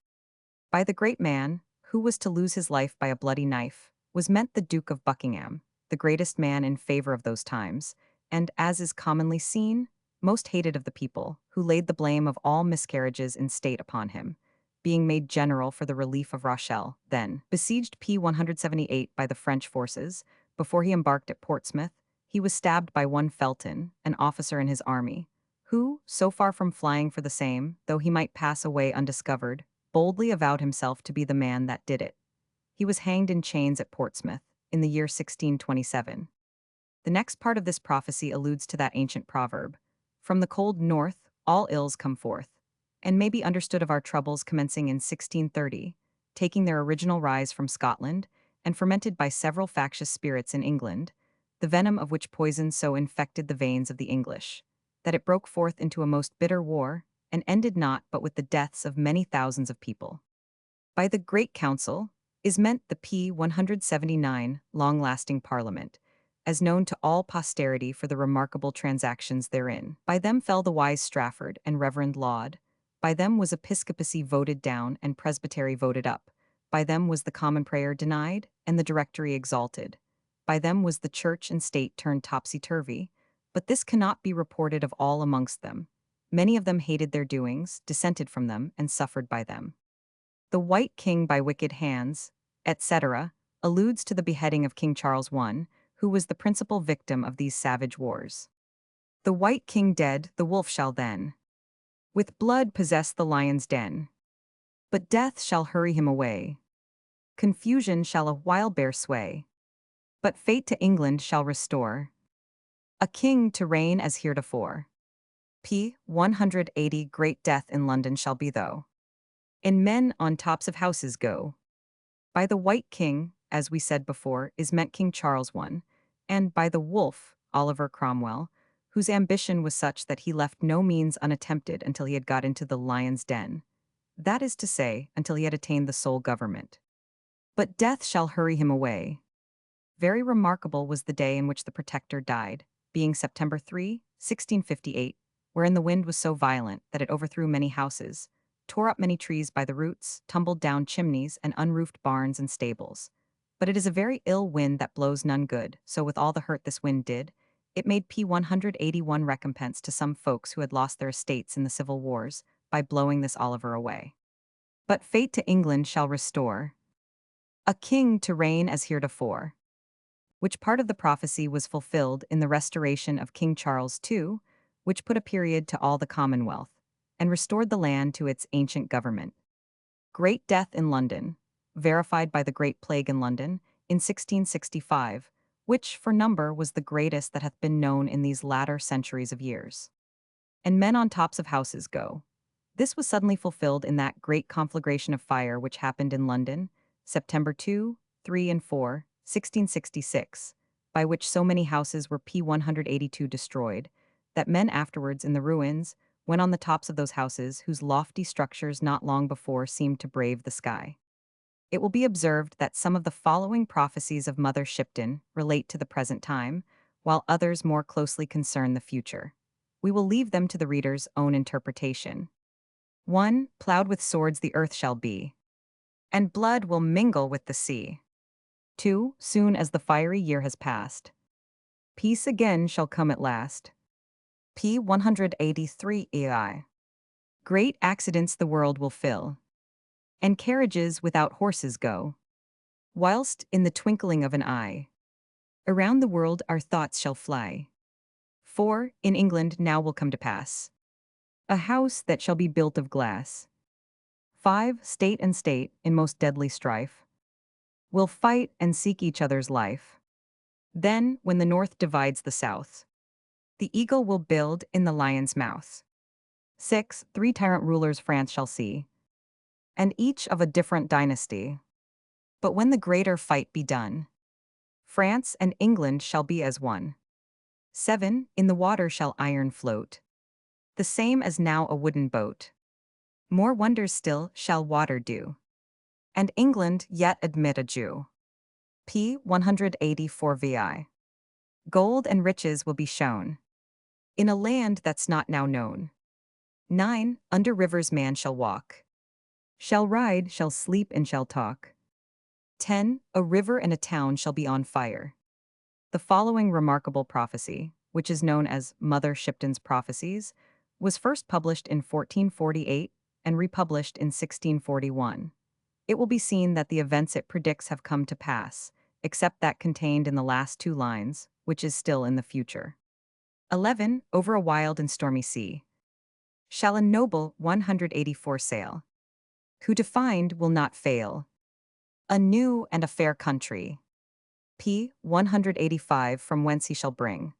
By the great man, who was to lose his life by a bloody knife, was meant the Duke of Buckingham, the greatest man in favor of those times, and, as is commonly seen, most hated of the people, who laid the blame of all miscarriages in state upon him, being made general for the relief of Rochelle, then besieged P. 178 by the French forces. Before he embarked at Portsmouth, he was stabbed by one Felton, an officer in his army, who, so far from flying for the same, though he might pass away undiscovered, boldly avowed himself to be the man that did it. He was hanged in chains at Portsmouth in the year 1627. The next part of this prophecy alludes to that ancient proverb, "From the cold north, all ills come forth," and may be understood of our troubles commencing in 1630, taking their original rise from Scotland, and fermented by several factious spirits in England, the venom of which poison so infected the veins of the English, that it broke forth into a most bitter war, and ended not but with the deaths of many thousands of people. By the Great Council is meant the P. 179 long-lasting Parliament, as known to all posterity for the remarkable transactions therein. By them fell the wise Strafford and Reverend Laud. By them was episcopacy voted down and presbytery voted up. By them was the common prayer denied and the directory exalted. By them was the church and state turned topsy-turvy, but this cannot be reported of all amongst them. Many of them hated their doings, dissented from them, and suffered by them. The White King by wicked hands, etc., alludes to the beheading of King Charles I, who was the principal victim of these savage wars. The White King dead, the wolf shall then with blood possess the lion's den. But death shall hurry him away. Confusion shall a while bear sway. But fate to England shall restore a king to reign as heretofore. P. 180. Great death in London shall be though, and men on tops of houses go. By the White King, as we said before, is meant King Charles I, and by the wolf, Oliver Cromwell, whose ambition was such that he left no means unattempted until he had got into the lion's den. That is to say, until he had attained the sole government. But death shall hurry him away. Very remarkable was the day in which the Protector died, being September 3, 1658, wherein the wind was so violent that it overthrew many houses, tore up many trees by the roots, tumbled down chimneys, and unroofed barns and stables. But it is a very ill wind that blows none good, so with all the hurt this wind did, it made P. 181 recompense to some folks who had lost their estates in the civil wars, by blowing this Oliver away. But fate to England shall restore a king to reign as heretofore. Which part of the prophecy was fulfilled in the restoration of King Charles II, which put a period to all the Commonwealth, and restored the land to its ancient government. Great death in London, verified by the Great Plague in London in 1665, which for number was the greatest that hath been known in these latter centuries of years. And men on tops of houses go. This was suddenly fulfilled in that great conflagration of fire which happened in London, September 2, 3, and 4, 1666, by which so many houses were P. 182 destroyed, that men afterwards in the ruins went on the tops of those houses whose lofty structures not long before seemed to brave the sky. It will be observed that some of the following prophecies of Mother Shipton relate to the present time, while others more closely concern the future. We will leave them to the reader's own interpretation. 1. Plowed with swords the earth shall be, and blood will mingle with the sea. 2. Soon as the fiery year has passed, peace again shall come at last. P. 183 EI. Great accidents the world will fill, and carriages without horses go, whilst, in the twinkling of an eye, around the world our thoughts shall fly. 4. In England now will come to pass a house that shall be built of glass. 5. State and state, in most deadly strife, will fight and seek each other's life. Then, when the north divides the south, The eagle will build in the lion's mouth. 6. 3 tyrant rulers France shall see, and each of a different dynasty. But when the greater fight be done, France and England shall be as one. 7. In the water shall iron float, the same as now a wooden boat. More wonders still shall water do, and England yet admit a Jew. p. 184 vi. Gold and riches will be shown, in a land that's not now known. 9. Under rivers man shall walk, shall ride, shall sleep, and shall talk. 10. A river and a town shall be on fire. The following remarkable prophecy, which is known as Mother Shipton's Prophecies, was first published in 1448 and republished in 1641. It will be seen that the events it predicts have come to pass, except that contained in the last 2 lines, which is still in the future. 11. Over a wild and stormy sea shall a noble 184 sail, who to find will not fail a new and a fair country. p. 185 from whence he shall bring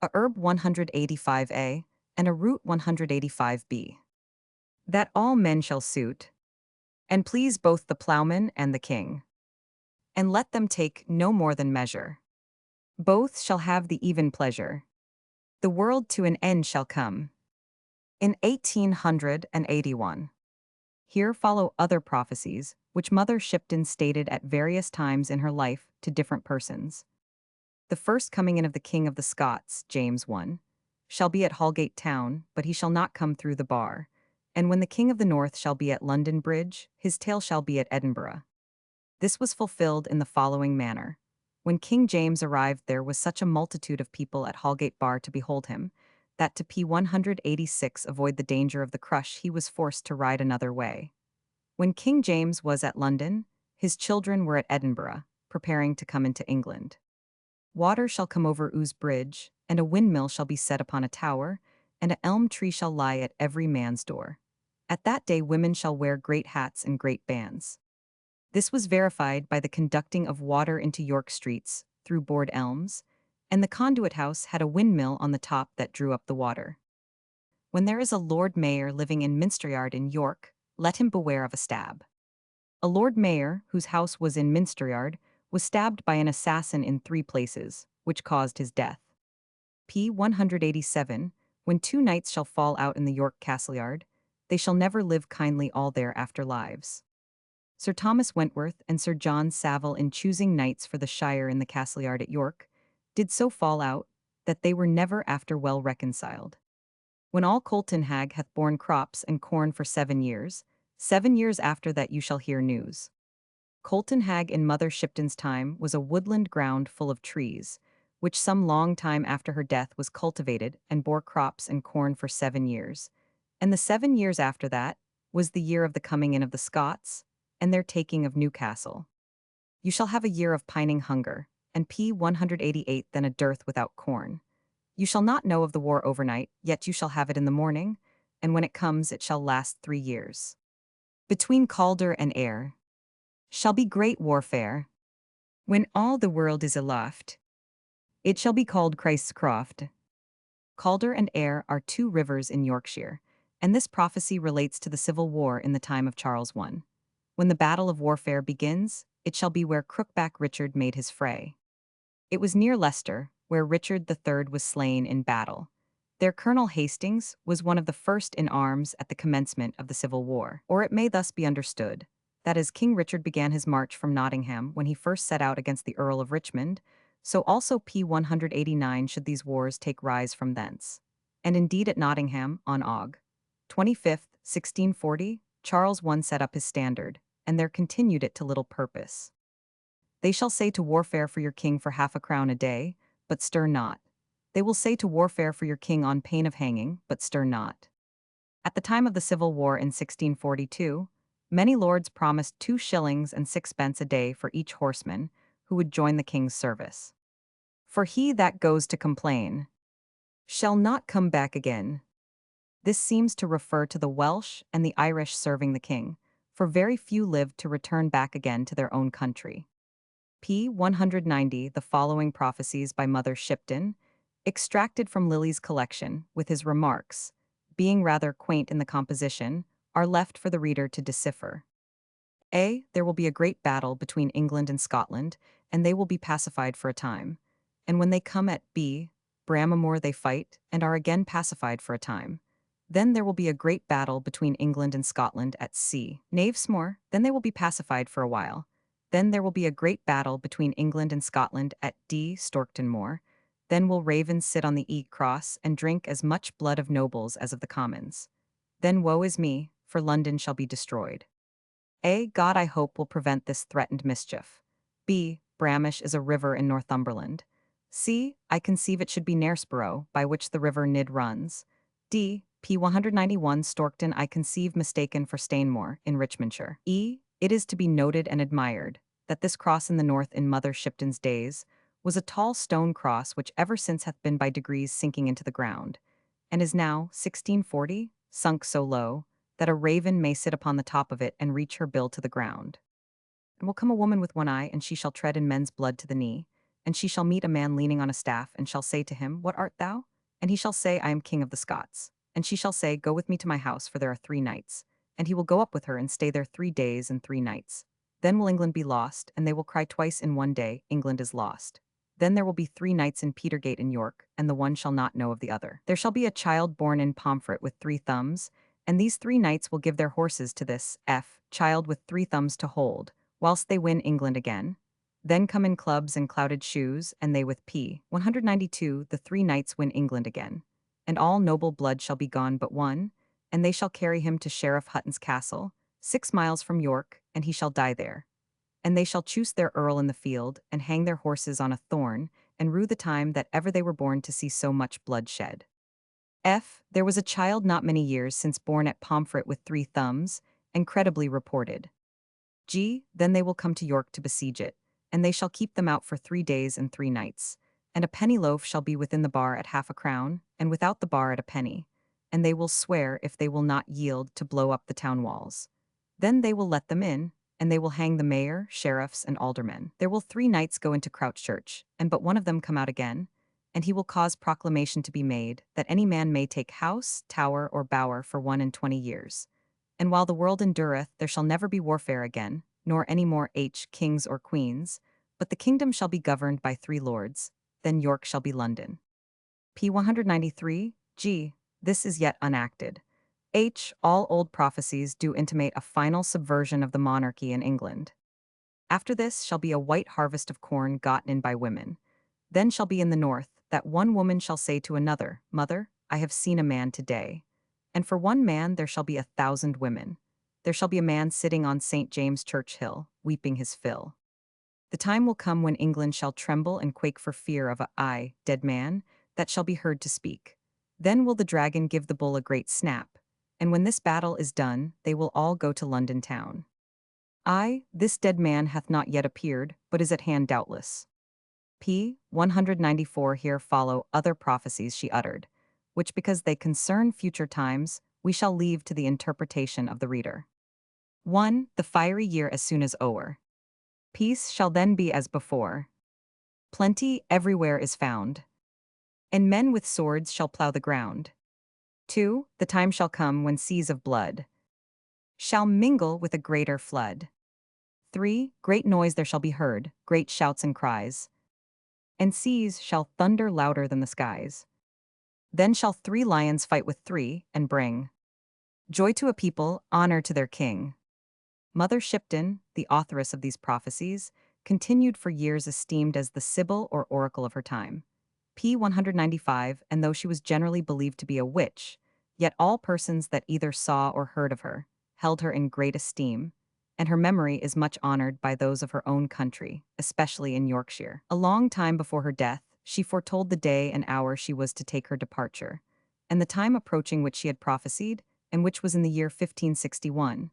a herb 185a and a root 185b, that all men shall suit and please both the ploughman and the king, and let them take no more than measure. Both shall have the even pleasure. The world to an end shall come in 1881. Here follow other prophecies, which Mother Shipton stated at various times in her life to different persons. The first coming in of the King of the Scots, James I, shall be at Hallgate town, but he shall not come through the bar. And when the King of the North shall be at London Bridge, his tale shall be at Edinburgh. This was fulfilled in the following manner. When King James arrived, there was such a multitude of people at Hallgate bar to behold him, that to p. 186 avoid the danger of the crush he was forced to ride another way. When King James was at London, his children were at Edinburgh, preparing to come into England. Water shall come over Ouse Bridge, and a windmill shall be set upon a tower, and an elm tree shall lie at every man's door. At that day women shall wear great hats and great bands. This was verified by the conducting of water into York streets through board elms, and the conduit house had a windmill on the top that drew up the water. When there is a Lord Mayor living in Minster Yard in York, let him beware of a stab. A Lord Mayor, whose house was in Minster Yard, was stabbed by an assassin in 3 places, which caused his death. p. 187. When 2 knights shall fall out in the York Castle Yard, they shall never live kindly all their after lives. Sir Thomas Wentworth and Sir John Savile, in choosing knights for the shire in the Castle Yard at York, did so fall out that they were never after well reconciled. When all Colton Hag hath borne crops and corn for 7 years after that you shall hear news. Colton Hag in Mother Shipton's time was a woodland ground full of trees, which some long time after her death was cultivated and bore crops and corn for 7 years. And the 7 years after that was the year of the coming in of the Scots, and their taking of Newcastle. You shall have a year of pining hunger, and p. 188 then a dearth without corn. You shall not know of the war overnight, yet you shall have it in the morning, and when it comes it shall last 3 years. Between Calder and Ayr shall be great warfare. When all the world is aloft, it shall be called Christ's Croft. Calder and Ayr are 2 rivers in Yorkshire, and this prophecy relates to the civil war in the time of Charles I. When the battle of warfare begins, it shall be where Crookback Richard made his fray. It was near Leicester, where Richard III was slain in battle. Their Colonel Hastings was one of the first in arms at the commencement of the Civil War. Or it may thus be understood that as King Richard began his march from Nottingham when he first set out against the Earl of Richmond, so also p. 189 should these wars take rise from thence. And indeed at Nottingham, on Aug. 25th, 1640, Charles I set up his standard, and there continued it to little purpose. They shall say to warfare for your king for half a crown a day, but stir not. They will say to warfare for your king on pain of hanging, but stir not. At the time of the Civil War in 1642, many lords promised 2 shillings and 6 pence a day for each horseman who would join the king's service. For he that goes to complain shall not come back again. This seems to refer to the Welsh and the Irish serving the king, for very few lived to return back again to their own country. p. 190. The following prophecies by Mother Shipton extracted from Lilly's collection, with his remarks, being rather quaint in the composition, are left for the reader to decipher. A. There will be a great battle between England and Scotland, and they will be pacified for a time. And when they come at B. Bramamore they fight, and are again pacified for a time. Then there will be a great battle between England and Scotland at C. Knavesmore, then they will be pacified for a while. Then there will be a great battle between England and Scotland at D. Storkton Moor. Then will ravens sit on the E cross and drink as much blood of nobles as of the commons. Then woe is me, for London shall be destroyed. A. God I hope will prevent this threatened mischief. B. Bramish is a river in Northumberland. C. I conceive it should be Knaresborough, by which the river Nid runs. D. P. 191 Storkton I conceive mistaken for Stainmore, in Richmondshire. E. It is to be noted and admired, that this cross in the north in Mother Shipton's days was a tall stone cross which ever since hath been by degrees sinking into the ground, and is now, 1640, sunk so low, that a raven may sit upon the top of it and reach her bill to the ground. And will come a woman with one eye, and she shall tread in men's blood to the knee, and she shall meet a man leaning on a staff, and shall say to him, What art thou? And he shall say, I am king of the Scots. And she shall say, Go with me to my house, for there are 3 nights. And he will go up with her and stay there 3 days and 3 nights. Then will England be lost, and they will cry twice in one day, England is lost. Then there will be 3 nights in Petergate in York, and the one shall not know of the other. There shall be a child born in Pomfret with 3 thumbs, and these 3 knights will give their horses to this child with 3 thumbs to hold, whilst they win England again. Then come in clubs and clouted shoes, and they with P. 192 the 3 knights win England again. And all noble blood shall be gone but one, and they shall carry him to Sheriff Hutton's castle, 6 miles from York, and he shall die there. And they shall choose their earl in the field, and hang their horses on a thorn, and rue the time that ever they were born to see so much blood shed. F. There was a child not many years since born at Pomfret with 3 thumbs, and credibly reported. G. Then they will come to York to besiege it, and they shall keep them out for 3 days and 3 nights. And a penny loaf shall be within the bar at half a crown, and without the bar at a penny. And they will swear, if they will not yield, to blow up the town walls. Then they will let them in, and they will hang the mayor, sheriffs, and aldermen. There will 3 knights go into Crouch Church, and but one of them come out again, and he will cause proclamation to be made, that any man may take house, tower, or bower for 21 years. And while the world endureth, there shall never be warfare again, nor any more kings or queens, but the kingdom shall be governed by 3 lords, then York shall be London. P. 193, G. This is yet unacted. All old prophecies do intimate a final subversion of the monarchy in England. After this shall be a white harvest of corn gotten in by women. Then shall be in the north, that one woman shall say to another, Mother, I have seen a man today. And for one man there shall be 1,000 women. There shall be a man sitting on St. James' Church Hill, weeping his fill. The time will come when England shall tremble and quake for fear of a dead man, that shall be heard to speak. Then will the dragon give the bull a great snap, and when this battle is done, they will all go to London town. This dead man hath not yet appeared, but is at hand doubtless. P. 194 Here follow other prophecies she uttered, which because they concern future times, we shall leave to the interpretation of the reader. 1. The fiery year as soon as o'er. Peace shall then be as before. Plenty everywhere is found. And men with swords shall plough the ground. 2. The time shall come when seas of blood shall mingle with a greater flood. 3. Great noise there shall be heard, great shouts and cries. And seas shall thunder louder than the skies. Then shall 3 lions fight with 3, and bring joy to a people, honor to their king. Mother Shipton, the authoress of these prophecies, continued for years esteemed as the Sibyl or oracle of her time. P. 195, and though she was generally believed to be a witch, yet all persons that either saw or heard of her held her in great esteem, and her memory is much honored by those of her own country, especially in Yorkshire. A long time before her death, she foretold the day and hour she was to take her departure, and the time approaching which she had prophesied, and which was in the year 1561.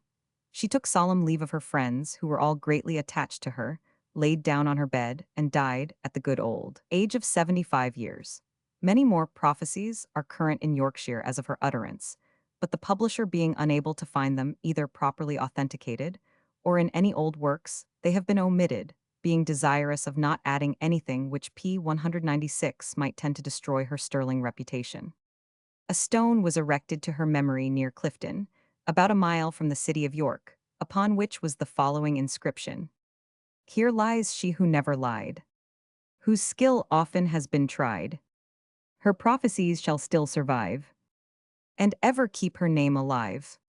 She took solemn leave of her friends, who were all greatly attached to her, laid down on her bed, and died at the good old age of 75 years. Many more prophecies are current in Yorkshire as of her utterance, but the publisher being unable to find them either properly authenticated, or in any old works, they have been omitted, being desirous of not adding anything which P 196 might tend to destroy her sterling reputation. A stone was erected to her memory near Clifton, about a mile from the city of York, upon which was the following inscription: "Here lies she who never lied, whose skill often has been tried. Her prophecies shall still survive, and ever keep her name alive."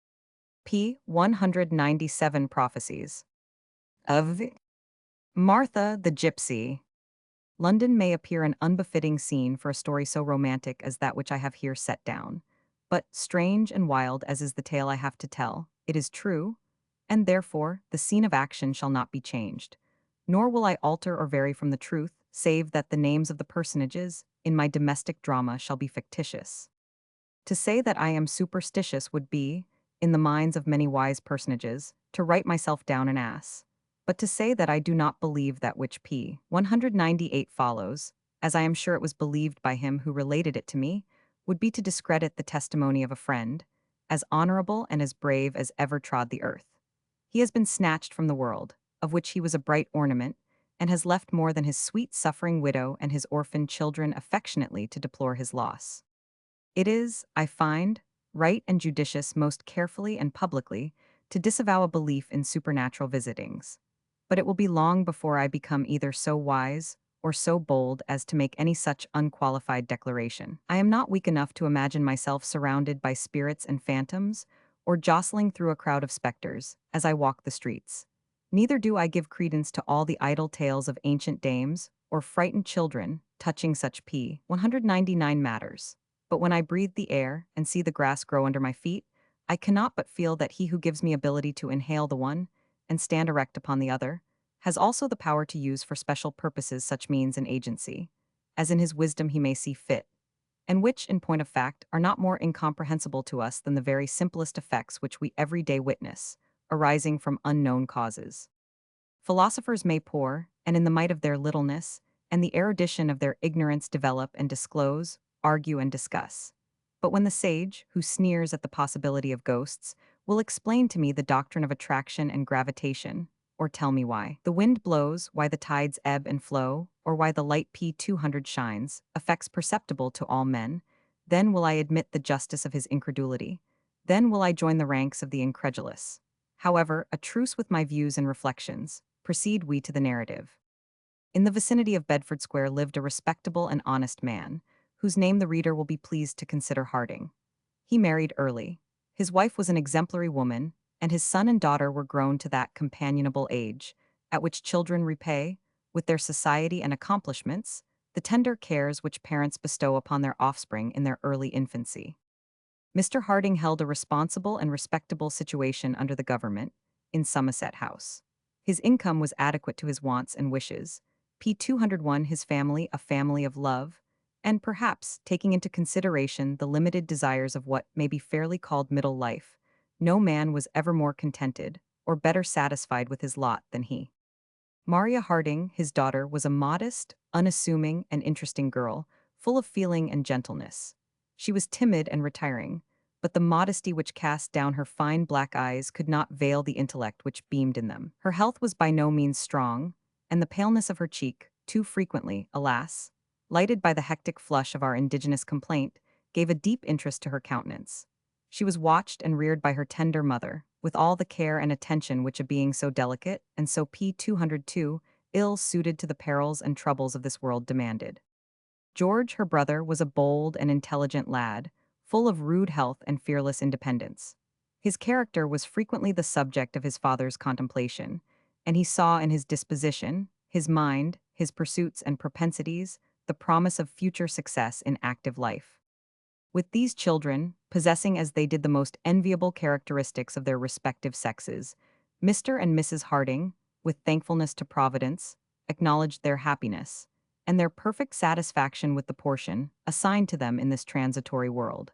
P. 197 Prophecies of Martha the Gypsy. London may appear an unbefitting scene for a story so romantic as that which I have here set down, but strange and wild as is the tale I have to tell, it is true, and therefore the scene of action shall not be changed, nor will I alter or vary from the truth, save that the names of the personages in my domestic drama shall be fictitious. To say that I am superstitious would be, in the minds of many wise personages, to write myself down an ass. But to say that I do not believe that which P. 198 follows, as I am sure it was believed by him who related it to me, would be to discredit the testimony of a friend, as honorable and as brave as ever trod the earth. He has been snatched from the world, of which he was a bright ornament, and has left more than his sweet suffering widow and his orphan children affectionately to deplore his loss. It is, I find, right and judicious most carefully and publicly to disavow a belief in supernatural visitings. But it will be long before I become either so wise or so bold as to make any such unqualified declaration. I am not weak enough to imagine myself surrounded by spirits and phantoms, or jostling through a crowd of specters, as I walk the streets. Neither do I give credence to all the idle tales of ancient dames, or frightened children, touching such P. 199 matters. But when I breathe the air and see the grass grow under my feet, I cannot but feel that he who gives me ability to inhale the one and stand erect upon the other has also the power to use for special purposes such means and agency, as in his wisdom he may see fit, and which, in point of fact, are not more incomprehensible to us than the very simplest effects which we every day witness, arising from unknown causes. Philosophers may pour, and in the might of their littleness, and the erudition of their ignorance develop and disclose, argue and discuss. But when the sage, who sneers at the possibility of ghosts, will explain to me the doctrine of attraction and gravitation, or tell me why the wind blows, why the tides ebb and flow, or why the light P200 shines, effects perceptible to all men, then will I admit the justice of his incredulity. Then will I join the ranks of the incredulous. However, a truce with my views and reflections. Proceed we to the narrative. In the vicinity of Bedford Square lived a respectable and honest man, whose name the reader will be pleased to consider Harding. He married early. His wife was an exemplary woman, and his son and daughter were grown to that companionable age, at which children repay, with their society and accomplishments, the tender cares which parents bestow upon their offspring in their early infancy. Mr. Harding held a responsible and respectable situation under the government, in Somerset House. His income was adequate to his wants and wishes. P. 201 his family a family of love, and perhaps, taking into consideration the limited desires of what may be fairly called middle life, no man was ever more contented, or better satisfied with his lot than he. Maria Harding, his daughter, was a modest, unassuming, and interesting girl, full of feeling and gentleness. She was timid and retiring, but the modesty which cast down her fine black eyes could not veil the intellect which beamed in them. Her health was by no means strong, and the paleness of her cheek, too frequently, alas, lighted by the hectic flush of our indigenous complaint, gave a deep interest to her countenance. She was watched and reared by her tender mother, with all the care and attention which a being so delicate and so P202 ill-suited to the perils and troubles of this world demanded. George, her brother, was a bold and intelligent lad, full of rude health and fearless independence. His character was frequently the subject of his father's contemplation, and he saw in his disposition, his mind, his pursuits and propensities, the promise of future success in active life. With these children, possessing as they did the most enviable characteristics of their respective sexes, Mr. and Mrs. Harding, with thankfulness to Providence, acknowledged their happiness, and their perfect satisfaction with the portion assigned to them in this transitory world.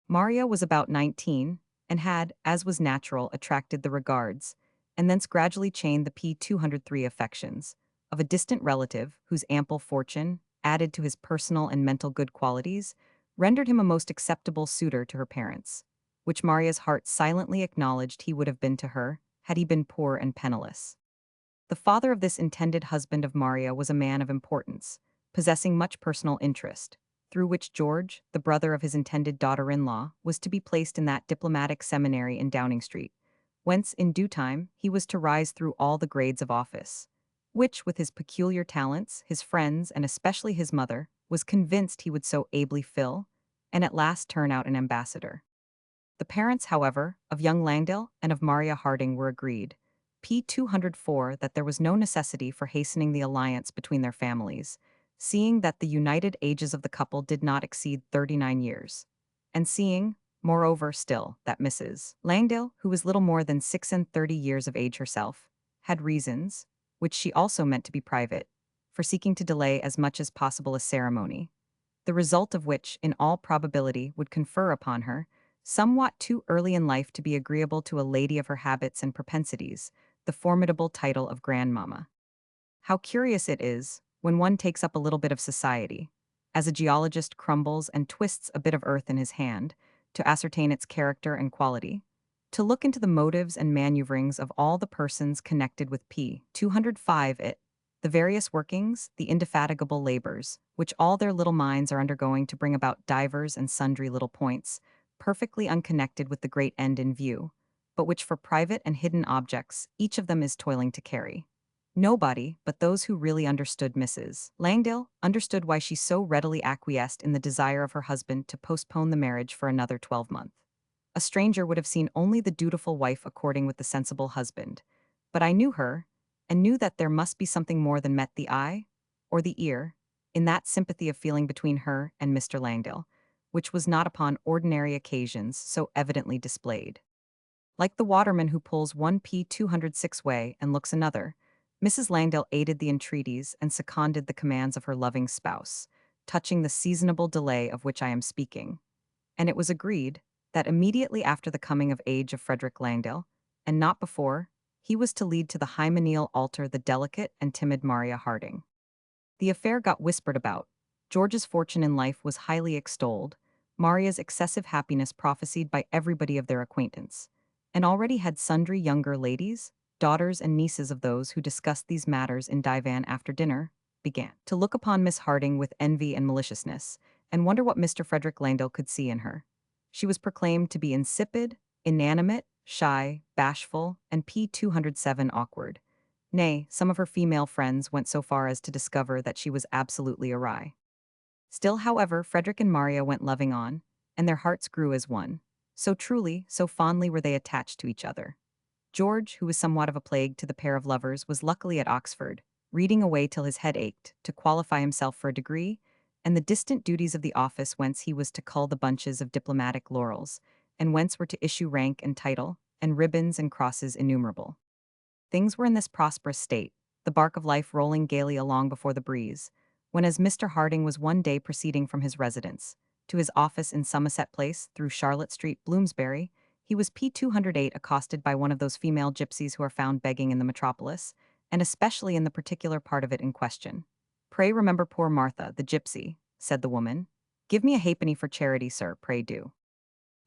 Maria was about 19, and had, as was natural, attracted the regards, and thence gradually chained the P203 affections, of a distant relative whose ample fortune, added to his personal and mental good qualities, rendered him a most acceptable suitor to her parents, which Maria's heart silently acknowledged he would have been to her, had he been poor and penniless. The father of this intended husband of Maria was a man of importance, possessing much personal interest, through which George, the brother of his intended daughter-in-law, was to be placed in that diplomatic seminary in Downing Street, whence in due time he was to rise through all the grades of office, which, with his peculiar talents, his friends, and especially his mother, was convinced he would so ably fill, and at last turn out an ambassador. The parents, however, of young Langdale and of Maria Harding were agreed, p. 204, that there was no necessity for hastening the alliance between their families, seeing that the united ages of the couple did not exceed 39 years, and seeing, moreover still, that Mrs. Langdale, who was little more than 36 years of age herself, had reasons, which she also meant to be private, for seeking to delay as much as possible a ceremony, the result of which, in all probability, would confer upon her, somewhat too early in life to be agreeable to a lady of her habits and propensities, the formidable title of grandmamma. How curious it is, when one takes up a little bit of society, as a geologist crumbles and twists a bit of earth in his hand, to ascertain its character and quality, to look into the motives and maneuverings of all the persons connected with p. 205 it, the various workings, the indefatigable labors, which all their little minds are undergoing to bring about divers and sundry little points, perfectly unconnected with the great end in view, but which for private and hidden objects each of them is toiling to carry. Nobody, but those who really understood Mrs. Langdale, understood why she so readily acquiesced in the desire of her husband to postpone the marriage for another 12 months. A stranger would have seen only the dutiful wife according with the sensible husband, but I knew her, and knew that there must be something more than met the eye, or the ear, in that sympathy of feeling between her and Mr. Langdale, which was not upon ordinary occasions so evidently displayed. Like the waterman who pulls one p. 206 way and looks another, Mrs. Langdale aided the entreaties and seconded the commands of her loving spouse, touching the seasonable delay of which I am speaking, and it was agreed that immediately after the coming of age of Frederick Langdale, and not before, he was to lead to the hymeneal altar the delicate and timid Maria Harding. The affair got whispered about. George's fortune in life was highly extolled, Maria's excessive happiness prophesied by everybody of their acquaintance, and already had sundry younger ladies, daughters and nieces of those who discussed these matters in divan after dinner, began to look upon Miss Harding with envy and maliciousness, and wonder what Mr. Frederick Langdale could see in her. She was proclaimed to be insipid, inanimate, shy, bashful, and p. 207 awkward. Nay, some of her female friends went so far as to discover that she was absolutely awry. Still, however, Frederick and Maria went loving on, and their hearts grew as one. So truly, so fondly were they attached to each other. George, who was somewhat of a plague to the pair of lovers, was luckily at Oxford, reading away till his head ached, to qualify himself for a degree, and the distant duties of the office whence he was to cull the bunches of diplomatic laurels, and whence were to issue rank and title, and ribbons and crosses innumerable. Things were in this prosperous state, the bark of life rolling gaily along before the breeze, when as Mr. Harding was one day proceeding from his residence to his office in Somerset Place through Charlotte Street, Bloomsbury, he was p. 208 accosted by one of those female gypsies who are found begging in the metropolis, and especially in the particular part of it in question. "Pray remember poor Martha, the gypsy," said the woman. "Give me a halfpenny for charity, sir, pray do."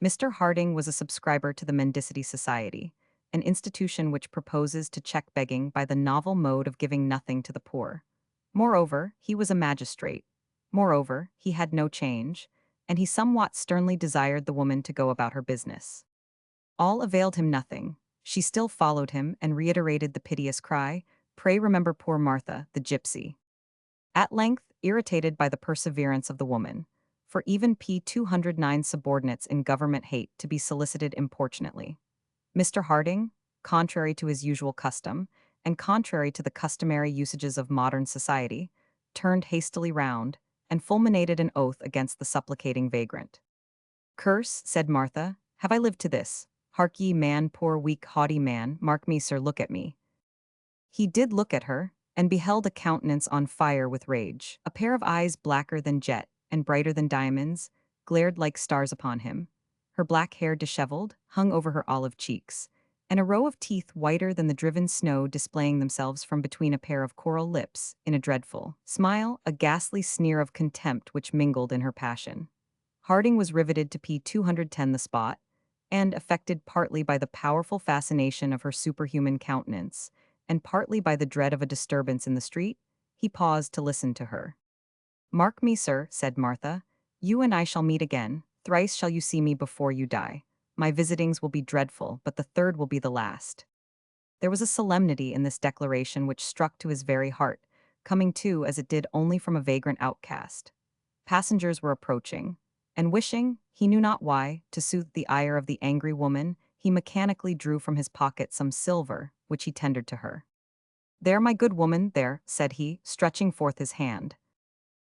Mr. Harding was a subscriber to the Mendicity Society, an institution which proposes to check begging by the novel mode of giving nothing to the poor. Moreover, he was a magistrate. Moreover, he had no change, and he somewhat sternly desired the woman to go about her business. All availed him nothing. She still followed him and reiterated the piteous cry, "Pray remember poor Martha, the gypsy." At length, irritated by the perseverance of the woman, for even p. 209 subordinates in government hate to be solicited importunately, Mr. Harding, contrary to his usual custom, and contrary to the customary usages of modern society, turned hastily round, and fulminated an oath against the supplicating vagrant. "Curse," said Martha, "have I lived to this? Hark ye, man, poor weak haughty man, mark me, sir, look at me." He did look at her, and beheld a countenance on fire with rage. A pair of eyes blacker than jet, and brighter than diamonds, glared like stars upon him. Her black hair disheveled, hung over her olive cheeks, and a row of teeth whiter than the driven snow displaying themselves from between a pair of coral lips, in a dreadful smile, a ghastly sneer of contempt which mingled in her passion. Harding was riveted to p. 210 the spot, and, affected partly by the powerful fascination of her superhuman countenance, and partly by the dread of a disturbance in the street, he paused to listen to her. "Mark me, sir," said Martha. "You and I shall meet again. Thrice shall you see me before you die. My visitings will be dreadful, but the third will be the last." There was a solemnity in this declaration which struck to his very heart, coming too, as it did, only from a vagrant outcast. Passengers were approaching, and wishing, he knew not why, to soothe the ire of the angry woman, he mechanically drew from his pocket some silver, which he tendered to her. "There, my good woman, there," said he, stretching forth his hand.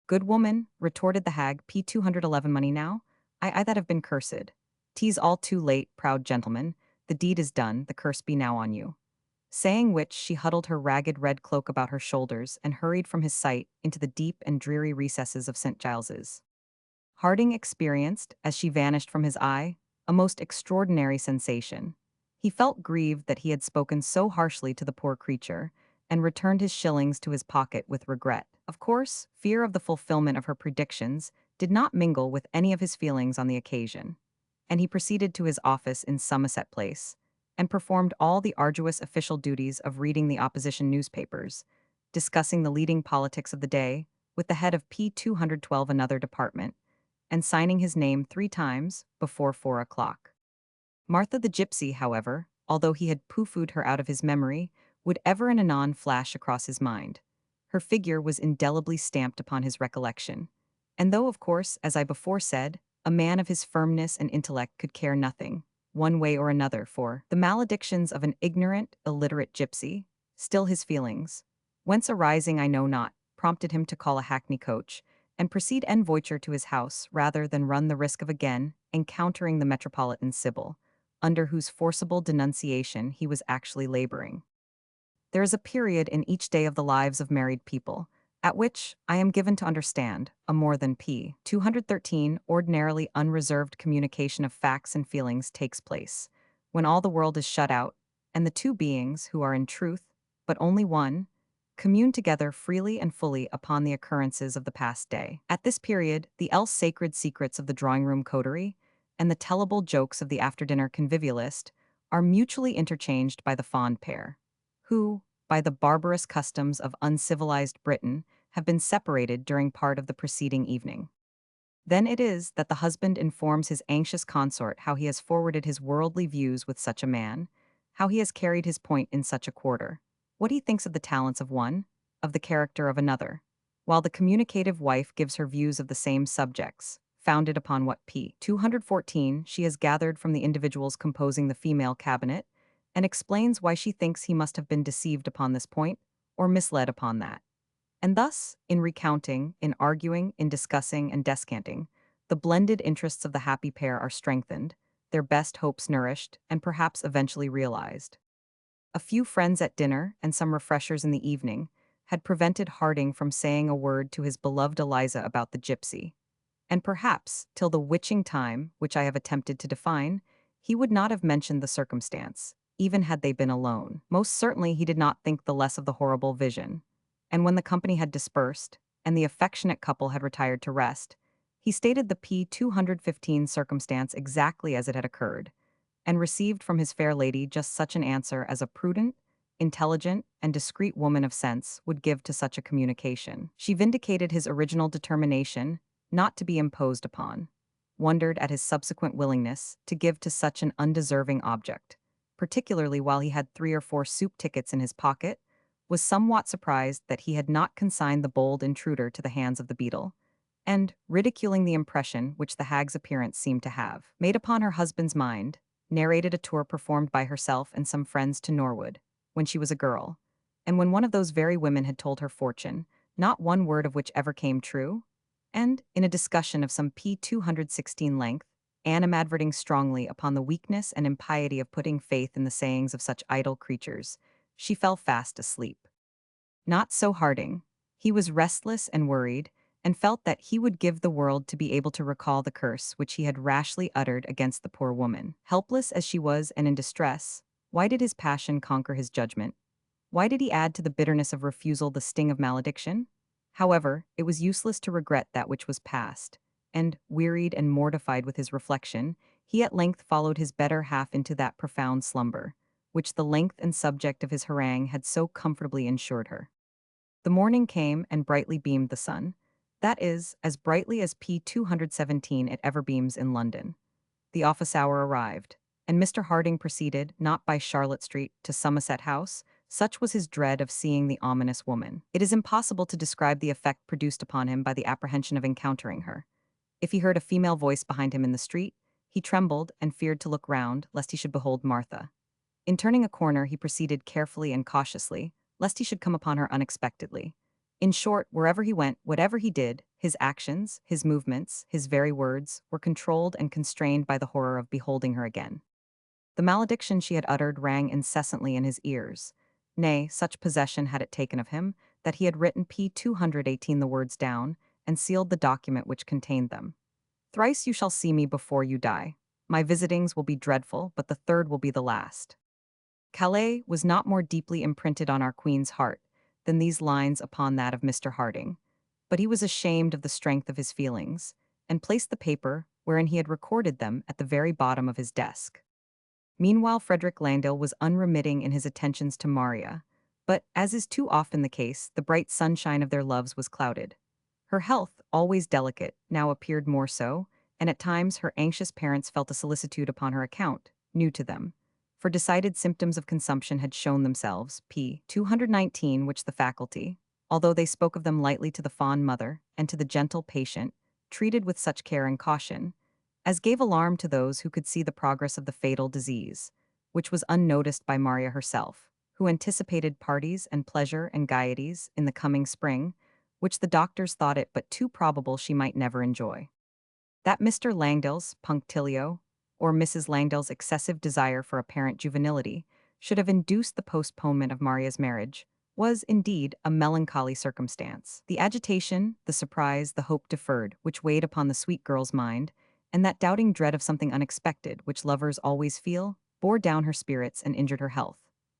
"Good woman," retorted the hag, "P 211 money now? I that have been cursed. 'Tis all too late, proud gentleman, the deed is done, the curse be now on you." Saying which, she huddled her ragged red cloak about her shoulders and hurried from his sight into the deep and dreary recesses of St. Giles's. Harding experienced, as she vanished from his eye, a most extraordinary sensation. He felt grieved that he had spoken so harshly to the poor creature, and returned his shillings to his pocket with regret. Of course, fear of the fulfillment of her predictions did not mingle with any of his feelings on the occasion, and he proceeded to his office in Somerset Place, and performed all the arduous official duties of reading the opposition newspapers, discussing the leading politics of the day, with the head of P 212 another department, and signing his name 3 times before 4 o'clock. Martha the Gypsy, however, although he had pooh-poohed her out of his memory, would ever and anon flash across his mind. Her figure was indelibly stamped upon his recollection, and though, of course, as I before said, a man of his firmness and intellect could care nothing, one way or another, for the maledictions of an ignorant, illiterate gypsy, still his feelings, whence arising I know not, prompted him to call a hackney coach, and proceed en voiture to his house rather than run the risk of again encountering the metropolitan sibyl, under whose forcible denunciation he was actually laboring. There is a period in each day of the lives of married people, at which, I am given to understand, a more than p. 213 ordinarily unreserved communication of facts and feelings takes place, when all the world is shut out, and the two beings, who are in truth, but only one, commune together freely and fully upon the occurrences of the past day. At this period, the else sacred secrets of the drawing-room coterie, and the tellable jokes of the after-dinner convivialist, are mutually interchanged by the fond pair, who, by the barbarous customs of uncivilized Britain, have been separated during part of the preceding evening. Then it is that the husband informs his anxious consort how he has forwarded his worldly views with such a man, how he has carried his point in such a quarter, what he thinks of the talents of one, of the character of another, while the communicative wife gives her views of the same subjects, founded upon what p. 214 she has gathered from the individuals composing the female cabinet, and explains why she thinks he must have been deceived upon this point, or misled upon that. And thus, in recounting, in arguing, in discussing, and descanting, the blended interests of the happy pair are strengthened, their best hopes nourished, and perhaps eventually realized. A few friends at dinner, and some refreshers in the evening, had prevented Harding from saying a word to his beloved Eliza about the gypsy, and perhaps, till the witching time, which I have attempted to define, he would not have mentioned the circumstance, even had they been alone. Most certainly he did not think the less of the horrible vision, and when the company had dispersed, and the affectionate couple had retired to rest, he stated the P 215 circumstance exactly as it had occurred, and received from his fair lady just such an answer as a prudent, intelligent, and discreet woman of sense would give to such a communication. She vindicated his original determination not to be imposed upon, wondered at his subsequent willingness to give to such an undeserving object, particularly while he had 3 or 4 soup tickets in his pocket, was somewhat surprised that he had not consigned the bold intruder to the hands of the beadle, and, ridiculing the impression which the hag's appearance seemed to have made upon her husband's mind, narrated a tour performed by herself and some friends to Norwood, when she was a girl, and when one of those very women had told her fortune, not one word of which ever came true, and, in a discussion of some P 216 length, animadverting strongly upon the weakness and impiety of putting faith in the sayings of such idle creatures, she fell fast asleep. Not so Harding. He was restless and worried, and felt that he would give the world to be able to recall the curse which he had rashly uttered against the poor woman. Helpless as she was and in distress, why did his passion conquer his judgment? Why did he add to the bitterness of refusal the sting of malediction? However, it was useless to regret that which was past, and, wearied and mortified with his reflection, he at length followed his better half into that profound slumber, which the length and subject of his harangue had so comfortably ensured her. The morning came and brightly beamed the sun. That is, as brightly as P217 it ever beams in London. The office hour arrived, and Mr. Harding proceeded, not by Charlotte Street, to Somerset House. Such was his dread of seeing the ominous woman. It is impossible to describe the effect produced upon him by the apprehension of encountering her. If he heard a female voice behind him in the street, he trembled and feared to look round, lest he should behold Martha. In turning a corner, he proceeded carefully and cautiously, lest he should come upon her unexpectedly. In short, wherever he went, whatever he did, his actions, his movements, his very words, were controlled and constrained by the horror of beholding her again. The malediction she had uttered rang incessantly in his ears. Nay, such possession had it taken of him, that he had written P218 the words down, and sealed the document which contained them. Thrice you shall see me before you die. My visitings will be dreadful, but the third will be the last. Calais was not more deeply imprinted on our Queen's heart than these lines upon that of Mr. Harding, but he was ashamed of the strength of his feelings, and placed the paper, wherein he had recorded them, at the very bottom of his desk. Meanwhile, Frederick Langdale was unremitting in his attentions to Maria, but, as is too often the case, the bright sunshine of their loves was clouded. Her health, always delicate, now appeared more so, and at times her anxious parents felt a solicitude upon her account, new to them. For decided symptoms of consumption had shown themselves, p. 219, which the faculty, although they spoke of them lightly to the fond mother and to the gentle patient, treated with such care and caution, as gave alarm to those who could see the progress of the fatal disease, which was unnoticed by Maria herself, who anticipated parties and pleasure and gaieties in the coming spring, which the doctors thought it but too probable she might never enjoy. That Mr. Langdale's punctilio, or Mrs. Langdale's excessive desire for apparent juvenility, should have induced the postponement of Maria's marriage, was, indeed, a melancholy circumstance. The agitation, the surprise, the hope deferred, which weighed upon the sweet girl's mind, and that doubting dread of something unexpected, which lovers always feel, bore down her spirits and injured her health.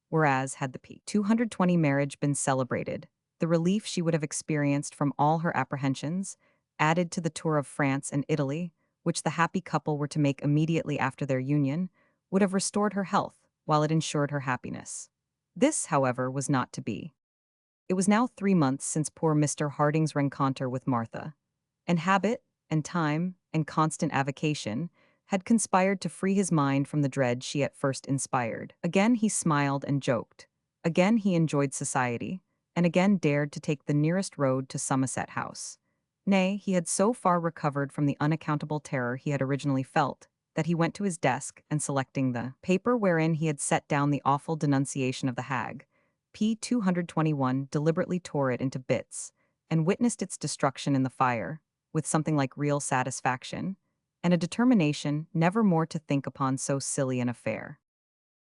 Whereas, had the P220 marriage been celebrated, the relief she would have experienced from all her apprehensions, added to the tour of France and Italy, which the happy couple were to make immediately after their union, would have restored her health, while it ensured her happiness. This, however, was not to be. It was now 3 months since poor Mr. Harding's rencontre with Martha, and habit, and time, and constant avocation had conspired to free his mind from the dread she at first inspired. Again he smiled and joked. Again he enjoyed society, and again dared to take the nearest road to Somerset House. Nay, he had so far recovered from the unaccountable terror he had originally felt, that he went to his desk, and selecting the paper wherein he had set down the awful denunciation of the hag, P221 deliberately tore it into bits, and witnessed its destruction in the fire, with something like real satisfaction, and a determination never more to think upon so silly an affair.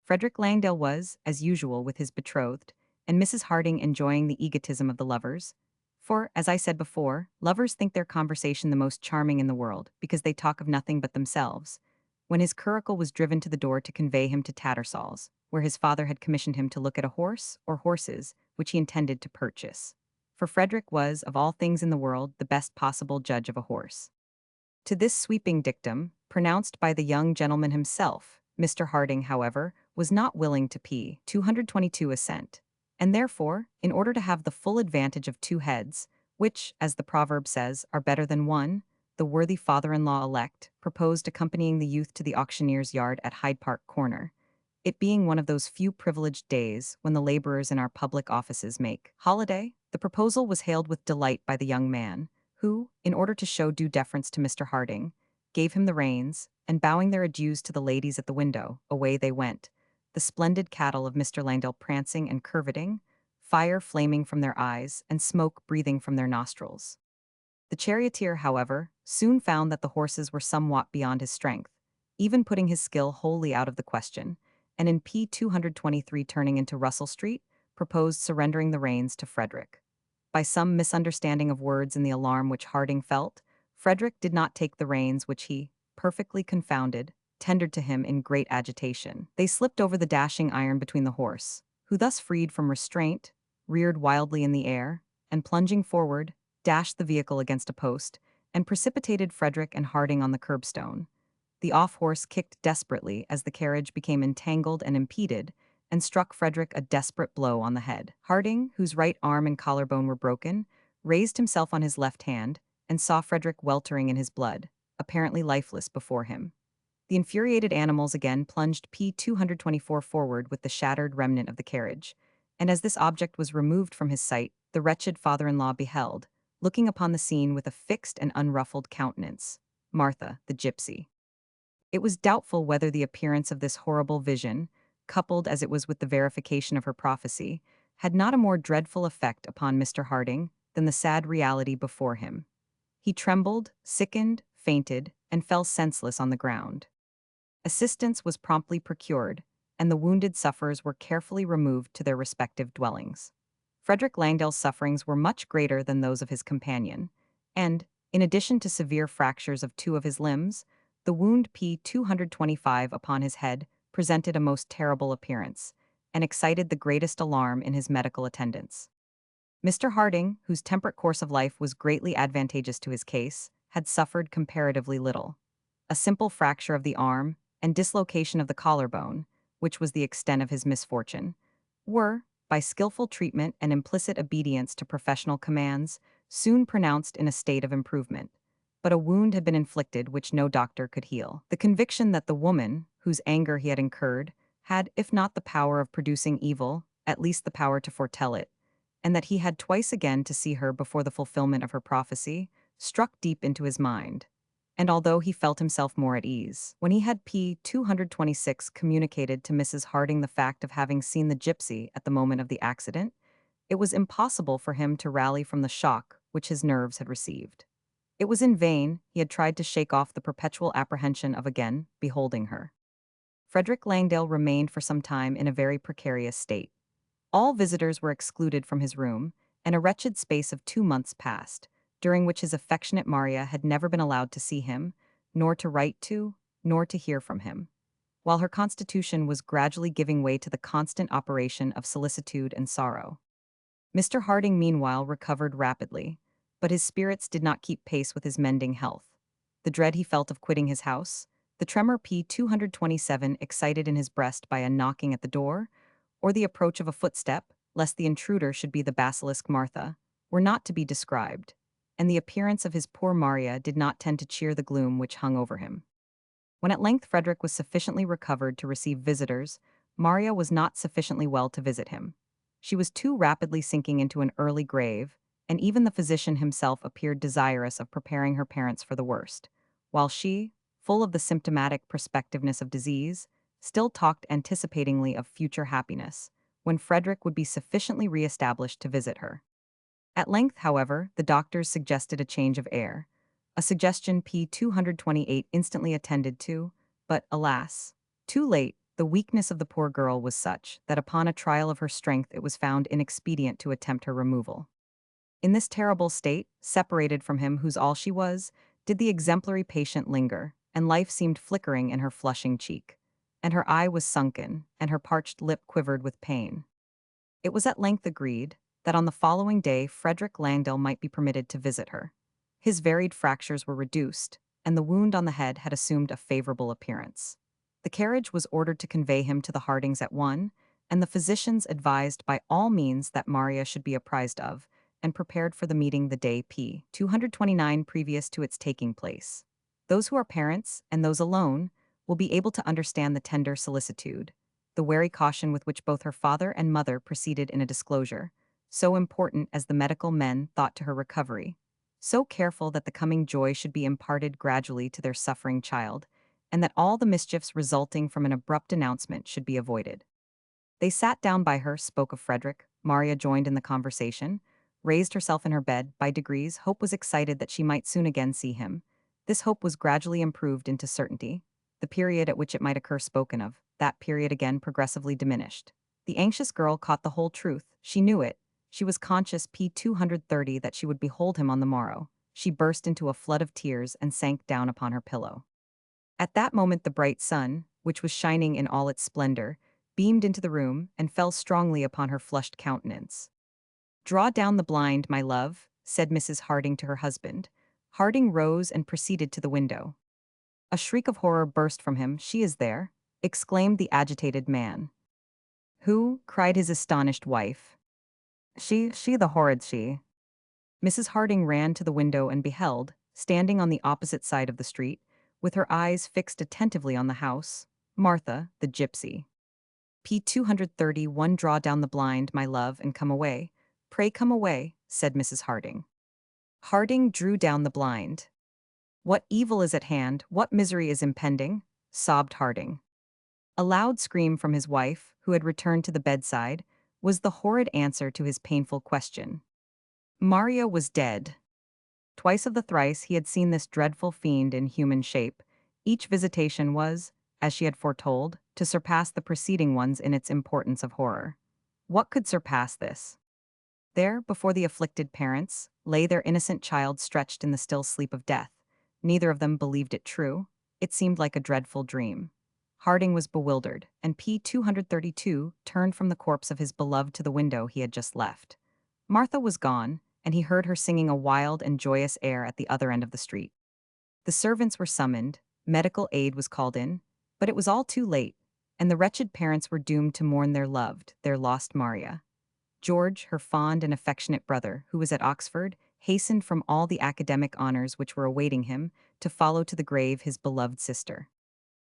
Frederick Langdale was, as usual with his betrothed, and Mrs. Harding enjoying the egotism of the lovers, for, as I said before, lovers think their conversation the most charming in the world, because they talk of nothing but themselves, when his curricle was driven to the door to convey him to Tattersall's, where his father had commissioned him to look at a horse, or horses, which he intended to purchase. For Frederick was, of all things in the world, the best possible judge of a horse. To this sweeping dictum, pronounced by the young gentleman himself, Mr. Harding, however, was not willing to P222 assent, and therefore, in order to have the full advantage of 2 heads, which, as the proverb says, are better than one, the worthy father-in-law elect proposed accompanying the youth to the auctioneer's yard at Hyde Park Corner, it being one of those few privileged days when the laborers in our public offices make holiday. The proposal was hailed with delight by the young man, who, in order to show due deference to Mr. Harding, gave him the reins, and bowing their adieus to the ladies at the window, away they went, the splendid cattle of Mr. Langdale prancing and curveting, fire flaming from their eyes, and smoke breathing from their nostrils. The charioteer, however, soon found that the horses were somewhat beyond his strength, even putting his skill wholly out of the question, and in P223 turning into Russell Street, proposed surrendering the reins to Frederick. By some misunderstanding of words in the alarm which Harding felt, Frederick did not take the reins which he, perfectly confounded, tendered to him in great agitation. They slipped over the dashing iron between the horse, who thus freed from restraint, reared wildly in the air, and plunging forward, dashed the vehicle against a post, and precipitated Frederick and Harding on the curbstone. The off-horse kicked desperately as the carriage became entangled and impeded, and struck Frederick a desperate blow on the head. Harding, whose right arm and collarbone were broken, raised himself on his left hand and saw Frederick weltering in his blood, apparently lifeless before him. The infuriated animals again plunged P-224 forward with the shattered remnant of the carriage, and as this object was removed from his sight, the wretched father-in-law beheld, looking upon the scene with a fixed and unruffled countenance, Martha the Gypsy. It was doubtful whether the appearance of this horrible vision, coupled as it was with the verification of her prophecy, had not a more dreadful effect upon Mr. Harding than the sad reality before him. He trembled, sickened, fainted, and fell senseless on the ground. Assistance was promptly procured, and the wounded sufferers were carefully removed to their respective dwellings. Frederick Langdale's sufferings were much greater than those of his companion, and, in addition to severe fractures of two of his limbs, the wound P-225 upon his head presented a most terrible appearance, and excited the greatest alarm in his medical attendants. Mr. Harding, whose temperate course of life was greatly advantageous to his case, had suffered comparatively little. A simple fracture of the arm and dislocation of the collarbone, which was the extent of his misfortune, were, by skillful treatment and implicit obedience to professional commands, soon pronounced in a state of improvement. But a wound had been inflicted which no doctor could heal. The conviction that the woman, whose anger he had incurred, had, if not the power of producing evil, at least the power to foretell it, and that he had twice again to see her before the fulfillment of her prophecy, struck deep into his mind. And although he felt himself more at ease, when he had P-226 communicated to Mrs. Harding the fact of having seen the gypsy at the moment of the accident, it was impossible for him to rally from the shock which his nerves had received. It was in vain he had tried to shake off the perpetual apprehension of again beholding her. Frederick Langdale remained for some time in a very precarious state. All visitors were excluded from his room, and a wretched space of 2 months passed, during which his affectionate Maria had never been allowed to see him, nor to write to, nor to hear from him, while her constitution was gradually giving way to the constant operation of solicitude and sorrow. Mr. Harding meanwhile recovered rapidly, but his spirits did not keep pace with his mending health. The dread he felt of quitting his house, the tremor P-227 excited in his breast by a knocking at the door, or the approach of a footstep, lest the intruder should be the basilisk Martha, were not to be described, and the appearance of his poor Maria did not tend to cheer the gloom which hung over him. When at length Frederick was sufficiently recovered to receive visitors, Maria was not sufficiently well to visit him. She was too rapidly sinking into an early grave, and even the physician himself appeared desirous of preparing her parents for the worst, while she, full of the symptomatic prospectiveness of disease, still talked anticipatingly of future happiness, when Frederick would be sufficiently re-established to visit her. At length, however, the doctors suggested a change of air, a suggestion P-228 instantly attended to, but, alas, too late. The weakness of the poor girl was such that upon a trial of her strength it was found inexpedient to attempt her removal. In this terrible state, separated from him whose all she was, did the exemplary patient linger, and life seemed flickering in her flushing cheek, and her eye was sunken, and her parched lip quivered with pain. It was at length agreed that on the following day Frederick Langdale might be permitted to visit her. His varied fractures were reduced, and the wound on the head had assumed a favorable appearance. The carriage was ordered to convey him to the Hardings at 1, and the physicians advised by all means that Maria should be apprised of, and prepared for the meeting the day P-229 previous to its taking place. Those who are parents, and those alone, will be able to understand the tender solicitude, the wary caution with which both her father and mother proceeded in a disclosure, so important as the medical men thought to her recovery, so careful that the coming joy should be imparted gradually to their suffering child, and that all the mischiefs resulting from an abrupt announcement should be avoided. They sat down by her, spoke of Frederick, Maria joined in the conversation, raised herself in her bed. By degrees, hope was excited that she might soon again see him. This hope was gradually improved into certainty. The period at which it might occur spoken of, that period again progressively diminished. The anxious girl caught the whole truth. She knew it. She was conscious P-230 that she would behold him on the morrow. She burst into a flood of tears and sank down upon her pillow. At that moment the bright sun, which was shining in all its splendor, beamed into the room and fell strongly upon her flushed countenance. "Draw down the blind, my love," said Mrs. Harding to her husband. Harding rose and proceeded to the window. A shriek of horror burst from him. "She is there!" exclaimed the agitated man. Who? Cried his astonished wife. She the horrid she. Mrs. Harding ran to the window and beheld, standing on the opposite side of the street, with her eyes fixed attentively on the house, Martha the Gypsy. P. 231. Draw down the blind, my love, and come away. Pray come away, said Mrs. Harding. Harding drew down the blind. What evil is at hand, what misery is impending? Sobbed Harding. A loud scream from his wife, who had returned to the bedside, was the horrid answer to his painful question. Maria was dead. Twice of the thrice he had seen this dreadful fiend in human shape. Each visitation was, as she had foretold, to surpass the preceding ones in its importance of horror. What could surpass this? There, before the afflicted parents, lay their innocent child stretched in the still sleep of death. Neither of them believed it true. It seemed like a dreadful dream. Harding was bewildered, and P. 232 turned from the corpse of his beloved to the window he had just left. Martha was gone, and he heard her singing a wild and joyous air at the other end of the street. The servants were summoned, medical aid was called in, but it was all too late, and the wretched parents were doomed to mourn their loved, their lost Maria. George, her fond and affectionate brother, who was at Oxford, hastened from all the academic honors which were awaiting him to follow to the grave his beloved sister.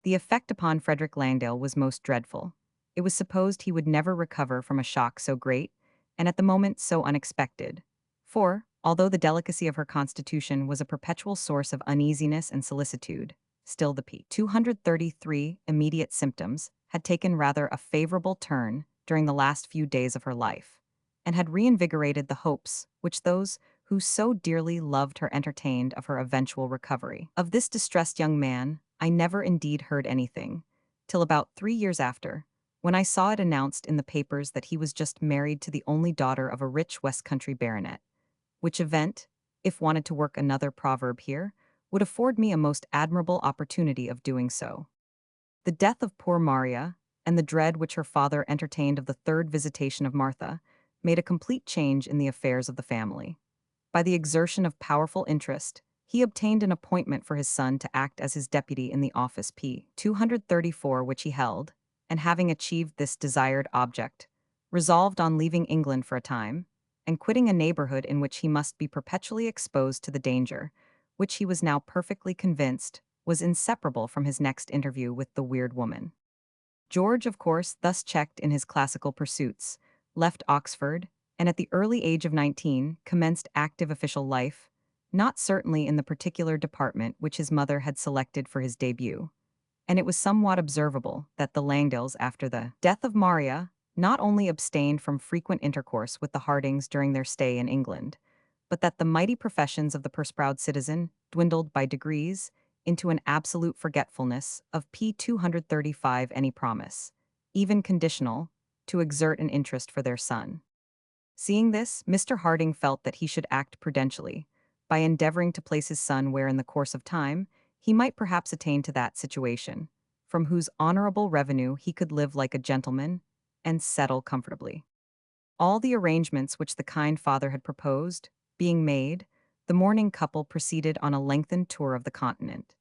The effect upon Frederick Langdale was most dreadful. It was supposed he would never recover from a shock so great, and at the moment so unexpected. For, although the delicacy of her constitution was a perpetual source of uneasiness and solicitude, still the P. 233 immediate symptoms had taken rather a favorable turn during the last few days of her life, and had reinvigorated the hopes which those who so dearly loved her entertained of her eventual recovery. Of this distressed young man, I never indeed heard anything, till about 3 years after, when I saw it announced in the papers that he was just married to the only daughter of a rich West Country baronet, which event, if wanted to work another proverb here, would afford me a most admirable opportunity of doing so. The death of poor Maria, and the dread which her father entertained of the third visitation of Martha, made a complete change in the affairs of the family. By the exertion of powerful interest, he obtained an appointment for his son to act as his deputy in the office P. 234 which he held, and having achieved this desired object, resolved on leaving England for a time, and quitting a neighborhood in which he must be perpetually exposed to the danger, which he was now perfectly convinced was inseparable from his next interview with the weird woman. George, of course, thus checked in his classical pursuits, left Oxford, and at the early age of 19 commenced active official life, not certainly in the particular department which his mother had selected for his debut. And it was somewhat observable that the Langdales, after the death of Maria, not only abstained from frequent intercourse with the Hardings during their stay in England, but that the mighty professions of the purse-proud citizen dwindled by degrees into an absolute forgetfulness of P. 235 any promise, even conditional, to exert an interest for their son. Seeing this, Mr. Harding felt that he should act prudentially, by endeavoring to place his son where in the course of time he might perhaps attain to that situation, from whose honorable revenue he could live like a gentleman and settle comfortably. All the arrangements which the kind father had proposed, being made, the mourning couple proceeded on a lengthened tour of the continent,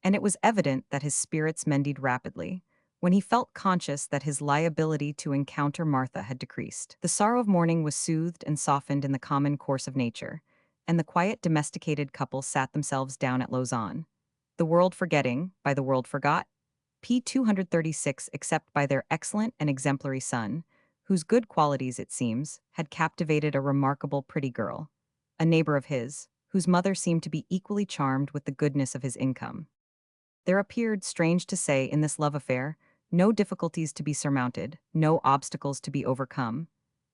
and it was evident that his spirits mended rapidly, when he felt conscious that his liability to encounter Martha had decreased. The sorrow of mourning was soothed and softened in the common course of nature, and the quiet domesticated couple sat themselves down at Lausanne, the world forgetting, by the world forgot, P. 236 except by their excellent and exemplary son, whose good qualities, it seems, had captivated a remarkable pretty girl, a neighbor of his, whose mother seemed to be equally charmed with the goodness of his income. There appeared, strange to say, in this love affair, no difficulties to be surmounted, no obstacles to be overcome,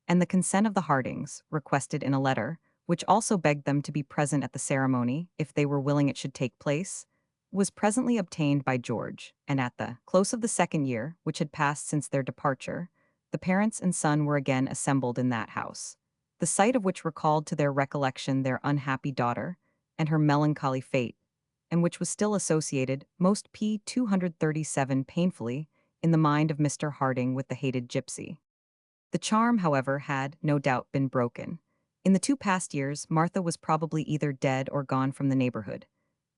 and the consent of the Hardings, requested in a letter, which also begged them to be present at the ceremony, if they were willing it should take place, was presently obtained by George, and at the close of the second year, which had passed since their departure, the parents and son were again assembled in that house, the sight of which recalled to their recollection their unhappy daughter, and her melancholy fate, and which was still associated, most P. 237 painfully, in the mind of Mr. Harding with the hated gypsy. The charm, however, had, no doubt, been broken. In the 2 past years, Martha was probably either dead or gone from the neighborhood.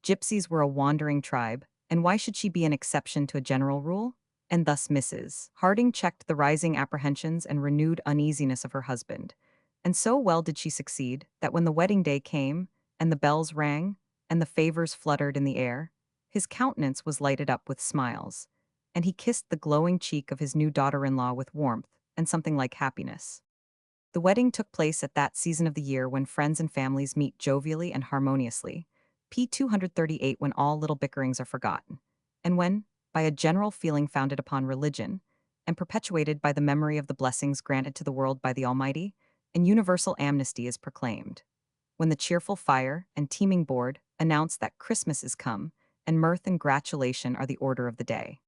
Gypsies were a wandering tribe, and why should she be an exception to a general rule? and thus Mrs. Harding checked the rising apprehensions and renewed uneasiness of her husband. And so well did she succeed that when the wedding day came, and the bells rang, and the favors fluttered in the air, his countenance was lighted up with smiles, and he kissed the glowing cheek of his new daughter-in-law with warmth and something like happiness. The wedding took place at that season of the year when friends and families meet jovially and harmoniously, p. 238, when all little bickerings are forgotten, and when, by a general feeling founded upon religion, and perpetuated by the memory of the blessings granted to the world by the Almighty, an universal amnesty is proclaimed. When the cheerful fire and teeming board announce that Christmas is come, and mirth and gratulation are the order of the day.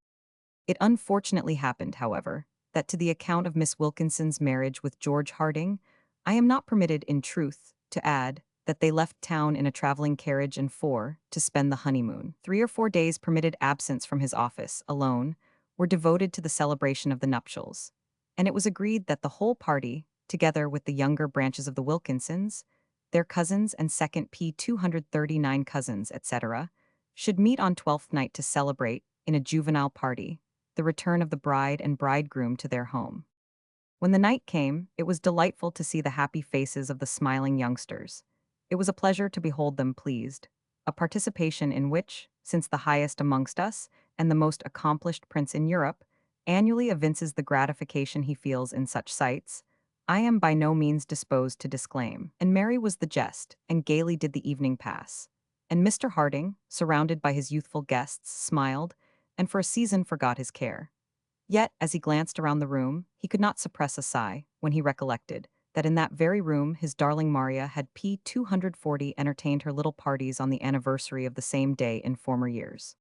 It unfortunately happened, however, that to the account of Miss Wilkinson's marriage with George Harding, I am not permitted, in truth, to add that they left town in a traveling carriage and four to spend the honeymoon. 3 or 4 days permitted absence from his office, alone, were devoted to the celebration of the nuptials, and it was agreed that the whole party, together with the younger branches of the Wilkinsons, their cousins and second p. 239 cousins, etc., should meet on Twelfth Night to celebrate, in a juvenile party, the return of the bride and bridegroom to their home. When the night came, it was delightful to see the happy faces of the smiling youngsters. It was a pleasure to behold them pleased, a participation in which, since the highest amongst us, and the most accomplished prince in Europe, annually evinces the gratification he feels in such sights, I am by no means disposed to disclaim. And merry was the jest, and gaily did the evening pass. And Mr. Harding, surrounded by his youthful guests, smiled, and for a season forgot his care. Yet, as he glanced around the room, he could not suppress a sigh when he recollected that in that very room his darling Maria had p. 240 entertained her little parties on the anniversary of the same day in former years.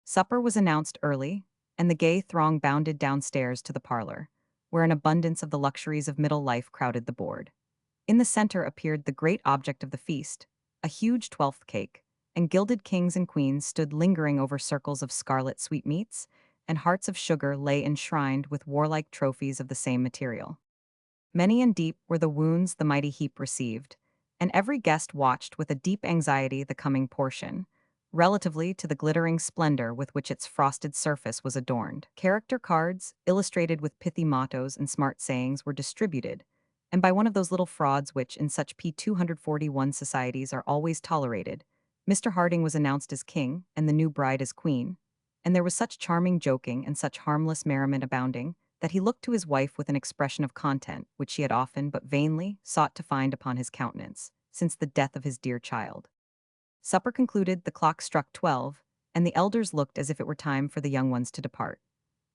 Supper was announced early, and the gay throng bounded downstairs to the parlor, where an abundance of the luxuries of middle life crowded the board. In the center appeared the great object of the feast, a huge 12th cake, and gilded kings and queens stood lingering over circles of scarlet sweetmeats, and hearts of sugar lay enshrined with warlike trophies of the same material. Many and deep were the wounds the mighty heap received, and every guest watched with a deep anxiety the coming portion, relatively to the glittering splendor with which its frosted surface was adorned. Character cards, illustrated with pithy mottos and smart sayings, were distributed, and by one of those little frauds which in such p. 241 societies are always tolerated, Mr. Harding was announced as king and the new bride as queen, and there was such charming joking and such harmless merriment abounding that he looked to his wife with an expression of content which she had often but vainly sought to find upon his countenance, since the death of his dear child. Supper concluded, the clock struck 12, and the elders looked as if it were time for the young ones to depart.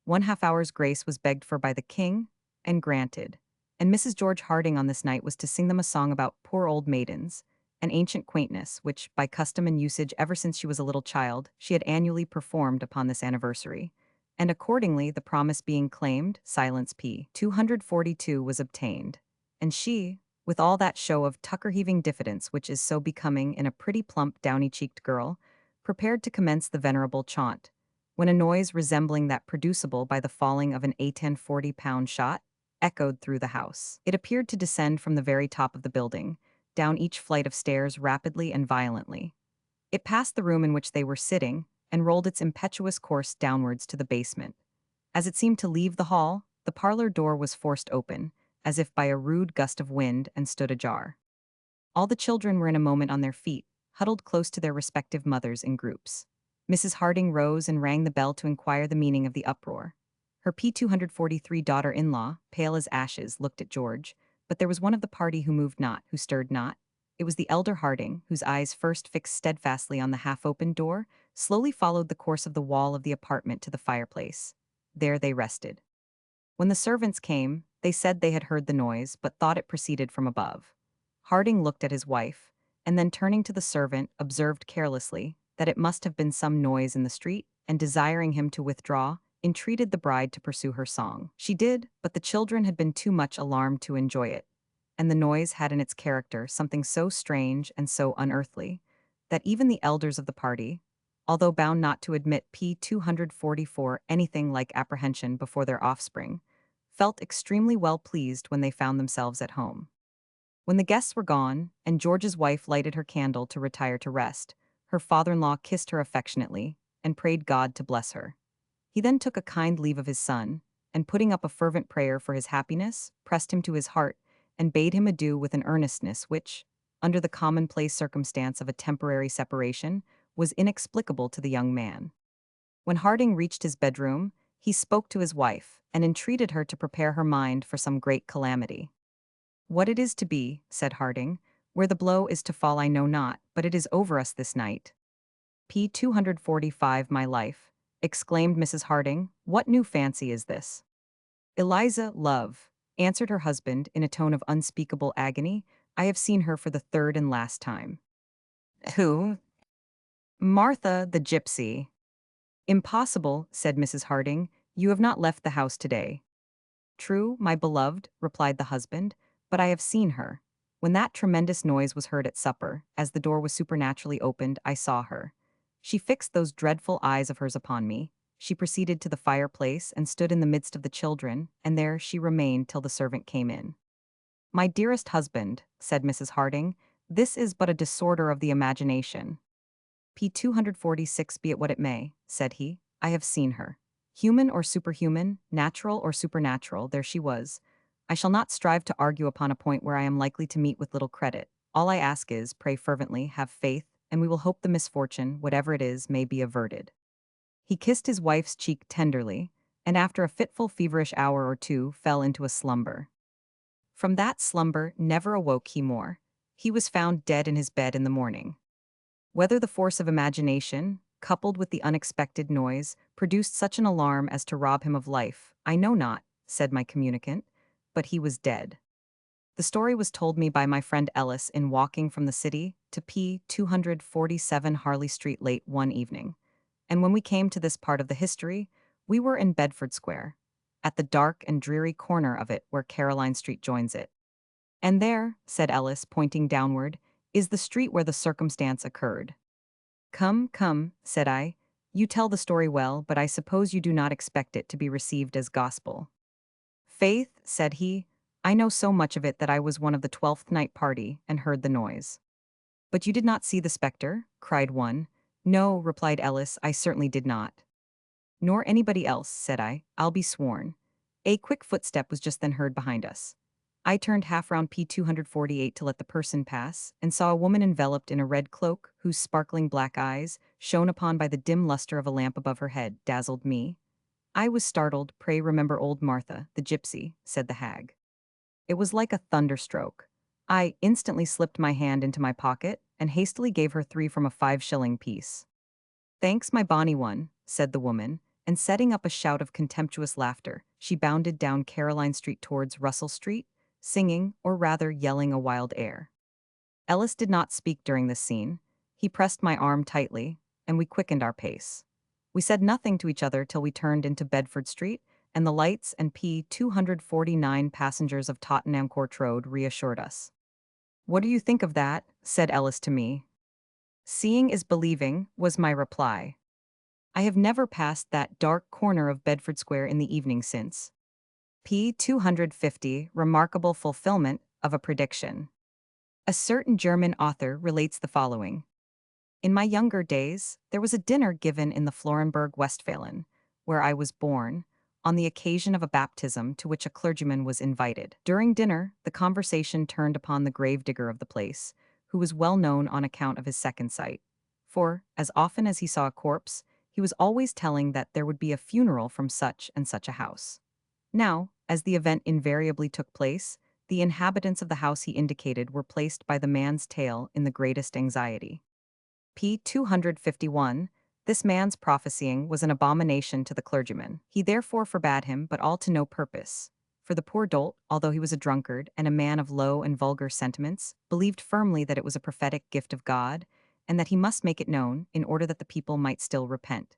1/2 hour's grace was begged for by the king, and granted, and Mrs. George Harding on this night was to sing them a song about poor old maidens, an ancient quaintness which, by custom and usage ever since she was a little child, she had annually performed upon this anniversary, and accordingly, the promise being claimed, silence p. 242 was obtained, and she, with all that show of tucker-heaving diffidence which is so becoming in a pretty plump downy-cheeked girl, prepared to commence the venerable chaunt, when a noise resembling that producible by the falling of an A10 40-pound shot echoed through the house. It appeared to descend from the very top of the building, down each flight of stairs rapidly and violently. It passed the room in which they were sitting, and rolled its impetuous course downwards to the basement. As it seemed to leave the hall, the parlor door was forced open, as if by a rude gust of wind, and stood ajar. All the children were in a moment on their feet, huddled close to their respective mothers in groups. Mrs. Harding rose and rang the bell to inquire the meaning of the uproar. Her p. 243 daughter-in-law, pale as ashes, looked at George, but there was one of the party who moved not, who stirred not. It was the elder Harding, whose eyes, first fixed steadfastly on the half-opened door, slowly followed the course of the wall of the apartment to the fireplace. There they rested. When the servants came, they said they had heard the noise, but thought it proceeded from above. Harding looked at his wife, and then turning to the servant, observed carelessly that it must have been some noise in the street, and desiring him to withdraw, entreated the bride to pursue her song. She did, but the children had been too much alarmed to enjoy it, and the noise had in its character something so strange and so unearthly, that even the elders of the party, although bound not to admit p. 244 anything like apprehension before their offspring, felt extremely well pleased when they found themselves at home. When the guests were gone, and George's wife lighted her candle to retire to rest, her father-in-law kissed her affectionately, and prayed God to bless her. He then took a kind leave of his son, and putting up a fervent prayer for his happiness, pressed him to his heart, and bade him adieu with an earnestness which, under the commonplace circumstance of a temporary separation, was inexplicable to the young man. When Harding reached his bedroom, he spoke to his wife, and entreated her to prepare her mind for some great calamity. "What it is to be," said Harding, "where the blow is to fall I know not, but it is over us this night." P. 245 My life, exclaimed Mrs. Harding, "what new fancy is this?" "Eliza, love," answered her husband in a tone of unspeakable agony, "I have seen her for the third and last time." "Who?" "Martha the Gypsy." "Impossible," said Mrs. Harding, "you have not left the house today." "True, my beloved," replied the husband, "but I have seen her. When that tremendous noise was heard at supper, as the door was supernaturally opened, I saw her. She fixed those dreadful eyes of hers upon me. She proceeded to the fireplace and stood in the midst of the children, and there she remained till the servant came in." "My dearest husband," said Mrs. Harding, "this is but a disorder of the imagination." P. 246 Be it what it may, said he, "I have seen her. Human or superhuman, natural or supernatural, there she was. I shall not strive to argue upon a point where I am likely to meet with little credit. All I ask is, pray fervently, have faith, and we will hope the misfortune, whatever it is, may be averted." He kissed his wife's cheek tenderly, and after a fitful feverish hour or two fell into a slumber. From that slumber never awoke he more. He was found dead in his bed in the morning. Whether the force of imagination, coupled with the unexpected noise, produced such an alarm as to rob him of life, I know not, said my communicant, but he was dead. The story was told me by my friend Ellis in walking from the city to P. 247 Harley Street late one evening. And when we came to this part of the history, we were in Bedford Square, at the dark and dreary corner of it where Caroline Street joins it. "And there," said Ellis, pointing downward, "is the street where the circumstance occurred." "Come, come," said I, "you tell the story well, but I suppose you do not expect it to be received as gospel." "Faith," said he, "I know so much of it that I was one of the 12th night party, and heard the noise." "But you did not see the spectre?" cried one. "No," replied Ellis, "I certainly did not." "Nor anybody else," said I, "I'll be sworn." A quick footstep was just then heard behind us. I turned half round P. 248 to let the person pass, and saw a woman enveloped in a red cloak, whose sparkling black eyes, shone upon by the dim luster of a lamp above her head, dazzled me. I was startled. "Pray remember old Martha, the gypsy," said the hag. It was like a thunderstroke. I instantly slipped my hand into my pocket, and hastily gave her 3 from a 5-shilling piece. "Thanks, my bonny one," said the woman, and setting up a shout of contemptuous laughter, she bounded down Caroline Street towards Russell Street, singing, or rather yelling a wild air. Ellis did not speak during this scene. He pressed my arm tightly, and we quickened our pace. We said nothing to each other till we turned into Bedford Street, and the lights and P. 249 passengers of Tottenham Court Road reassured us. "What do you think of that?" said Ellis to me. "Seeing is believing," was my reply. I have never passed that dark corner of Bedford Square in the evening since. P. 250 Remarkable fulfillment of a prediction. A certain German author relates the following. In my younger days, there was a dinner given in the Florenburg Westphalen, where I was born, on the occasion of a baptism to which a clergyman was invited. During dinner, the conversation turned upon the gravedigger of the place, who was well known on account of his second sight. For, as often as he saw a corpse, he was always telling that there would be a funeral from such and such a house. Now, as the event invariably took place, the inhabitants of the house he indicated were placed by the man's tale in the greatest anxiety. P. 251, this man's prophesying was an abomination to the clergyman. He therefore forbade him, but all to no purpose. For the poor dolt, although he was a drunkard and a man of low and vulgar sentiments, believed firmly that it was a prophetic gift of God, and that he must make it known, in order that the people might still repent.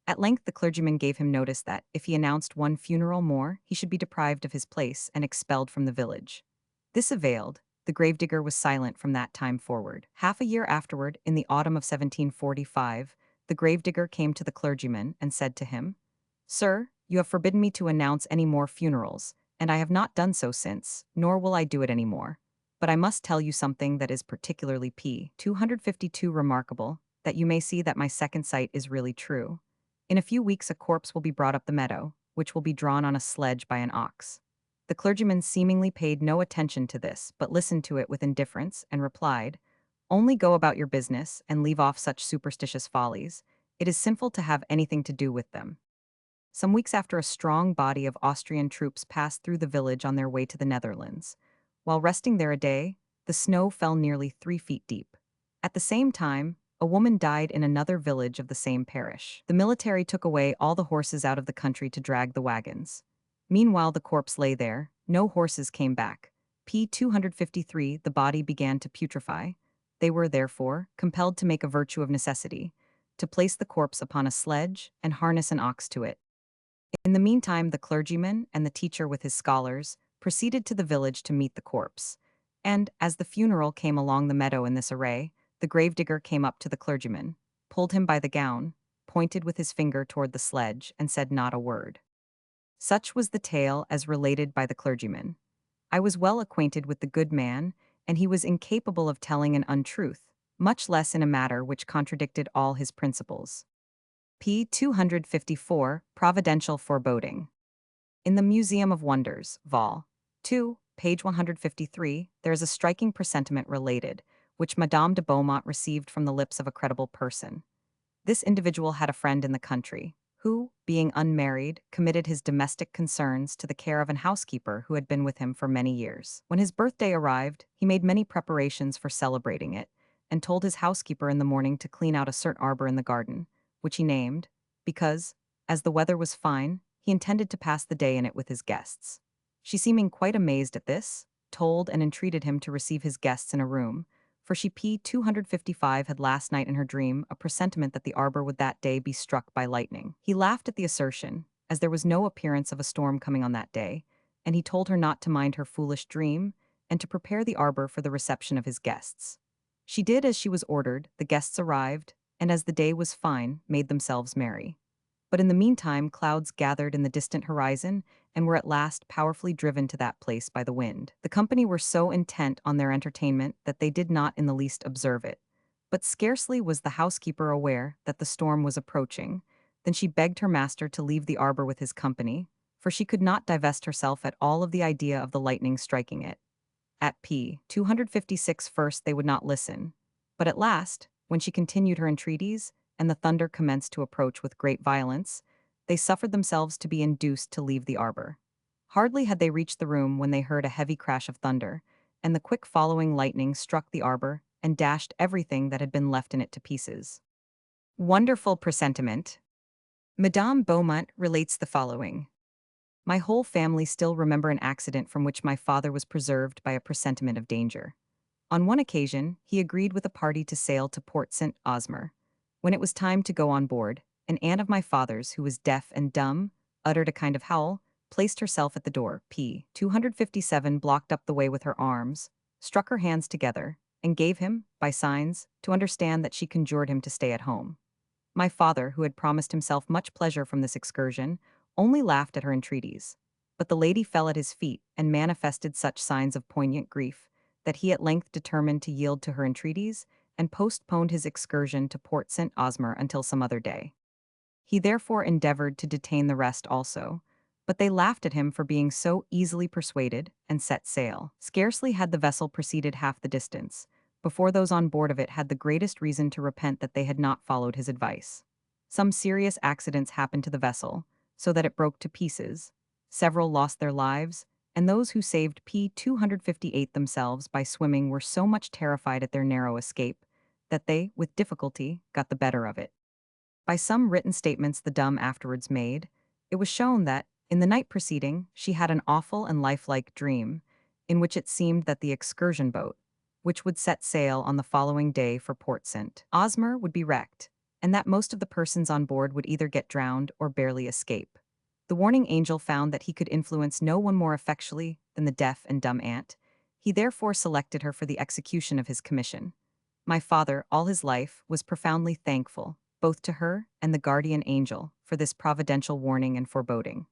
At length the clergyman gave him notice that, if he announced one funeral more, he should be deprived of his place and expelled from the village. This availed. The gravedigger was silent from that time forward. Half a year afterward, in the autumn of 1745, the gravedigger came to the clergyman and said to him, "Sir, you have forbidden me to announce any more funerals, and I have not done so since, nor will I do it any more. But I must tell you something that is particularly P. 252 remarkable, that you may see that my second sight is really true. In a few weeks, a corpse will be brought up the meadow, which will be drawn on a sledge by an ox. The clergyman seemingly paid no attention to this, but listened to it with indifference and replied, "Only go about your business and leave off such superstitious follies. It is sinful to have anything to do with them." Some weeks after, a strong body of Austrian troops passed through the village on their way to the Netherlands. While resting there a day, the snow fell nearly 3 feet deep. At the same time, a woman died in another village of the same parish. The military took away all the horses out of the country to drag the wagons. Meanwhile, the corpse lay there. No horses came back. P. 253, the body began to putrefy. They were, therefore, compelled to make a virtue of necessity, to place the corpse upon a sledge and harness an ox to it. In the meantime, the clergyman and the teacher with his scholars proceeded to the village to meet the corpse. And, as the funeral came along the meadow in this array, the gravedigger came up to the clergyman, pulled him by the gown, pointed with his finger toward the sledge, and said not a word. Such was the tale as related by the clergyman. I was well acquainted with the good man, and he was incapable of telling an untruth, much less in a matter which contradicted all his principles. P. 254, Providential Foreboding. In the Museum of Wonders, Vol. 2, page 153, there is a striking presentiment related, which Madame de Beaumont received from the lips of a credible person. This individual had a friend in the country, who, being unmarried, committed his domestic concerns to the care of an housekeeper who had been with him for many years. When his birthday arrived, he made many preparations for celebrating it, and told his housekeeper in the morning to clean out a certain arbor in the garden, which he named, because, as the weather was fine, he intended to pass the day in it with his guests. She, seeming quite amazed at this, told and entreated him to receive his guests in a room, for she P. 255 had last night in her dream a presentiment that the arbor would that day be struck by lightning. He laughed at the assertion, as there was no appearance of a storm coming on that day, and he told her not to mind her foolish dream, and to prepare the arbor for the reception of his guests. She did as she was ordered, the guests arrived, and as the day was fine, made themselves merry. But in the meantime, clouds gathered in the distant horizon, and were at last powerfully driven to that place by the wind. The company were so intent on their entertainment that they did not in the least observe it. But scarcely was the housekeeper aware that the storm was approaching, than she begged her master to leave the arbor with his company, for she could not divest herself at all of the idea of the lightning striking it. At p. 256 first they would not listen, but at last, when she continued her entreaties, and the thunder commenced to approach with great violence, they suffered themselves to be induced to leave the arbor. Hardly had they reached the room when they heard a heavy crash of thunder, and the quick following lightning struck the arbor and dashed everything that had been left in it to pieces. Wonderful presentiment. Madame Beaumont relates the following. My whole family still remember an accident from which my father was preserved by a presentiment of danger. On one occasion, he agreed with a party to sail to Port St. Osmer. When it was time to go on board, an aunt of my father's, who was deaf and dumb, uttered a kind of howl, placed herself at the door. P. 257 blocked up the way with her arms, struck her hands together, and gave him, by signs, to understand that she conjured him to stay at home. My father, who had promised himself much pleasure from this excursion, only laughed at her entreaties. But the lady fell at his feet and manifested such signs of poignant grief that he at length determined to yield to her entreaties and postponed his excursion to Port St. Osmer until some other day. He therefore endeavored to detain the rest also, but they laughed at him for being so easily persuaded and set sail. Scarcely had the vessel proceeded half the distance, before those on board of it had the greatest reason to repent that they had not followed his advice. Some serious accidents happened to the vessel, so that it broke to pieces. Several lost their lives, and those who saved P. 258 themselves by swimming were so much terrified at their narrow escape that they, with difficulty, got the better of it. By some written statements the dumb afterwards made, it was shown that, in the night preceding, she had an awful and lifelike dream, in which it seemed that the excursion boat, which would set sail on the following day for Port St. Osmer, would be wrecked, and that most of the persons on board would either get drowned or barely escape. The warning angel found that he could influence no one more effectually than the deaf and dumb aunt. He therefore selected her for the execution of his commission. My father, all his life, was profoundly thankful, both to her and the guardian angel, for this providential warning and foreboding.